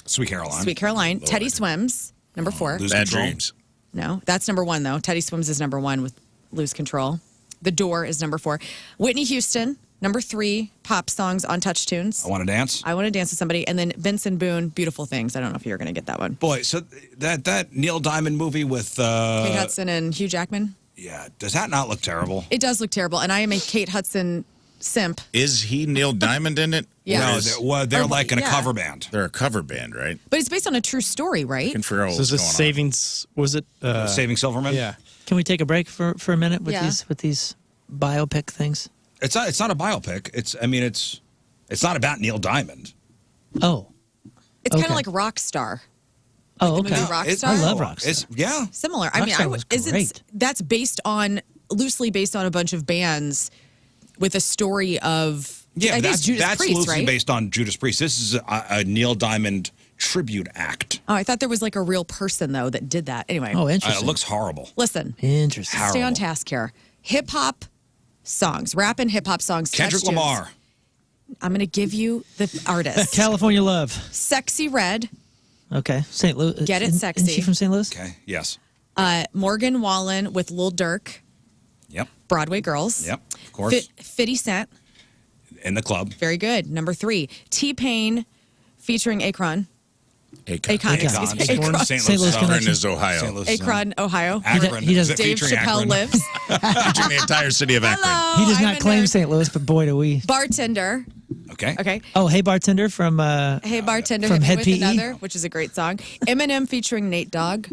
Sweet Caroline. Sweet Caroline. Teddy Swims, number 4. Lose Bad Control. Dreams. No, that's number 1 though. Teddy Swims is number 1 with Lose Control. The Door is number 4. Whitney Houston, number 3, pop songs on Touch Tunes. I Want to Dance. I Want to Dance with Somebody. And then Benson Boone, Beautiful Things. I don't know if you're going to get that one. Boy, so that Neil Diamond movie with Kate Hudson and Hugh Jackman. yeah, does that not look terrible? It does look terrible. And I am a Kate Hudson simp. Is he Neil Diamond in it? Yeah. Or No, is- they're Or- like in a yeah. cover band. they're a cover band, right? But it's based on a true story, right? Looking for So is this Savings? Was it? Saving Silverman. Yeah. Can we take a break for a minute with Yeah. these biopic things? It's not a biopic. It's not about Neil Diamond. Oh. It's kind Okay. of like Rockstar. Oh, the movie okay. Rockstar? I love Rockstar. It's yeah. Similar. Rockstar was great. That's loosely based on a bunch of bands with a story of Yeah, I think it's Judas that's Priest, loosely right? based on Judas Priest. This is a Neil Diamond tribute act. Oh, I thought there was like a real person though that did that. Anyway, Oh, interesting. It looks horrible. listen, Interesting. stay on Horrible. task here. Hip hop songs, rap and hip hop songs. Kendrick touch tunes. Lamar. I'm going to give you the artist. California Love. Sexy Red, Okay. St. Louis. Get It Isn't Sexy. she from St. Louis? Okay. Yes. Morgan Wallen with Lil Durk, Yep. Broadway Girls. Yep. Of course. 50 Cent, In the club. very good. Number 3, T-Pain featuring Akron. Akon, excuse me. St. Akron. St. St. Louis Louis. Akron connection. is Ohio. St. Louis. Akron, Ohio. Akron. He does- Dave Featuring Chappelle Akron. lives. Featuring the entire city of Akron. Hello. He does I'm not a claim nerd. St. Louis, but boy, do we. Bartender. Okay. Okay. Oh, Hey Bartender from Hey Bartender, From hit me Head with PE? another, which is a great song. Eminem featuring Nate Dogg.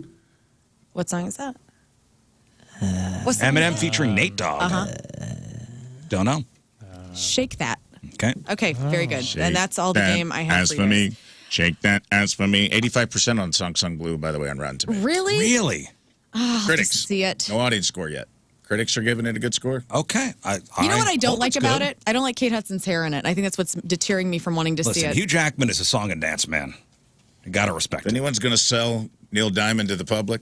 What song is that? What's the Eminem featuring Nate Dogg. Don't know. Shake That. Okay. Okay, very good. Shake And that's all the that game I have ass for for you. me. Shake that ass for me. 85% on Song Sung Blue, by the way, on Rotten Tomatoes. Really? Really? Critics. see it. No audience score yet. Critics are giving it a good score. Okay. You know what I don't hope like it's about good. it? I don't like Kate Hudson's hair in it. I think that's what's deterring me from wanting to see Listen, it. Hugh Jackman is a song and dance man. You got to respect If it. anyone's going to sell Neil Diamond to the public,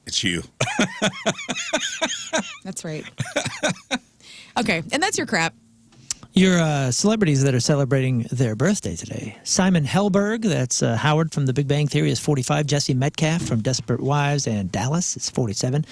it's you. That's right. Okay, and that's your crap. your celebrities that are celebrating their birthday today. Simon Helberg, that's Howard from The Big Bang Theory, is 45. Jesse Metcalf from Desperate Wives and Dallas is 47.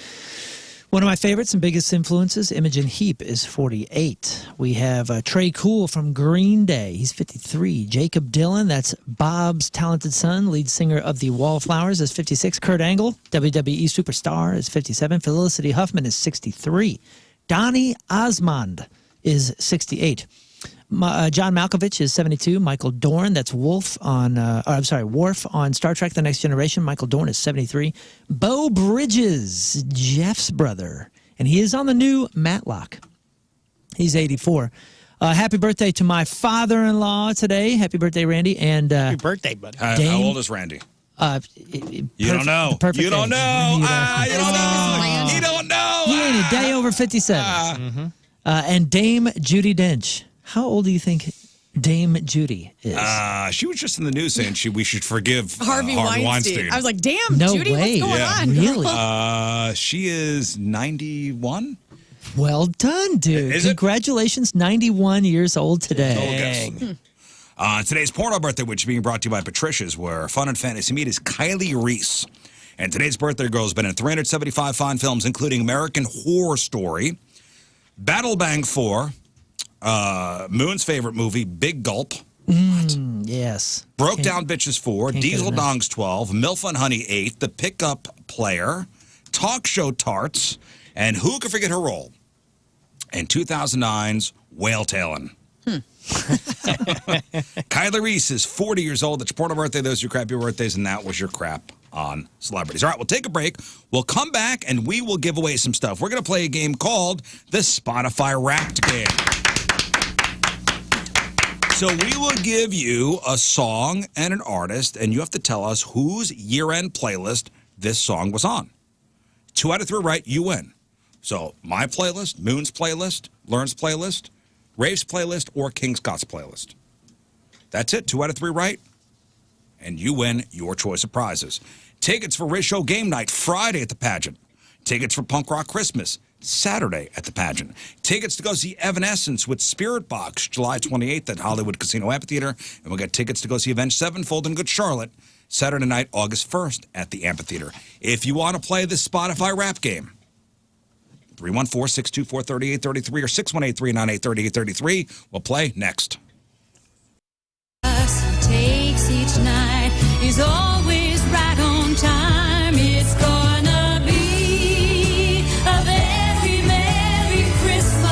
One of my favorites and biggest influences, Imogen Heap, is 48. We have Trey Cool from Green Day. He's 53. Jacob Dylan, that's Bob's talented son, lead singer of the Wallflowers, is 56. Kurt Angle, WWE superstar, is 57. Felicity Huffman is 63. Donny Osmond is 68. John Malkovich is 72. Michael Dorn, that's Worf on Star Trek The Next Generation. Michael Dorn is 73. Beau Bridges, Jeff's brother, and he is on the new Matlock. He's 84. Happy birthday to my father-in-law today. Happy birthday, Randy. And Happy birthday, buddy. How Dame- old is Randy? you don't know. You don't know. You don't know. You don't know. He ain't a day over 57. And Dame Judi Dench. How old do you think Dame Judy is? She was just in the news saying we should forgive Harvey Weinstein. I was like, damn, No Judy, way. what's going Yeah. on? Really? she is 91. Well done, dude. Is it? Congratulations, 91 years old today. Today's porno birthday, which is being brought to you by Patricia's, where fun and fantasy meet, is Kylie Reese. And today's birthday girl has been in 375 fine films, including American Horror Story, Battle Bang 4, Moon's favorite movie, Big Gulp, Yes. Broke Down Bitches 4, can't Diesel get enough. Dongs 12, Milf and Honey 8, The Pickup Player, Talk Show Tarts, and who could forget her role in 2009's Whale Tailing. Kylie Reese is 40 years old. That's your porno birthday. Those are your crappy birthdays, and that was your crap on celebrities. All right, we'll take a break. We'll come back, and we will give away some stuff. We're going to play a game called the Spotify Wrapped Game. So we will give you a song and an artist, and you have to tell us whose year-end playlist this song was on. 2 out of 3 right, you win. So my playlist, Moon's playlist, Lern's playlist, Rafe's playlist, or King Scott's playlist. That's it. 2 out of 3 right, and you win your choice of prizes. Tickets for Rizz Show Game Night Friday at the pageant. Tickets for Punk Rock Christmas Saturday at the pageant. Tickets to go see Evanescence with Spirit Box July 28th at Hollywood Casino Amphitheater. And we'll get tickets to go see Avenged Sevenfold in Good Charlotte Saturday night, August 1st at the Amphitheater. If you want to play the Spotify rap game, 314-624-3833 or 618-398-3833. We'll play next. Takes each night is always right on time. It's gonna be a very Merry Christmas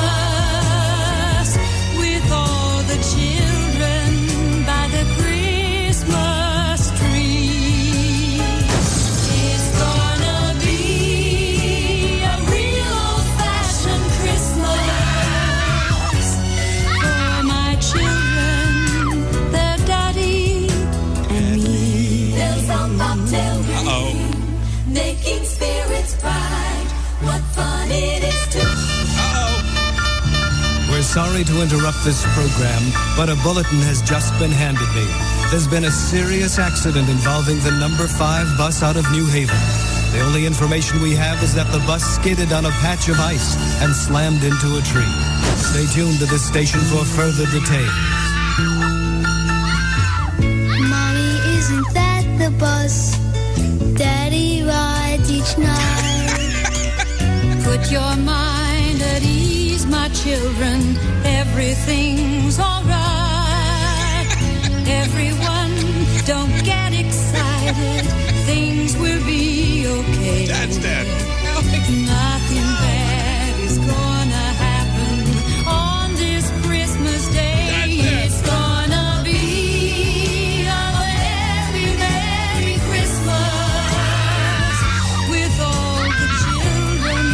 with all the children by the Christmas tree. It's gonna be a Sorry to interrupt this program, but a bulletin has just been handed me. There's been a serious accident involving the number 5 bus out of New Haven. The only information we have is that the bus skidded on a patch of ice and slammed into a tree. Stay tuned to this station for further details. Mommy, isn't that the bus Daddy rides each night? Put your mind at ease, my children. Everything's all right. Everyone, don't get excited. Things will be okay. Dad's dead. Nothing bad is gonna happen on this Christmas day. It's gonna be a very Merry Christmas with all the children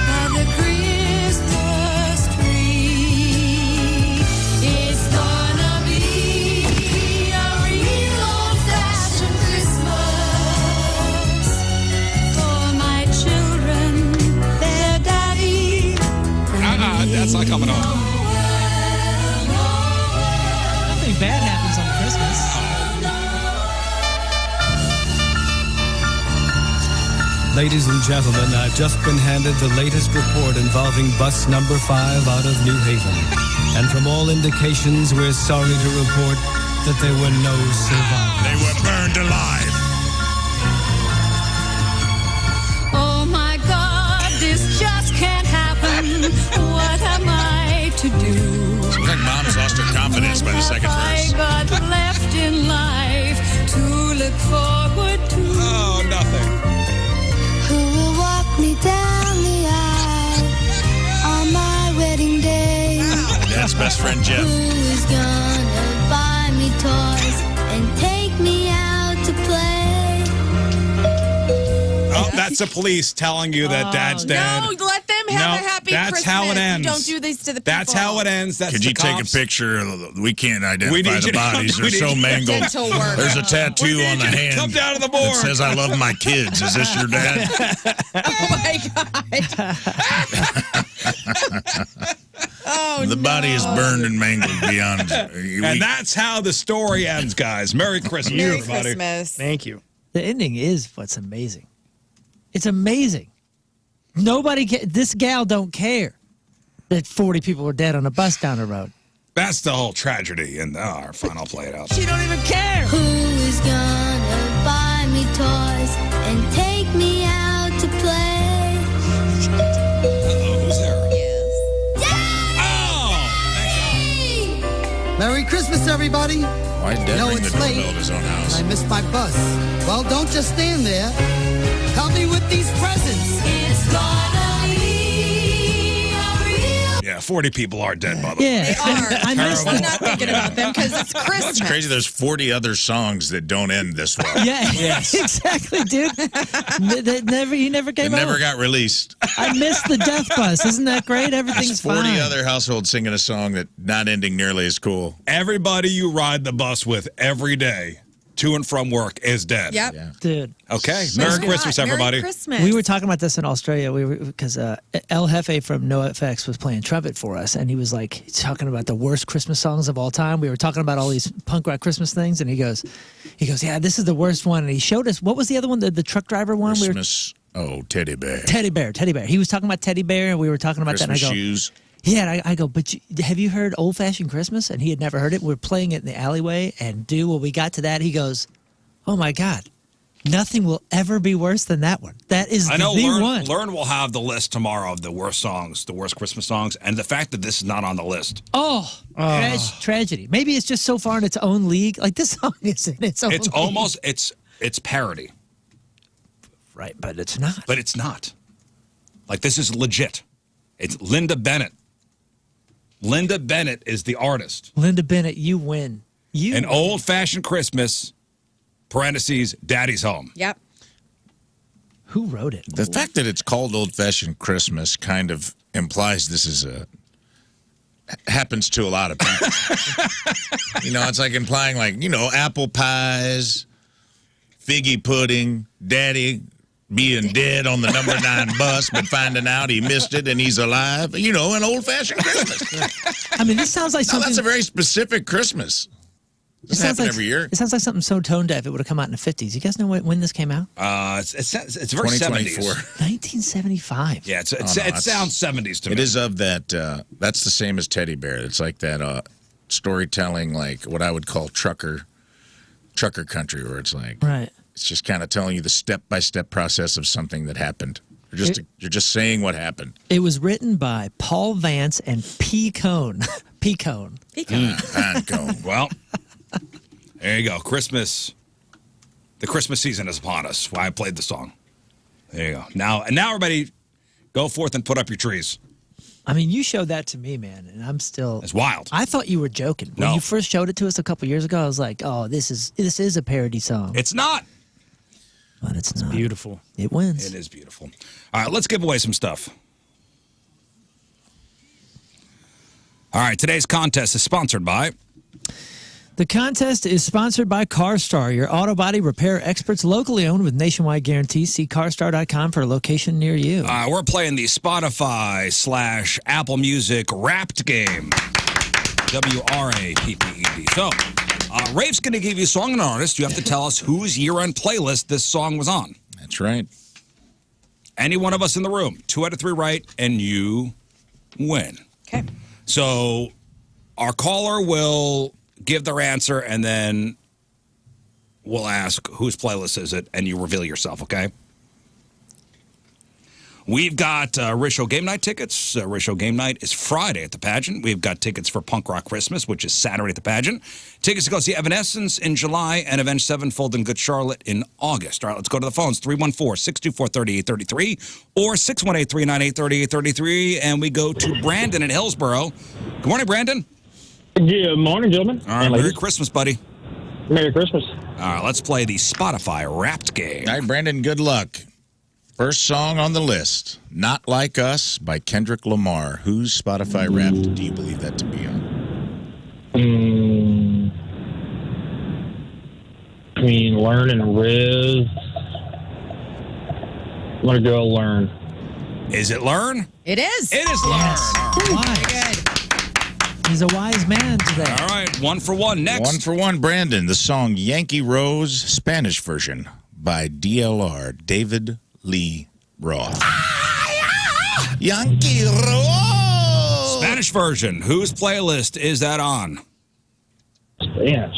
by the Christmas tree. It's gonna be a real old-fashioned Christmas for my children, their daddy. That's not coming on. Nothing bad happens on Christmas. Ladies and gentlemen, I've just been handed the latest report involving bus number 5 out of New Haven. And from all indications, we're sorry to report that there were no survivors. They were burned alive. Oh my God, this just can't happen. What am I to do? Seems like Mom's lost her confidence by the second I verse. got left in life to look forward to. Oh, nothing. Who will walk me down the aisle on my wedding day? Dad's best friend, Jeff. Who is gonna buy me toys and take me out to play? Oh, that's the police telling you that Dad's dead. No, let them have a happy that's Christmas. how it ends. You don't do this to the people. That's how it ends. That's Could the you take a cops. picture? We can't We identify need the you to come- bodies. we They're need so you to mangled. dental work. There's a tattoo We on need the you to hand come down to the that board. says, "I love my kids." Is this your dad? Oh my God. Oh, The body is burned and mangled beyond. And that's how the story ends, guys. Merry Christmas, Merry everybody. Christmas. Thank you. The ending is what's amazing. It's amazing. Nobody, this gal don't care that 40 people were dead on a bus down the road. That's the whole tragedy. And our final play it out. She don't even care. Who is gonna buy me toys and take me out to play? Uh-oh, who's there? Oh! Merry Christmas, everybody. Why did Dad No, ring the it's doorbell late. at his own house? I missed my bus. Well, don't just stand there. Help me with these presents. It's gonna be a real. Yeah, 40 people are dead, by the way. Yeah. They are. I missed I'm not thinking about them because it's Christmas. It's crazy. There's 40 other songs that don't end this well. Yeah, exactly, dude. He never They came never out. got released. I missed the death bus. Isn't that great? Everything's There's 40 fine. other households singing a song that not ending nearly as cool. Everybody you ride the bus with every day to and from work is dead. Yep. Dude. Okay. Merry Christmas, everybody. Merry Christmas. We were talking about this in Australia. We were because El Jefe from NoFX was playing trumpet for us, and he was like talking about the worst Christmas songs of all time. We were talking about all these punk rock Christmas things, and he goes, yeah, this is the worst one. And he showed us what was the other one, the truck driver one. Christmas. Teddy Bear. Teddy Bear. He was talking about Teddy Bear, and we were talking about Christmas that. And I go, shoes. yeah, and I go, but have you heard Old Fashioned Christmas? And he had never heard it. We were playing it in the alleyway, and dude, when we got to that, he goes, oh my God, nothing will ever be worse than that one. That is I know the one. Lern will have the list tomorrow of the worst songs, the worst Christmas songs, and the fact that this is not on the list. Tragedy. Maybe it's just so far in its own league. Like this song is in its own It's league. almost it's parody. Right, but it's not. But it's not. Like this is legit. It's Linda Bennett. Linda Bennett is the artist. Linda Bennett, you win. An old-fashioned Christmas, parentheses, Daddy's Home. Yep. Who wrote it? The fact that it's called Old Fashioned Christmas kind of implies this is happens to a lot of people. It's like implying apple pies, figgy pudding, daddy being dead on the number 9 bus, but finding out he missed it and he's alive. You know, an old-fashioned Christmas. I mean, this sounds like Now, something. that's a very specific Christmas. This happens every year. It sounds like something so tone deaf it would have come out in the 50s. You guys know when this came out? It's very 2024. 70s. 1975. Yeah, it sounds 70s to me. It is of that. That's the same as Teddy Bear. It's like that storytelling, like what I would call trucker country, where it's like Right. it's just kind of telling you the step-by-step process of something that happened. You're just saying what happened. It was written by Paul Vance and P. Cone. P. Cone. Well, there you go. Christmas. The Christmas season is upon us. Why I played the song. There you go. Now everybody, go forth and put up your trees. I mean, you showed that to me, man, and I'm still. It's wild. I thought you were joking when No. you first showed it to us a couple years ago. I was like, "Oh, this is a parody song." It's not. But it's not. Beautiful. It wins. It is beautiful. All right, let's give away some stuff. All right, today's contest is sponsored by. The contest is sponsored by CarStar, your auto body repair experts, locally owned with nationwide guarantees. See carstar.com for a location near you. We're playing the Spotify/Apple Music Wrapped game. WRAPPED. So, Rafe's going to give you a song and artist. You have to tell us whose year-end playlist this song was on. That's right. Any one of us in the room. 2 out of 3 right, and you win. Okay. So, our caller will give their answer, and then we'll ask whose playlist is it, and you reveal yourself, okay? We've got Rizz Show Game Night tickets. Rizz Show Game Night is Friday at the pageant. We've got tickets for Punk Rock Christmas, which is Saturday at the pageant. Tickets to go see Evanescence in July and Avenged Sevenfold and Good Charlotte in August. All right, let's go to the phones. 314-624-3833 or 618-398-3833. And we go to Brandon in Hillsboro. Good morning, Brandon. Good morning, gentlemen. All right, Merry Christmas, buddy. Merry Christmas. All right, let's play the Spotify Wrapped game. All right, Brandon, good luck. First song on the list, Not Like Us by Kendrick Lamar. Whose Spotify Wrapped do you believe that to be on? I mean, Lern and Rizz. I'm going to go Lern. Is it Lern? It is. It is Lern. Wise. He's a wise man today. All right, 1 for 1. Next. 1 for 1, Brandon. The song Yankee Rose, Spanish version by DLR, David Lee Roth. Yankee Rose! Spanish version. Whose playlist is that on? Spanish.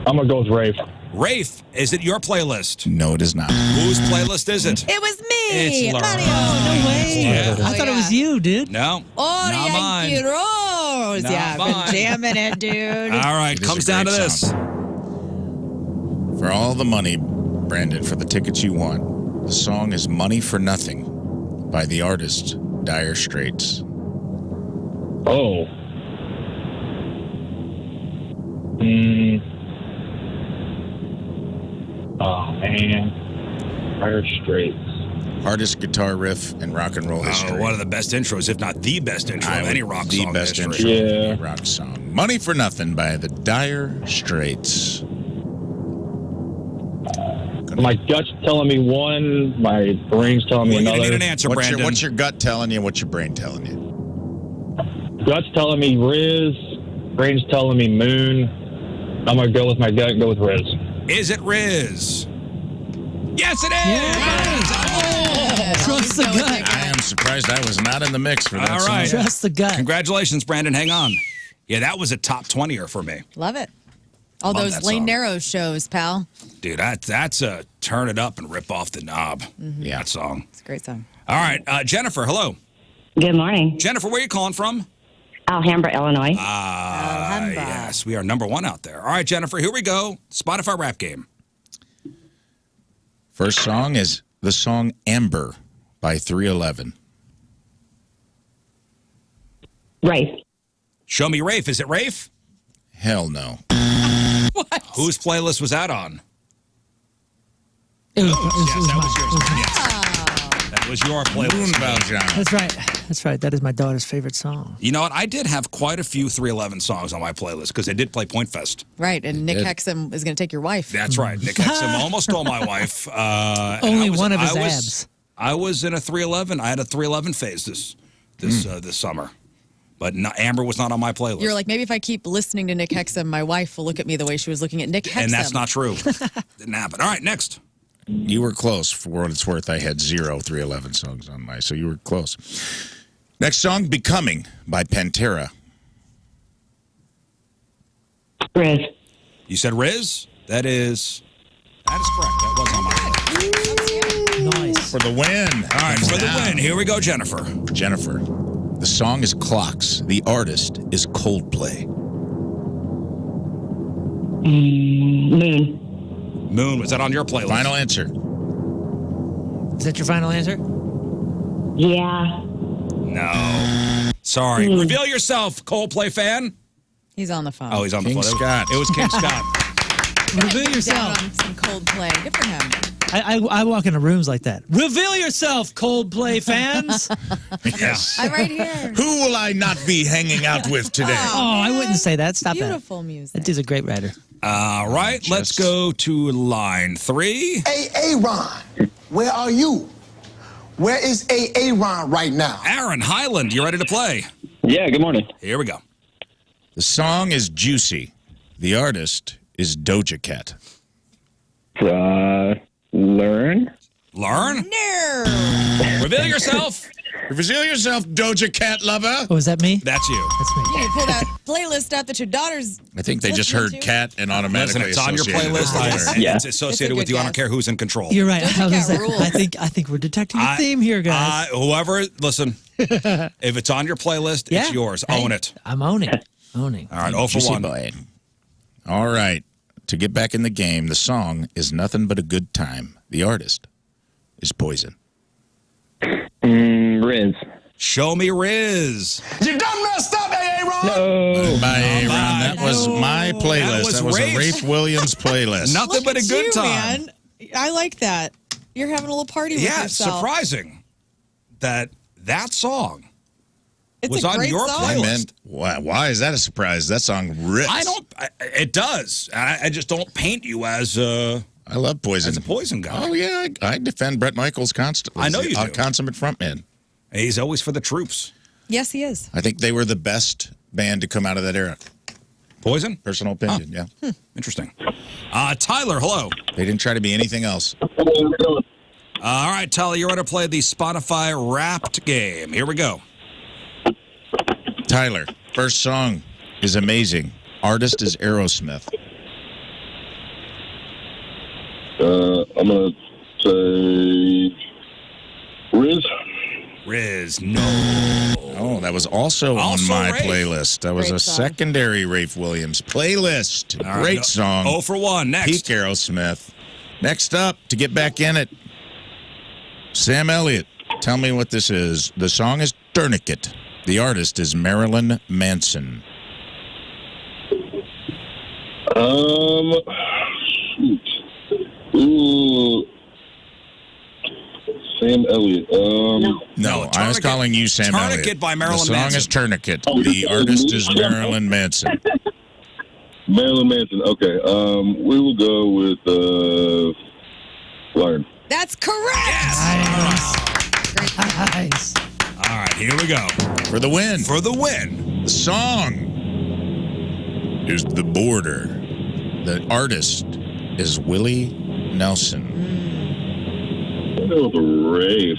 I'm going to go with Rafe. Rafe, is it your playlist? No, it is not. Whose playlist is it? It was me. It's Lern. Mario. No way. Yeah. I thought it was you, dude. No. Oh, not Yankee mine. Rose. Not Yeah, I've mine. been jamming it, dude. All right, It is comes a down to great this. song. For all the money, Brandon, for the tickets you want, the song is Money for Nothing by the artist Dire Straits. Oh. Oh, man. Dire Straits. Hardest guitar riff in rock and roll history. One of the best intros, if not the best intro of any rock the song. best in intro history. of any rock song. Money for Nothing by the Dire Straits. My gut's telling me one. My brain's telling me Well, another. you need an answer, Brandon. What's your gut telling you? What's your brain telling you? Gut's telling me Rizz. Brain's telling me Moon. I'm going to go with my gut and go with Rizz. Is it Rizz? Yes, it is! Trust the gut. I am surprised I was not in the mix for that All song. right. Trust the gut. Congratulations, Brandon. Hang on. Yeah, that was a top 20er for me. Love it. All Love those that Lane song. Narrows shows, pal. Dude, that's a turn it up and rip off the knob. Yeah. That song. It's a great song. All right, Jennifer, hello. Good morning. Jennifer, where are you calling from? Alhambra, Illinois. Yes, we are number 1 out there. All right, Jennifer, here we go. Spotify rap game. First song is the song Amber by 311. Rafe. Show me Rafe. Is it Rafe? Hell no. What? Whose playlist was that on? It was, Yes, that was yours. Yes. That was your playlist. That's right. That's right. That is my daughter's favorite song. You know what? I did have quite a few 311 songs on my playlist because they did play Point Fest. Right, and Nick Hexum is going to take your wife. That's right. Nick Hexum almost stole my wife. Only one of his abs. I was in a 311. I had a 311 phase this summer. But Amber was not on my playlist. You're like, maybe if I keep listening to Nick Hexum, my wife will look at me the way she was looking at Nick Hexum. And that's not true. Didn't happen. All right, next. You were close. For what it's worth, I had 0 311 songs on my, so you were close. Next song, Becoming by Pantera. Rizz. You said Rizz? That is correct. That was on my playlist. Nice. For the win. All right, for the win. Here we go, Jennifer. Jennifer. The song is Clocks. The artist is Coldplay. Moon. Moon, was that on your playlist? Final answer. Is that your final answer? Yeah. No. Sorry. Reveal yourself, Coldplay fan. He's on the phone. Oh, he's on the King phone. Scott. It was King Scott. Reveal Down yourself. on some Coldplay. Good for him. I walk into rooms like that. Reveal yourself, Coldplay fans. Yes. I'm right here. Who will I not be hanging out with today? Oh, I wouldn't say that. Stop Beautiful that. music. That dude's a great writer. All right, let's go to line 3. Ron, where are you? Where is Ron right now? Aaron Highland, you ready to play? Yeah, good morning. Here we go. The song is Juicy. The artist is Doja Cat. Learn? Learn? No. Reveal yourself. Reveal yourself, Doja Cat lover. Oh, is that me? That's you. That's me. You need to pull that playlist out that your daughter's. I think they just heard cat and automatically Listen, it's on your associated with playlist. it. It's associated It's a with good you. I don't guess. care who's in control. You're right. Doja Cat rules. I think we're detecting a theme here, guys. Whoever, listen, if it's on your playlist, it's yours. Hey, Own it. I'm owning. Owning. All right, 0 for Juicy 1. boy. All right. To get back in the game, the song is Nothing But a Good Time. The artist is Poison. Rizz. Show me Rizz. You done messed up, Ron. No. By Aaron. That was my playlist. That That was was Rafe. a Rafe Williams playlist. Nothing but a Look at good you, time. Man. I like that. You're having a little party with Yeah, yourself. surprising that song It's was a on great your song. playlist. Why is that a surprise? That song rips. It does. I just don't paint you as a love Poison. as a Poison guy. Oh, yeah. I defend Bret Michaels constantly. I know He's you a do. consummate frontman. He's always for the troops. Yes, he is. I think they were the best band to come out of that era. Poison? Personal opinion, yeah. Interesting. Tyler, hello. They didn't try to be anything else. All right, Tyler, you're ready to play the Spotify Wrapped game. Here we go. Tyler, first song is amazing. Artist is Aerosmith. I'm going to say Rizz. Rizz, no. Oh, that was also on Also my Rafe. playlist. That was Great a song. secondary Rafe Williams playlist. All right, Great song. 0 for 1. Next. Peak Aerosmith. Next up, to get back in it, Sam Elliott. Tell me what this is. The song is Tourniquet. The artist is Marilyn Manson. Shoot. Ooh. Sam Elliott. No, I was calling you Sam Elliott. Tourniquet by Marilyn The song Manson. is Tourniquet. The artist is Marilyn Manson. Marilyn Manson. Okay. We will go with Lern. That's correct. Nice. All right, here we go. For the win. For the win. The song is The Border. The artist is Willie Nelson. We'll go with Rafe.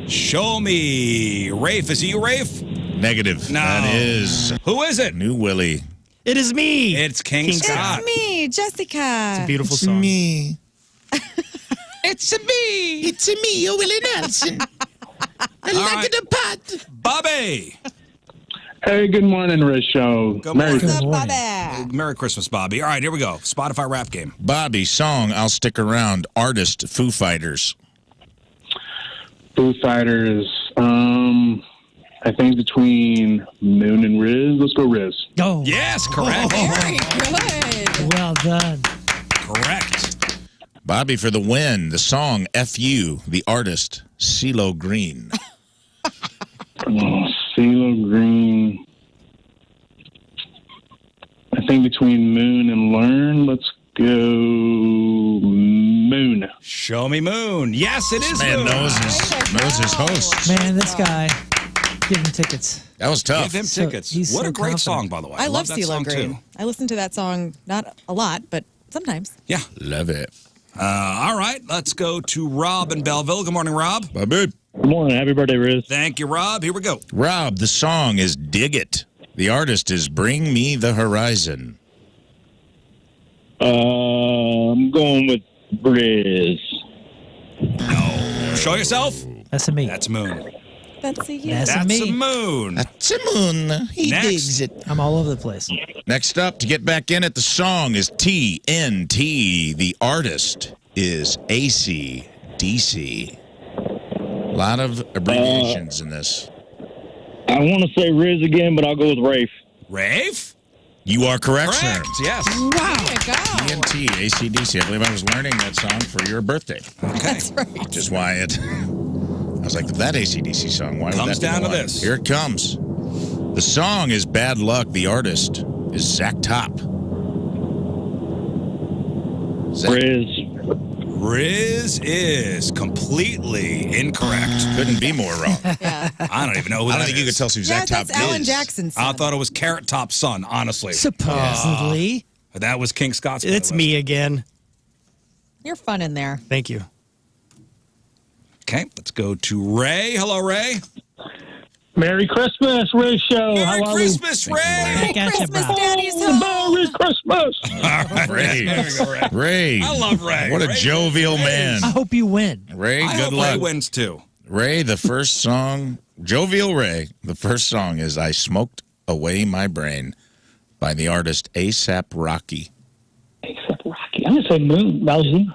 Show me. Rafe. Is it you, Rafe? Negative. No. That is Who is it? New Willie. It is me. It's King Scott. It's me, Jessica. It's a beautiful song. Me. It's me. It's me, Willie Nelson. I like the pot. Bobby. Hey, good morning, Rizz Show. Good morning. What's up, morning. Bobby? Merry Christmas, Bobby. All right, here we go. Spotify rap game. Bobby, song, I'll Stick Around. Artist, Foo Fighters. Foo Fighters. I think between Moon and Rizz. Let's go Rizz. Oh, Yes, correct. Very good. well done. Correct. Bobby for the win. The song F.U., the artist, CeeLo Green. CeeLo Green. I think between Moon and Lern, let's go Moon. Show me Moon. Yes, it is Man Moon. knows his hosts. Man, this guy. Give him tickets. That was tough. Give him tickets. he's What so a great confident. song, by the way. I love that CeeLo song, Green. too. I listen to that song not a lot, but sometimes. Yeah. Love it. All right, let's go to Rob in Belleville. Good morning, Rob. Bobby. Good morning. Happy birthday, Riz. Thank you, Rob. Here we go. Rob, the song is Dig It. The artist is Bring Me the Horizon. I'm going with Riz. No. Show yourself. That's a me. That's Moon. That's a you. That's a That's me. a Moon. That's a moon. He Next. digs it. I'm all over the place. Next up, to get back in it, the song is TNT. The artist is AC/DC. A lot of abbreviations in this. I want to say Riz again, but I'll go with Rafe. Rafe? You are correct, Correct. sir. Yes. There you go. TNT, AC/DC. I believe I was learning that song for your birthday. Okay. That's right. Which is why it... I was like, that AC/DC song, why would Comes that be down the to one? this. Here it comes. The song is Bad Luck. The artist is Zach Top. Zach Riz. Riz is completely incorrect. couldn't be more wrong. Yeah. I don't even know who I don't that think you could is. tell who Zach Yeah, Top that's Alan is. Jackson's I son. thought it was Carrot Top's son, honestly. Supposedly. That was King Scott's. by It's the way. me again. You're fun in there. Thank you. Okay, let's go to Ray. Hello, Ray. Merry Christmas, Rizz Show. Merry How are Christmas, Ray. I got you, Christmas, bro. Daddy's we? home. Merry Christmas. All right, Ray. there we go, Ray. Ray. I love Ray. What a Ray jovial is- man. I hope you win. Ray, I good hope luck. Ray wins too. Ray, the first song, Jovial Ray, the first song is I Smoked Away My Brain by the artist A$AP Rocky. Except Rocky. I'm going to say Moon. That was you.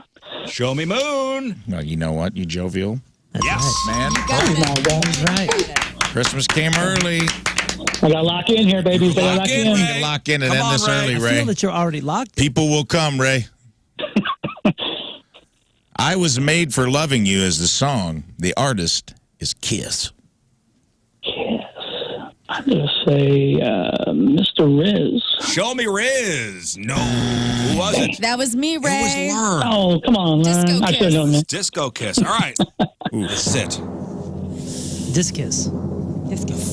Show me Moon. Well, you know what, you jovial That's Yes. man. That's right. Christmas came early. I got to lock in here, baby. I got to Lock lock in, in. Ray. Lock in and Come end on, this Ray. early, I Ray. feel that you're already locked. People will come, Ray. I Was Made for Loving You is the song. The artist is Kiss. I'm going to say Mr. Riz. Show me Riz. No. Who was it? That was me, It was Ray. Lern. Oh, come on, Disco man. I should have known that. Disco Kiss. All right. This is it. Disc kiss.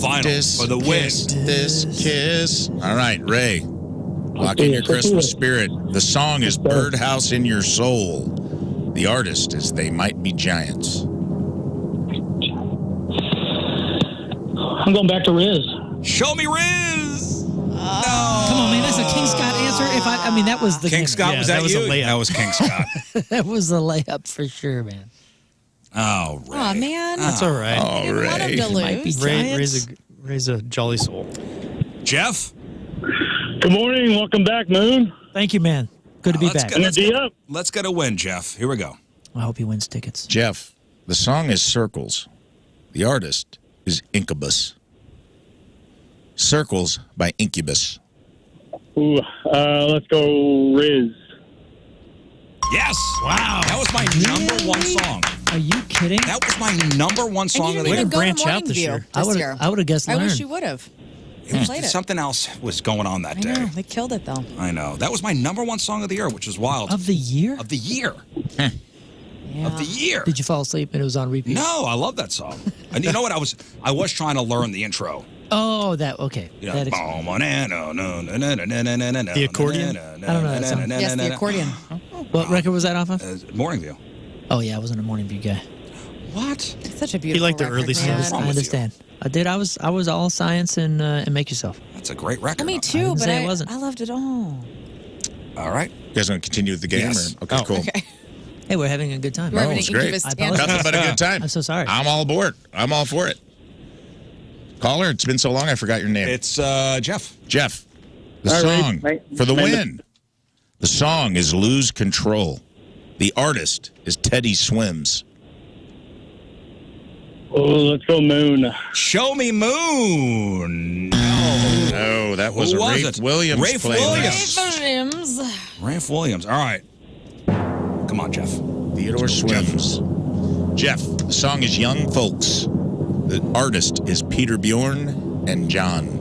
Final for the win. This kiss. All right, Ray. Lock in your Let's do Christmas it. spirit. The song is Birdhouse in Your Soul. The artist is They Might Be Giants. I'm going back to Riz. Show me Riz. Come on, man. That's a King Scott answer. I mean, that was the King Scott, Yeah, was that that was you? a layup. That was King Scott. That was a layup for sure, man. Oh, Ray. Oh, man. That's all right. Oh, I want him Ray. to Might be lose. Ray's a jolly soul. Jeff? Good morning. Welcome back, Moon. Thank you, man. Good to be Let's back. go. Let's Energy get, up. let's get a win, Jeff. Here we go. I hope he wins tickets. Jeff, the song is Circles. The artist is Incubus. Circles by Incubus. Ooh, let's go Riz. Yes. Wow. That was my number one song. Are you kidding? That was my number one And song you of didn't the even year. go branch to out Morning this View year. I this year. would have guessed I Lern. wish you would have. It was- played it. something else was going on that I day. know. They killed it, though. I know. That was my number one song of the year, which is wild. Of the year? Of the year. Yeah. Of the year. Did you fall asleep and it was on repeat? No, I love that song. And you know what? I was trying to learn the intro. Oh, okay. You know, That explains- the accordion? I don't know that song. Yes, the accordion. What record was that off of? Morning View. Oh, yeah, I wasn't a Morning View guy. What? It's such a beautiful liked the record, early man. songs. I understand. I did. I was all science and Make Yourself. That's a great record. Me I too, didn't but say it wasn't. I loved it all. All right. You guys want to continue with the game? Yes. Or? Okay, Oh. cool. Okay. Hey, we're having a good time. We're having it's an great. Incubus I tandem. apologize. Nothing but a good time. I'm so sorry. I'm all aboard. I'm all for it. Caller, it's been so long I forgot your name. It's Jeff. Jeff, the All right, song mate. for the Name it. win. The song is Lose Control. The artist is Teddy Swims. Oh, let's go Moon. Show me Moon. No, that was Who a was Rafe it? Williams Rafe playlist. Williams. Williams. Rafe Williams. All right. Come on, Jeff. Theodore Swims. Jeff, the song is Young Folks. The artist is Peter Bjorn and John.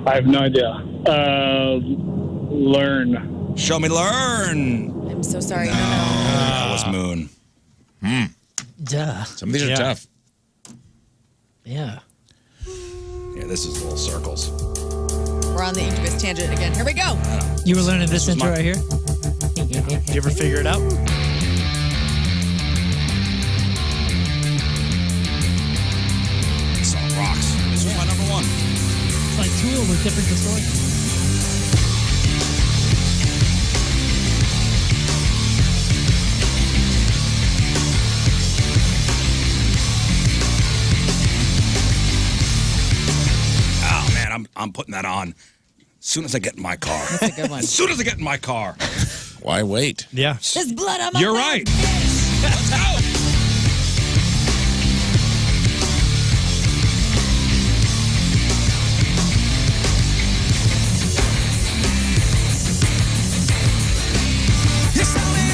I have no idea. Lern. Show me Lern. I'm so sorry. No. That was Moon. Duh. Some of these are tough. Yeah. Yeah, this is little circles. We're on the Incubus tangent again. Here we go. You were learning this intro right here? Did you ever figure it out? This song rocks. This was my number one. It's like Tool with different distortions. Oh, man, I'm putting that on as soon as I get in my car. That's a good one. As soon as I get in my car. Why wait? Yeah. There's blood on my You're back. right. Let's go.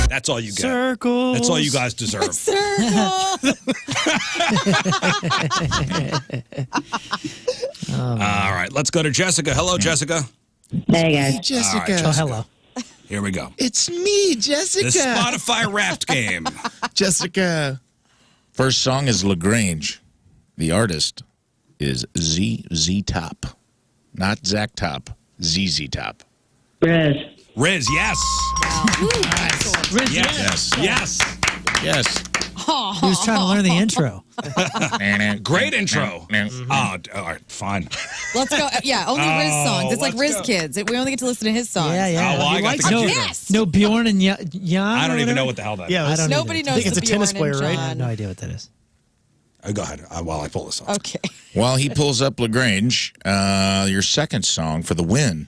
That's all you get. Circles. That's all you guys deserve. All right, let's go to Jessica. Hello, Jessica. Hey, guys. Jessica. All right, Oh, hello. here we go. It's me, Jessica. The Spotify Wrapped game. Jessica. First song is LaGrange. The artist is ZZ Top. Not Zach Top. ZZ Top. Rizz. Rizz, yes. Rizz, Yes. Yes. Yes. He was trying to learn the intro. Great intro. Oh, all right, fine. Let's go. Yeah, only Rizz songs. It's like let's Rizz go. Kids. We only get to listen to his songs. Yeah, yeah. Oh, well, I He got likes the no, computer. Yes. no Bjorn and Jan. I don't even know what the hell that is. Yeah, I don't Nobody either. knows I think it's the a tennis Bjorn and player, right? I have John. no idea what that is. Go ahead while I pull this up. Okay. While he pulls up LaGrange, your second song for the win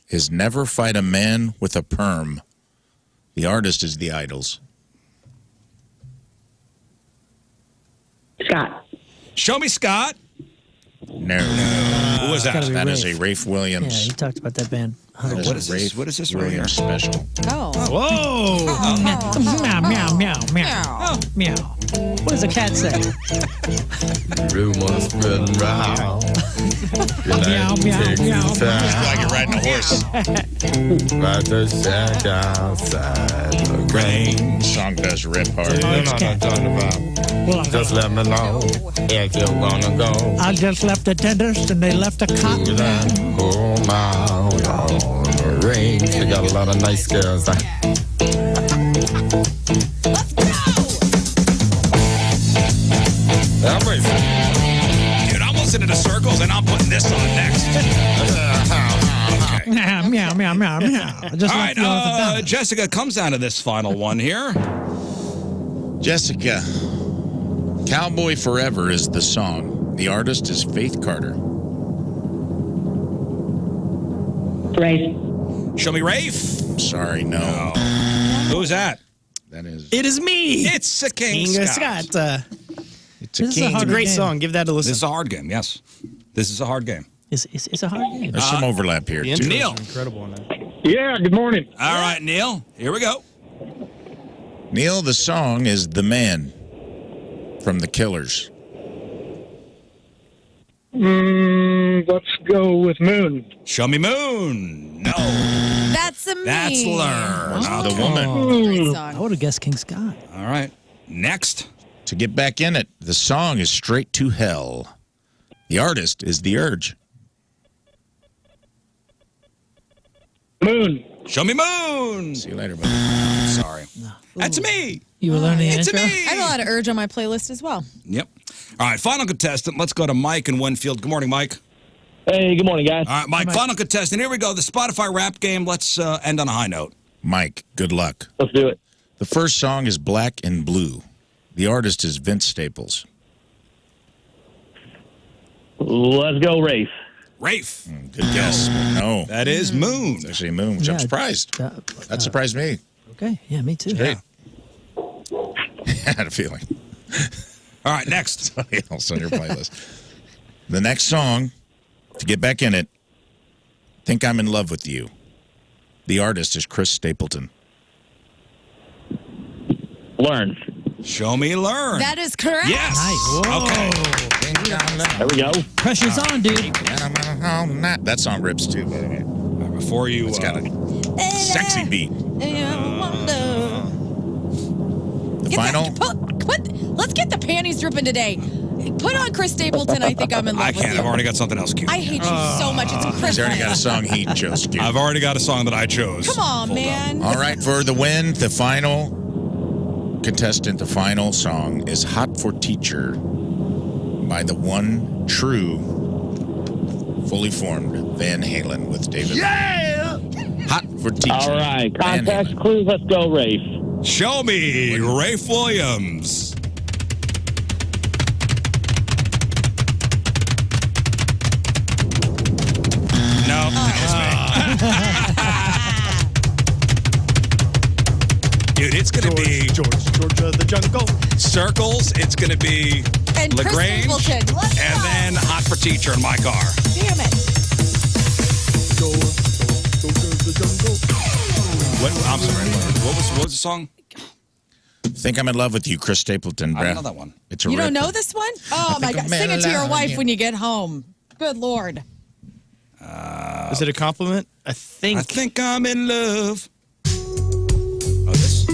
is Never Fight a Man with a Perm. The artist is The Idols. Scott. Show me Scott. No. Who was gotta that? be That is Rafe. a Rafe Yeah, Williams. you talked about that band. That What is this? What is this right here? Williams special. Oh. Whoa. Meow, meow, meow, meow, meow. What does a cat say? Rumors spreading round. Meow, meow, meow. Like you're riding a horse. Right the shack outside the rain. Song does rip hard. You know what I'm talking about. Just let me know if you wanna go. I just left the dentist and they left a To cotton. that whole mile on the range. They got a lot of nice girls. I'm racing. Dude, I'm listening to Circles and I'm putting this on next. Okay. Meow, meow, meow, meow, meow. I just All left right, you off the Jessica comes down to this final one here. Jessica. Cowboy Forever is the song. The artist is Faith Carter. Rafe. Show me Rafe. Sorry, no. Who's that? That is. It is me. It's a King King Scott. Scott. It's a This is a king. It's a hard great game. song. Give that a listen. This is a hard game, yes. This is a hard game. It's a hard game. There's some overlap here, The too. intros Neil. are incredible on that. Yeah, good morning. All right, Neil, here we go. Neil, the song is The Man from The Killers. Let's go with Moon. Show me Moon. No, That's a me. that's Lern. The Okay. woman. Great I song. would have guessed King Scott. All right, next. To get back in it, the song is Straight to Hell. The artist is The Urge. Moon. Show me Moon. See you later, buddy. Sorry. That's me. You were learning the It's intro? me. I have a lot of Urge on my playlist as well. Yep. All right, final contestant. Let's go to Mike in Winfield. Good morning, Mike. Hey, good morning, guys. All right, Mike, final contestant. Here we go. The Spotify rap game. Let's end on a high note. Mike, good luck. Let's do it. The first song is Black and Blue. The artist is Vince Staples. Let's go, Rafe. Rafe. Good guess. No. That is Moon. It's actually Moon, which Yeah, I'm surprised. That surprised me. Okay, yeah, me too. Great. I had a feeling. All right, next. Somebody else on your playlist. The next song, to get back in it, Think I'm in Love with You. The artist is Chris Stapleton. Lern. Show me Lern. That is correct. Yes. Nice. Okay. There we go. Pressure's on, dude. That's on Rips too, by the way. Before you, It's got a sexy beat. The final. Let's get the panties dripping today. Put on Chris Stapleton. I think I'm in love I with can't. you. I've already got something else queued. I hate you so much. It's Christmas. He's already got a song he chose. Cute. I've already got a song that I chose. Come on, Pulled up. man. All right, for the win, the final contestant, the final song is Hot for Teacher by the one true, fully formed Van Halen with David. Yeah! Hot for Teacher. All right. Van Context Halen. clues. Let's go, Rafe. Show me Rafe Williams. No, that was me. Dude, it's going to be Georgia, the jungle. Circles. It's going to be And Chris LaGrange. Stapleton. Let's And go. then Hot for Teacher in my car. Damn it. I'm sorry. What was the song? Think I'm in Love with You, Chris Stapleton. I don't Brad. know that one. It's a You don't ripper. know this one? Oh, my think God. I'm Sing it to your in wife love. when you get home. Good Lord. Is it a compliment? I think. I think I'm in love. Oh, this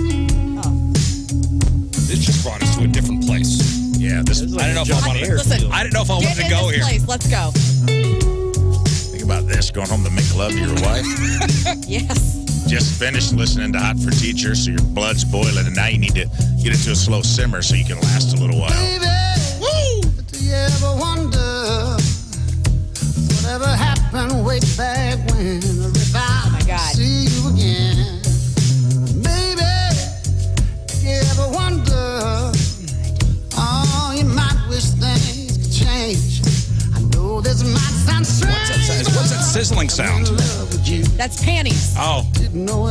just brought us to a different place. Yeah, this is I don't know if I wanted to. Listen, I didn't know if I get wanted to in go this here. place. Let's go. Think about this, going home to make love to your wife. Yes. Just finished listening to Hot for Teacher, so your blood's boiling, and now you need to get it to a slow simmer so you can last a little while. Baby, do you ever wonder whatever happened way back when? If I God. see you again, baby, do you ever wonder? Oh, you might wish things could change. I know this might sound strange. What's that sizzling sound? That's panties. Oh,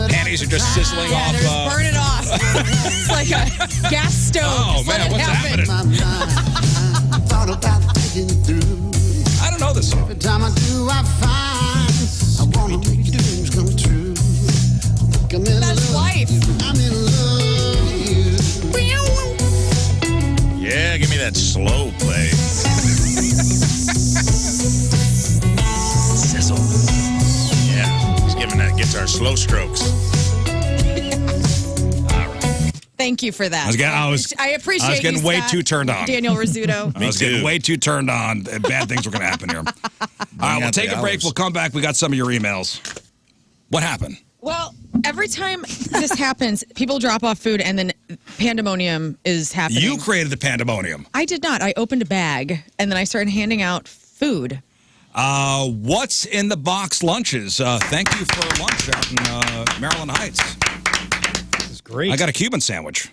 panties are just sizzling Yeah, off. they're just burning off. It's like a gas stove. Oh, Just let man, it what's happen. happening? Thought about thinking through. I don't know this song. Every time I do, I find I wanna make your dreams come true. Look, I'm in That's love. wife. I'm in love with you. Yeah, give me that slow play. Sizzle. Yeah, he's giving that guitar slow strokes. Thank you for that. I appreciate was getting you, way Scott. too turned on. Daniel Rizzuto. I was Me getting too. way too turned on. Bad things were going to happen here. All right, we'll out take the a break. hours. We'll come back. We got some of your emails. What happened? Well, every time this happens, people drop off food and then pandemonium is happening. You created the pandemonium. I did not. I opened a bag and then I started handing out food. What's in the box lunches? Thank you for lunch out in Maryland Heights. This is great. I got a Cuban sandwich.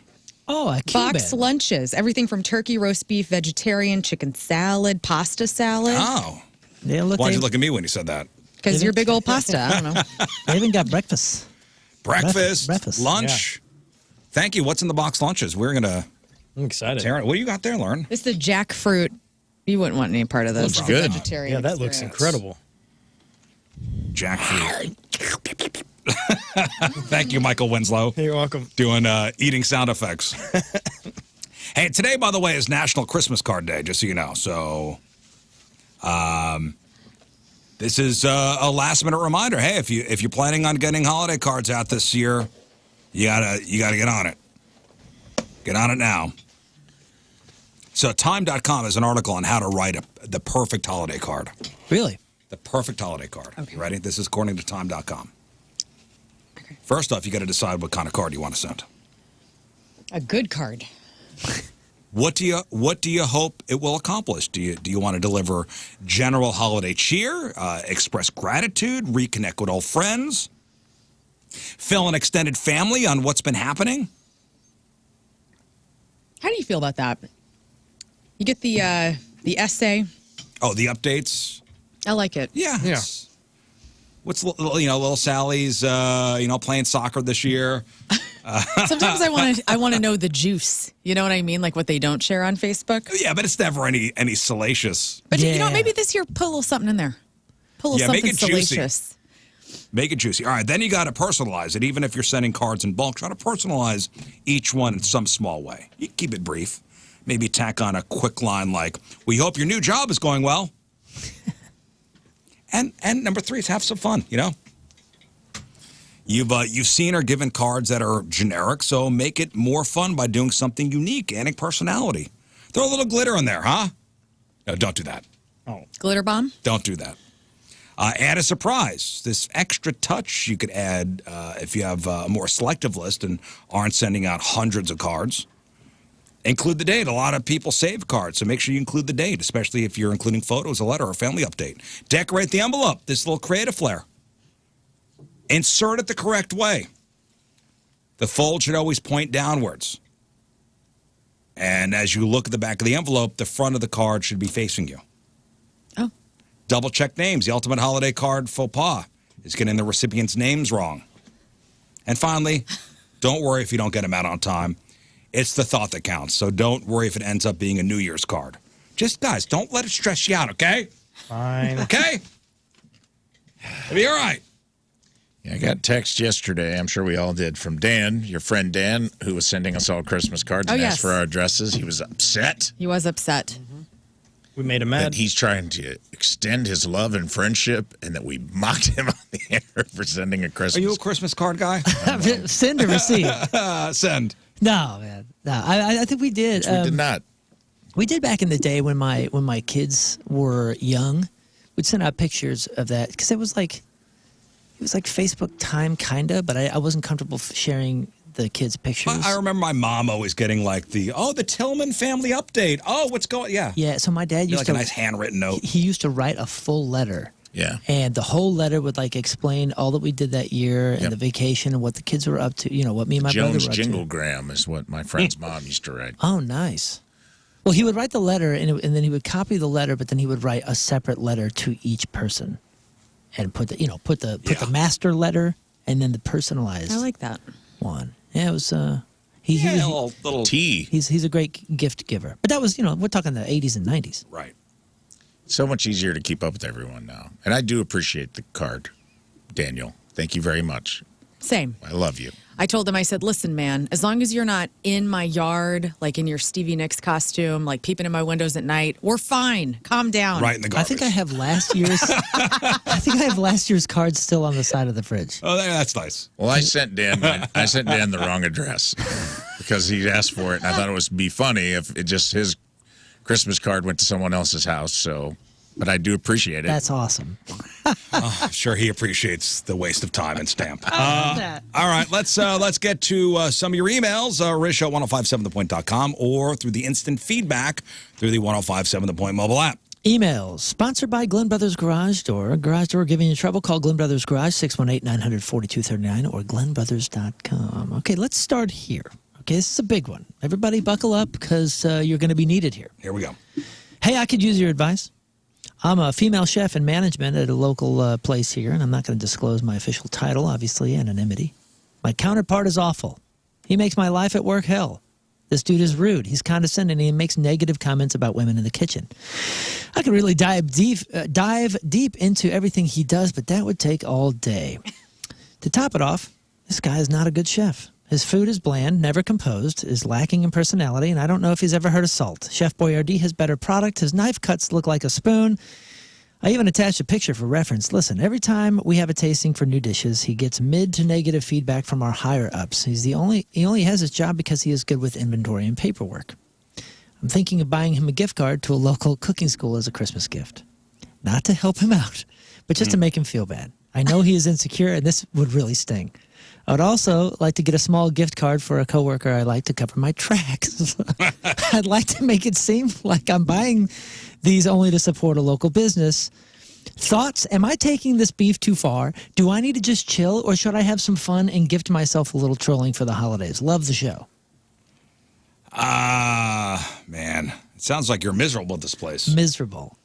Oh, a Cuban. Box lunches. Everything from turkey, roast beef, vegetarian, chicken salad, pasta salad. Oh. They look, Why'd they, you look at me when you said that? Because you're big old pasta. I don't know. they even got breakfast. Breakfast, lunch. Thank you. What's in the box lunches? We're going to I'm excited. tear it. What do you got there, Lern? This is the jackfruit. You wouldn't want any part of this. Looks It's good. a vegetarian Yeah, that looks experience. incredible. Jackfruit. Thank you, Michael Winslow. You're welcome. Doing eating sound effects. Hey, today, by the way, is National Christmas Card Day, just so you know. So, this is a last-minute reminder. Hey, if you're planning on getting holiday cards out this year, you gotta get on it. Get on it now. So, Time.com is an article on how to write the perfect holiday card. Really? The perfect holiday card. Okay. You ready? This is according to Time.com. Okay. First off, you got to decide what kind of card you want to send. A good card. What do you hope it will accomplish? Do you want to deliver general holiday cheer, express gratitude, reconnect with old friends, fill an extended family on what's been happening? How do you feel about that? You get the essay. Oh, the updates. I like it. Yeah. What's little Sally's playing soccer this year? Sometimes I want to know the juice. You know what I mean? Like what they don't share on Facebook. Yeah, but it's never any salacious. But you know, maybe this year put a little something in there. Put a little Yeah, make something it juicy. salacious. Make it juicy. All right, then you got to personalize it. Even if you're sending cards in bulk, try to personalize each one in some small way. You keep it brief. Maybe tack on a quick line like, "We hope your new job is going well." and number 3 is have some fun. You know, you've seen or given cards that are generic, so make it more fun by doing something unique, adding personality. Throw a little glitter in there, huh? No, don't do that. Oh, glitter bomb. Don't do that. Add a surprise. This extra touch you could add if you have a more selective list and aren't sending out hundreds of cards. Include the date. A lot of people save cards, so make sure you include the date, especially if you're including photos, a letter, or a family update. Decorate the envelope. This little creative flair. Insert it the correct way. The fold should always point downwards. And as you look at the back of the envelope, the front of the card should be facing you. Oh. Double check names. The ultimate holiday card faux pas is getting the recipient's names wrong. And finally, don't worry if you don't get them out on time. It's the thought that counts. So don't worry if it ends up being a New Year's card. Just, guys, don't let it stress you out, okay? Fine. Okay? It'll be all right. Yeah, I got a text yesterday, I'm sure we all did, from Dan, your friend Dan, who was sending us all Christmas cards and asked for our addresses. He was upset. He was upset. We made him mad. That he's trying to extend his love and friendship, and that we mocked him on the air for sending a Christmas. Are you a Christmas card guy? Send or receive? Send. No, man. No, I think we did. We did not. We did back in the day when my kids were young. We'd send out pictures of that because it was like Facebook time, kinda, but I wasn't comfortable sharing the kids' pictures. I remember my mom always getting like the Tillman family update. Oh, what's going? Yeah. Yeah. So my dad used like to a nice handwritten note. He used to write a full letter. Yeah. And the whole letter would like explain all that we did that year and the vacation and what the kids were up to. You know what me and my brother were up to. Jones Jinglegram is what my friend's mom used to write. Oh, nice. Well, he would write the letter and then he would copy the letter, but then he would write a separate letter to each person, and put the master letter and then the personalized. I like that one. Yeah, it was. A little tea. He's a great gift giver. But that was we're talking the 80s and 90s. Right. So much easier to keep up with everyone now, and I do appreciate the card, Daniel. Thank you very much. Same. I love you. I told him, I said, listen, man, as long as you're not in my yard, like in your Stevie Nicks costume, like peeping in my windows at night, we're fine. Calm down. Right in the garbage. I think I have last year's cards still on the side of the fridge. Oh, that's nice. Well, I sent Dan the wrong address because he asked for it, and I thought it would be funny if it just his Christmas card went to someone else's house. So, but I do appreciate it. That's awesome. I'm sure he appreciates the waste of time and stamp. All right, let's get to some of your emails. RizzShow1057thepoint.com or through the instant feedback through the 1057 The Point mobile app. Emails sponsored by Glenn Brothers Garage Door. Garage door giving you trouble? Call Glenn Brothers Garage 618-900-4239 or glennbrothers.com. Okay, let's start here. Okay, this is a big one. Everybody buckle up because you're going to be needed here. Here we go. Hey, I could use your advice. I'm a female chef in management at a local place here, and I'm not going to disclose my official title, obviously, anonymity. My counterpart is awful. He makes my life at work hell. This dude is rude. He's condescending, and he makes negative comments about women in the kitchen. I could really dive deep into everything he does, but that would take all day. To top it off, this guy is not a good chef. His food is bland, never composed, is lacking in personality, and I don't know if he's ever heard of salt. Chef Boyardee has better product. His knife cuts look like a spoon. I even attached a picture for reference. Listen, every time we have a tasting for new dishes, he gets mid to negative feedback from our higher-ups. He only has his job because he is good with inventory and paperwork. I'm thinking of buying him a gift card to a local cooking school as a Christmas gift. Not to help him out, but just to make him feel bad. I know he is insecure, and this would really sting. I would also like to get a small gift card for a coworker I like to cover my tracks. I'd like to make it seem like I'm buying these only to support a local business. Thoughts? Am I taking this beef too far? Do I need to just chill, or should I have some fun and gift myself a little trolling for the holidays? Love the show. Man, it sounds like you're miserable at this place. Miserable.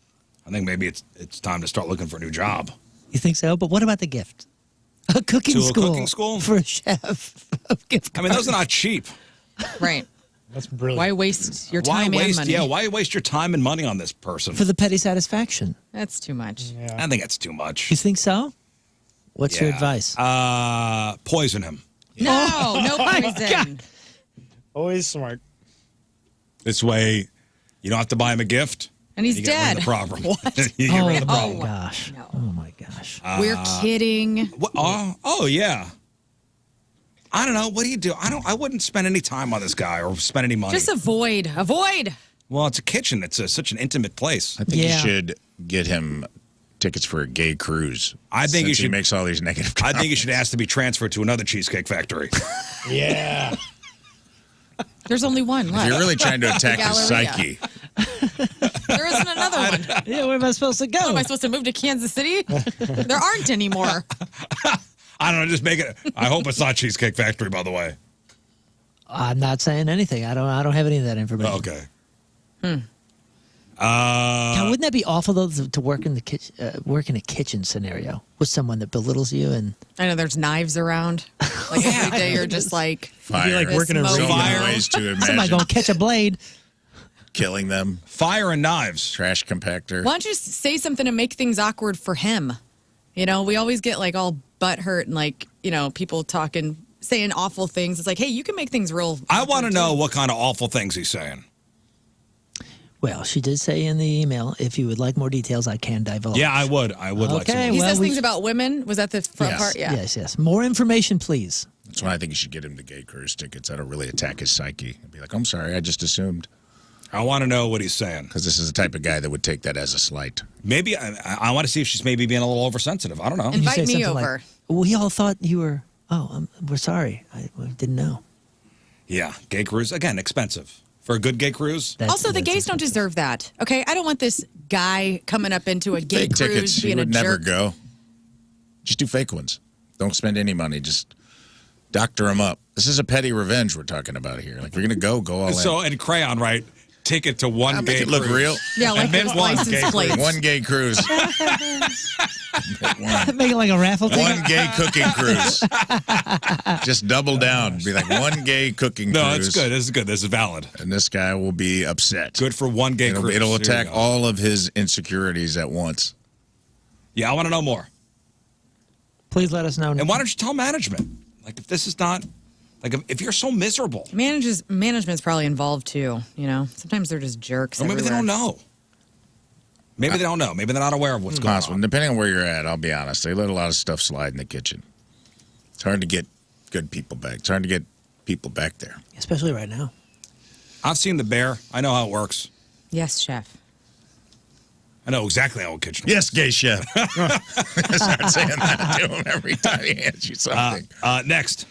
I think maybe it's time to start looking for a new job. You think so? But what about the gift? A cooking school for a chef. I mean, those are not cheap. Right. That's brilliant. Why waste your time and money? Yeah, why waste your time and money on this person? For the petty satisfaction. That's too much. Yeah. I think it's too much. You think so? What's your advice? Poison him. No, no poison. Always smart. This way, you don't have to buy him a gift. And he's you get rid dead. of the problem. What? You get rid of the Oh, problem. gosh. No. Oh, my gosh. We're kidding. Oh, yeah. I don't know. What do you do? I wouldn't spend any time on this guy or spend any money. Just avoid. Avoid. Well, it's a kitchen. It's such an intimate place. I think you should get him tickets for a gay cruise. I think you should. He makes all these negative I comments. think you should ask to be transferred to another Cheesecake Factory. Yeah. There's only one left. If you're really trying to attack his Galleria. psyche. There isn't another one. Yeah, where am I supposed to go? Am I supposed to move to Kansas City? There aren't anymore. I don't know. Just make it. I hope it's not Cheesecake Factory, by the way. I'm not saying anything. I don't have any of that information. Okay. Now, wouldn't that be awful though to work in the kitchen, work in a kitchen scenario with someone that belittles you and I know there's knives around. Like every day you're just like Fire. You're like working in Smoke. So many Fire. ways to somebody imagine gonna catch a blade? killing them. Fire and knives. Trash compactor. why don't you just say something to make things awkward for him? You know, we always get like all butthurt and like, you know, people talking, saying awful things. It's like, hey, you can make things real. I want to know what kind of awful things he's saying. Well, she did say in the email, if you would like more details, I can divulge. Yeah, I would. I would like Okay, some. He well, says we- things about women. Was that the front Yes. part? Yeah. Yes. More information, please. That's why I think you should get him the gay cruise tickets. That'll really attack his psyche. I'd be like, I'm sorry, I just assumed. I want to know what he's saying. Because this is the type of guy that would take that as a slight. Maybe I want to see if she's maybe being a little oversensitive. I don't know. You Invite say me something over. Like, we all thought you were. Oh, we're sorry. We didn't know. Yeah, gay cruise again, expensive for a good gay cruise. Also, the gays don't deserve that. Okay, I don't want this guy coming up into a gay Fake cruise tickets, you being a would never jerk. go. Just do fake ones. Don't spend any money. Just doctor them up. This is a petty revenge we're talking about here. Like, you're going to go all in. So, and crayon, right? Ticket to one I'll gay make it look cruise. real. Yeah, like And then those one license gay plates. One gay cruise. Make it like a raffle thing. One gay cooking cruise. Just double down. Be like one gay cooking No, cruise. it's good. This is good. This is valid. And this guy will be upset. Good for one gay cruise. It'll There you attack go. all of his insecurities at once. Yeah, I want to know more. Please let us know. And why don't you tell management? Like, if this is not, like, if you're so miserable, Management's probably involved too. You know, sometimes they're just jerks. or maybe they everywhere. don't know. Maybe they don't know. Maybe they're not aware of what's going Possible. on. Depending on where you're at, I'll be honest. They let a lot of stuff slide in the kitchen. It's hard to get good people back. It's hard to get people back there. Especially right now. I've seen the bear. I know how it works. Yes, chef. I know exactly how a kitchen Yes, gay chef. Start saying that to him every time he hands you something. Next.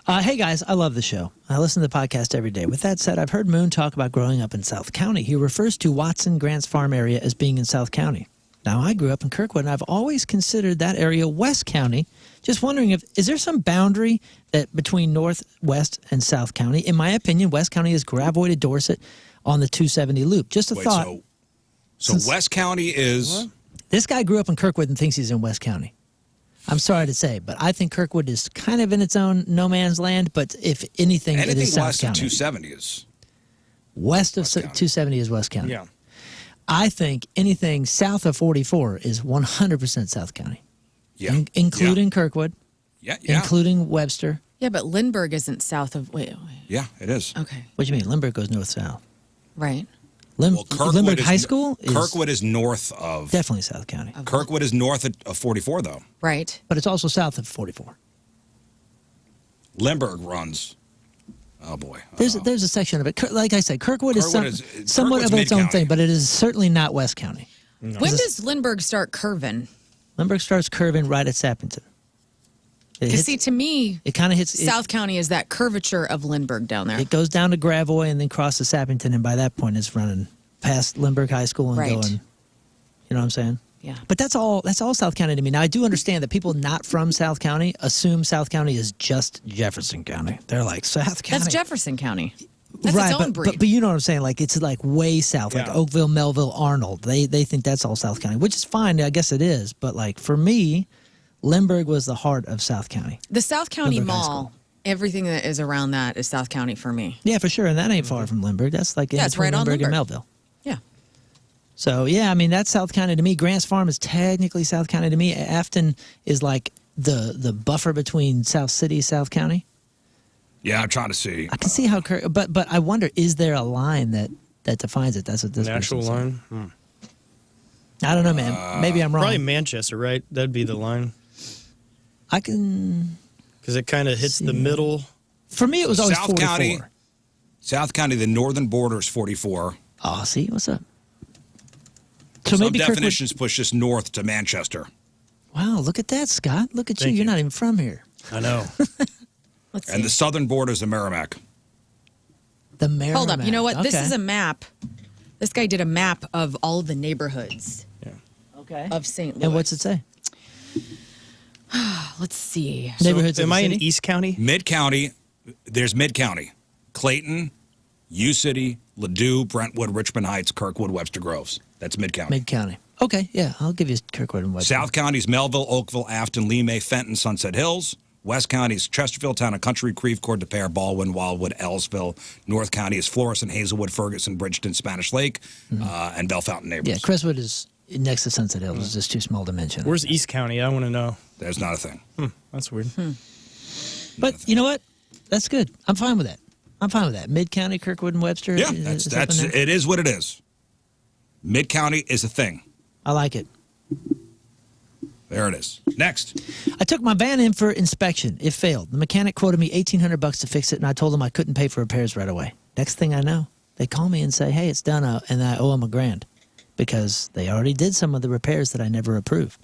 Hey guys, I love the show. I listen to the podcast every day. With that said, I've heard Moon talk about growing up in South County. He refers to Watson Grants Farm area as being in South County. Now, I grew up in Kirkwood, and I've always considered that area West County. Just wondering is there some boundary that between Northwest and South County? In my opinion, West County is Gravois to Dorset on the 270 loop. Just a thought. So West County is. This guy grew up in Kirkwood and thinks he's in West County. I'm sorry to say, but I think Kirkwood is kind of in its own no man's land. But if anything, it is South west of County. 270 is. West of 270 is West County. Yeah. I think anything south of 44 is 100% South County. Yeah. Including Kirkwood. Yeah. Including Webster. Yeah, but Lindbergh isn't south of. Wait. Yeah, it is. Okay. What do you mean? Lindbergh goes north-south. Right. Lindbergh High School is Kirkwood is north of. definitely South County. Kirkwood is north of 44, though. Right. But it's also south of 44. Lindbergh runs. Oh, boy. There's a section of it. Like I said, Kirkwood is somewhat Kirkwood's of its own mid-county. thing, but it is certainly not West County. When does Lindbergh start curving? Lindbergh starts curving right at Sappington. Because see, to me, it kind of hits South County is that curvature of Lindbergh down there. It goes down to Gravois and then crosses Sappington, and by that point, it's running past Lindbergh High School and Right. going. You know what I'm saying? Yeah. But that's all South County to me. Now I do understand that people not from South County assume South County is just Jefferson County. They're like South County. That's Jefferson County. That's right, its own breed. but you know what I'm saying? Like it's like way south, like Yeah. Oakville, Melville, Arnold. They think that's all South County, which is fine. I guess it is. But like for me, Lindbergh was the heart of South County. The South County Lindbergh High Mall, everything that is around that is South County for me. Yeah, for sure. And that ain't far from Lindbergh. That's like in Yeah, it's between right on Lindbergh and Lindbergh. Melville. Yeah. So yeah, I mean that's South County to me. Grants Farm is technically South County to me. Afton is like the buffer between South City, South County. Yeah, I'm trying to see. I can see how, but I wonder, is there a line that defines it? That's what this An actual person's saying. line? I don't know, man. Maybe I'm wrong. Probably Manchester, right? That'd be the line. I can. Because it kind of hits the middle. For me, it was always South 44. County. South County, the northern border is 44. Oh, see, what's up? So Some maybe definitions push us north to Manchester. Wow, look at that, Scott. Look at you. Thank You're you. not even from here. I know. Let's see. And the southern border is the Merrimack. The Merrimack. Hold up. You know what? This Okay. is a map. This guy did a map of all the neighborhoods Okay. of St. Louis. And what's it say? Let's see. Neighborhoods So, of am the I in city? East County? Mid-county, there's Mid-county. Clayton, U-City, Ladue, Brentwood, Richmond Heights, Kirkwood, Webster Groves. That's Mid-county. Mid-county. Okay, yeah, I'll give you Kirkwood and Webster. South County's Melville, Oakville, Afton, Lee May, Fenton, Sunset Hills. West County is Chesterfield, Town and Country, Creve Coeur, DePere, Baldwin, Wildwood, Ellisville. North County is Florissant, Hazelwood, Ferguson, Bridgeton, Spanish Lake, and Bell Fountain neighborhoods. Yeah, Crestwood is next to Sunset Hills. It's just too small to mention. Where's East County? I want to know. There's not a thing. That's weird. But you know what? That's good. I'm fine with that. I'm fine with that. Mid-county, Kirkwood and Webster. Yeah, is that's something there? it is what it is. Mid-county is a thing. I like it. There it is. Next. I took my van in for inspection. It failed. The mechanic quoted me $1,800 to fix it, and I told him I couldn't pay for repairs right away. Next thing I know, they call me and say, "Hey, it's done," and I owe them $1,000 because they already did some of the repairs that I never approved.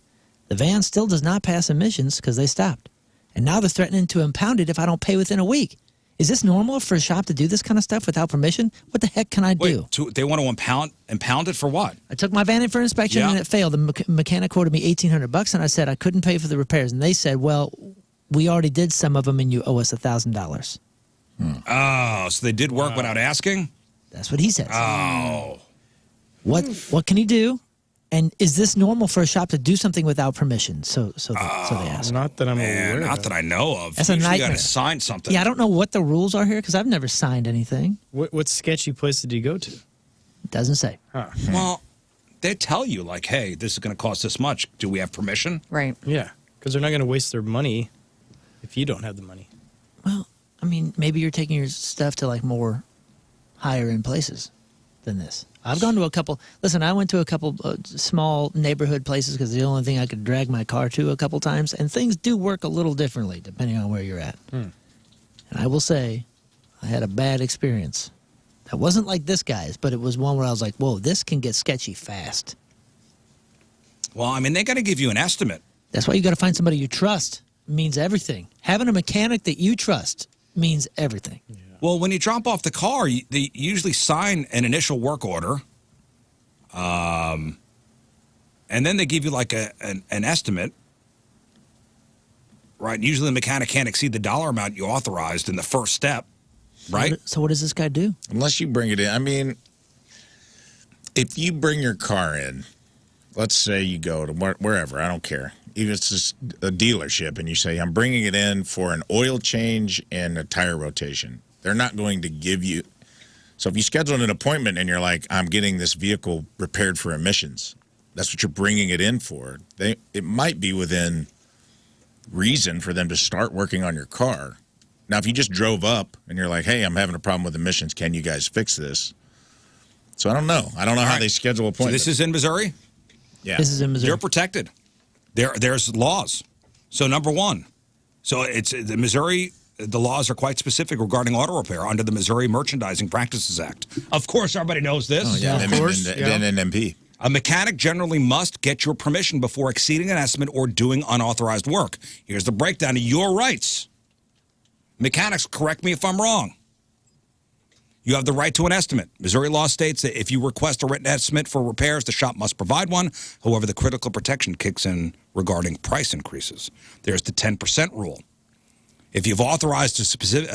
The van still does not pass emissions because they stopped, and now they're threatening to impound it if I don't pay within a week. Is this normal for a shop to do this kind of stuff without permission? What the heck can I do? Wait, they want to impound it for what? I took my van in for inspection Yeah. and it failed. The mechanic quoted me $1,800, and I said I couldn't pay for the repairs. And they said, "Well, we already did some of them, and you owe us $1,000." Oh, so they did work without asking? That's what he says. Oh. What can he do? And is this normal for a shop to do something without permission? So they asked. Not that I'm Man, aware not of. that I know of. That's a Usually you got nightmare. to sign something. Yeah, I don't know what the rules are here because I've never signed anything. What sketchy place did you go to? It doesn't say. Huh. Well, they tell you, like, hey, this is going to cost this much. Do we have permission? Right. Yeah, because they're not going to waste their money if you don't have the money. Well, I mean, maybe you're taking your stuff to like more higher end places than this. I've gone to a couple. Listen, I went to a couple small neighborhood places because the only thing I could drag my car to a couple times, and things do work a little differently depending on where you're at. And I will say, I had a bad experience. That wasn't like this guy's, but it was one where I was like, "Whoa, this can get sketchy fast." Well, I mean, they got to give you an estimate. That's why you got to find somebody you trust. It means everything. Having a mechanic that you trust means everything. Well, when you drop off the car, they usually sign an initial work order, and then they give you like an estimate, right? Usually the mechanic can't exceed the dollar amount you authorized in the first step, right? So what does this guy do? Unless you bring it in. I mean, if you bring your car in, let's say you go to wherever, I don't care. Even if it's just a dealership and you say, "I'm bringing it in for an oil change and a tire rotation." They're not going to give you. So if you schedule an appointment and you're like, "I'm getting this vehicle repaired for emissions," that's what you're bringing it in for. It might be within reason for them to start working on your car. Now, if you just drove up and you're like, "Hey, I'm having a problem with emissions. Can you guys fix this?" So I don't know. I don't know how they schedule So appointments. this is in Missouri? Yeah. This is in Missouri. They're protected. There's laws. So number one, so it's the Missouri. The laws are quite specific regarding auto repair under the Missouri Merchandising Practices Act. Of course, everybody knows this. Oh, yeah. Of course, yeah. NMP. A mechanic generally must get your permission before exceeding an estimate or doing unauthorized work. Here's the breakdown of your rights. Mechanics, correct me if I'm wrong. You have the right to an estimate. Missouri law states that if you request a written estimate for repairs, the shop must provide one. However, the critical protection kicks in regarding price increases. There's the 10% rule. If you've authorized a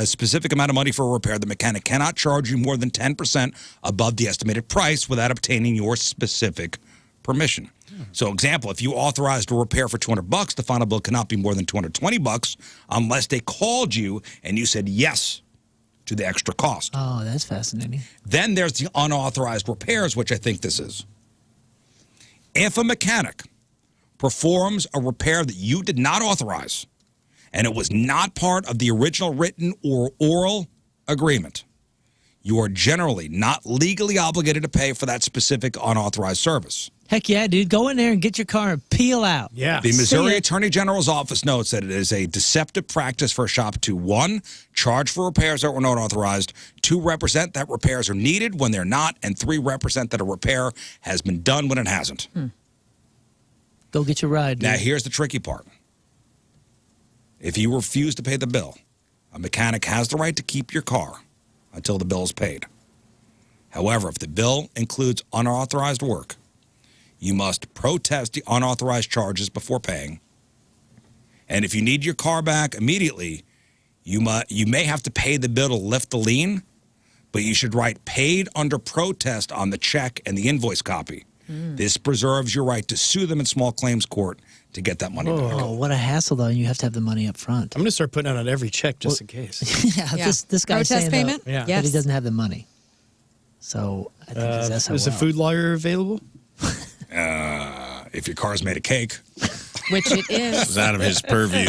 specific amount of money for a repair, the mechanic cannot charge you more than 10% above the estimated price without obtaining your specific permission. So, example, if you authorized a repair for $200, the final bill cannot be more than $220 unless they called you and you said yes to the extra cost. Oh, that's fascinating. Then there's the unauthorized repairs, which I think this is. If a mechanic performs a repair that you did not authorize, and it was not part of the original written or oral agreement, you are generally not legally obligated to pay for that specific unauthorized service. Heck yeah, dude. Go in there and get your car and peel out. Yeah. The Missouri Attorney General's office notes that it is a deceptive practice for a shop to, 1, charge for repairs that were not authorized, 2, represent that repairs are needed when they're not, and 3, represent that a repair has been done when it hasn't. Go get your ride, dude. Now, here's the tricky part. If you refuse to pay the bill, a mechanic has the right to keep your car until the bill is paid. However, if the bill includes unauthorized work, you must protest the unauthorized charges before paying. And if you need your car back immediately, you may have to pay the bill to lift the lien, but you should write paid under protest on the check and the invoice copy. This preserves your right to sue them in small claims court to get that money back. Oh, what a hassle, though. You have to have the money up front. I'm going to start putting it on every check just in case. Yeah. This guy's Protest saying payment? though, Yeah. that he doesn't have the money. So I think he's SOL. Is a food lawyer available? If your car's made of cake. Which it is. It's out of his purview.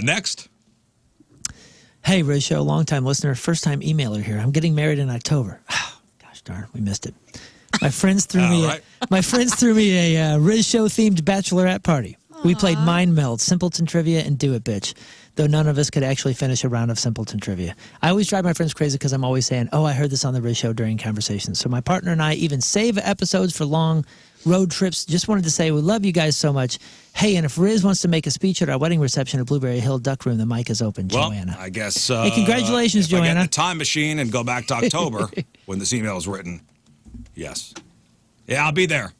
Next. Hey, Rizz Show, long-time listener, first-time emailer here. I'm getting married in October. Gosh darn, we missed it. My friends threw me. right. My friends threw me a Rizz Show themed bachelorette party. We played Mind Meld, Simpleton Trivia, and Do It Bitch, though none of us could actually finish a round of Simpleton Trivia. I always drive my friends crazy because I'm always saying, oh, I heard this on the Rizz Show during conversations. So my partner and I even save episodes for long road trips. Just wanted to say we love you guys so much. Hey, and if Rizz wants to make a speech at our wedding reception at Blueberry Hill Duck Room, the mic is open, Well, Joanna. I guess. Hey, congratulations, if I get in Joanna. the time machine and go back to October when this email was written. Yes. Yeah, I'll be there.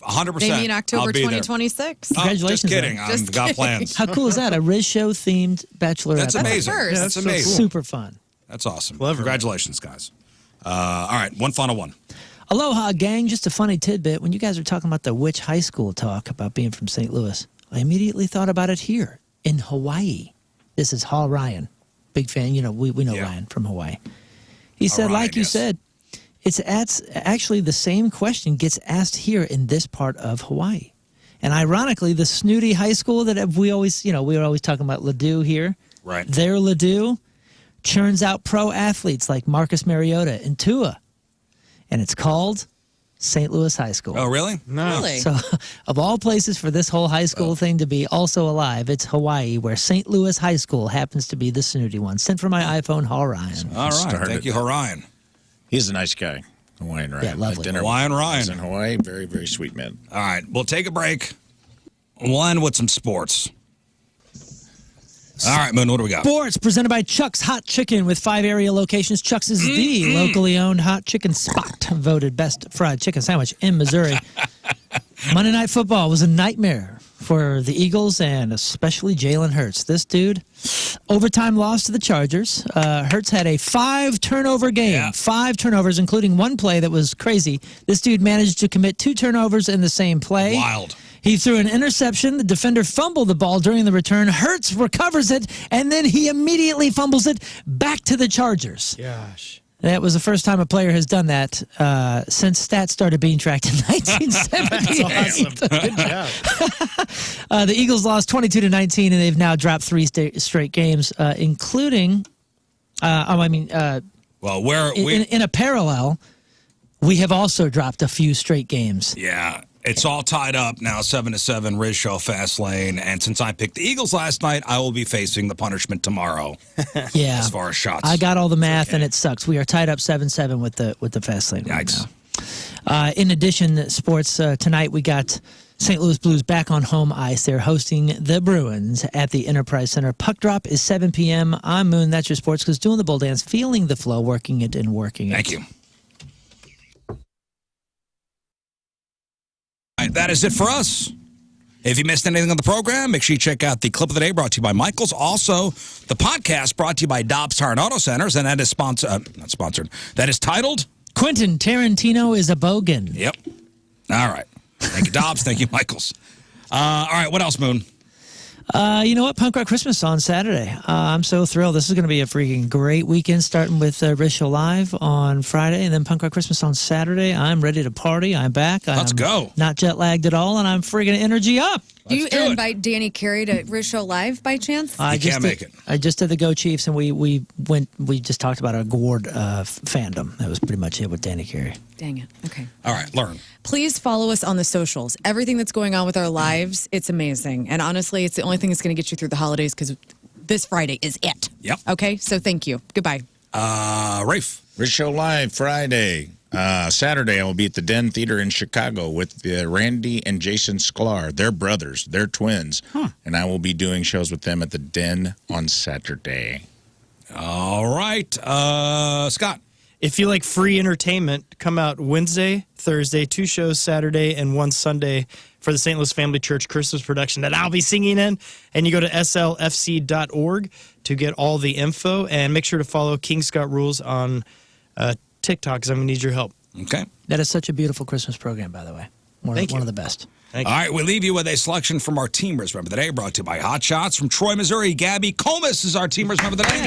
100%. Maybe in October I'll be there. 2026. Oh, Congratulations, just kidding. man. I've Just got kidding. plans. How cool is that? A Rizz Show themed bachelorette That's party. amazing. first. That's Yeah, that's so amazing. cool. Super fun. That's awesome. Clever. Congratulations, guys. All right, one final one. Aloha, gang. Just a funny tidbit. When you guys were talking about the witch high school talk about being from St. Louis, I immediately thought about it here in Hawaii. This is Hall Ryan. Big fan. You know, we know Yeah. Ryan from Hawaii. He said, Ryan, like you yes. said, it's actually the same question gets asked here in this part of Hawaii. And ironically, the snooty high school that we always, we were always talking about Ladue here. Right. Their Ladue churns out pro athletes like Marcus Mariota and Tua. And it's called St. Louis High School. Oh, really? No. Really? So, of all places for this whole high school thing to be also alive, it's Hawaii, where St. Louis High School happens to be the snooty one. Sent from my iPhone, Hall Ryan. All right. Started Thank you, that. Orion. He's a nice guy, Hawaiian Ryan. Yeah, lovely. At dinner Hawaiian when I Ryan. was in Hawaii, very, very sweet man. All right, we'll take a break. We'll end with some sports. All right, Moon, what do we got? Sports presented by Chuck's Hot Chicken with 5 area locations. Chuck's is the locally owned hot chicken spot, voted best fried chicken sandwich in Missouri. Monday Night Football was a nightmare for the Eagles and especially Jalen Hurts. This dude, overtime loss to the Chargers. Hurts had a 5-turnover game, Yeah. 5 turnovers, including one play that was crazy. This dude managed to commit 2 turnovers in the same play. Wild. He threw an interception. The defender fumbled the ball during the return. Hurts recovers it, and then he immediately fumbles it back to the Chargers. Gosh. That was the first time a player has done that since stats started being tracked in 1978. Awesome. Good job. The Eagles lost 22-19, and they've now dropped 3 straight games, including, Well, in a parallel, we have also dropped a few straight games. yeah, it's all tied up now, 7-7, Rizz Show, Fast Lane. And since I picked the Eagles last night, I will be facing the punishment tomorrow Yeah, as far as shots. I got all the math, and it sucks. We are tied up 7-7 with the fast lane right Yikes. now. In addition, sports tonight we got St. Louis Blues back on home ice. They're hosting the Bruins at the Enterprise Center. Puck drop is 7 p.m. I'm Moon. That's your sports because doing the bull dance, feeling the flow, working it and working it. Thank you. All right, that is it for us. If you missed anything on the program, make sure you check out the clip of the day brought to you by Michaels. Also, the podcast brought to you by Dobbs Tire and Auto Centers, and that is not sponsored. That is titled Quentin Tarantino is a Bogan. Yep. All right. Thank you, Dobbs. Thank you, Michaels. All right. What else, Moon? You know what? Punk Rock Christmas on Saturday. I'm so thrilled. This is going to be a freaking great weekend, starting with Rizz Show Live on Friday, and then Punk Rock Christmas on Saturday. I'm ready to party. I'm back. Let's go. Not jet lagged at all, and I'm freaking energy up. Do you invite Danny Carey to Rizz Show Live by chance? He can't make it. I just did the Go Chiefs, and we just talked about our gourd fandom. That was pretty much it with Danny Carey. Dang it. Okay. All right, Lern. Please follow us on the socials. Everything that's going on with our lives, it's amazing. And honestly, it's the only thing that's going to get you through the holidays because this Friday is it. Yep. Okay, so thank you. Goodbye. Rafe. Rizz Show Live Friday. Saturday, I will be at the Den Theater in Chicago with Randy and Jason Sklar. They're brothers. They're twins. And I will be doing shows with them at the Den on Saturday. All right. Scott. If you like free entertainment, come out Wednesday, Thursday, 2 shows Saturday, and 1 Sunday for the St. Louis Family Church Christmas production that I'll be singing in. And you go to slfc.org to get all the info. And make sure to follow King Scott Rules on TikTok because I'm going to need your help. Okay. That is such a beautiful Christmas program, by the way. One of the best. All right, we leave you with a selection from our Teamers Member of the Day, brought to you by Hot Shots from Troy, Missouri. Gabby Comas is our Teamers Member of the Day.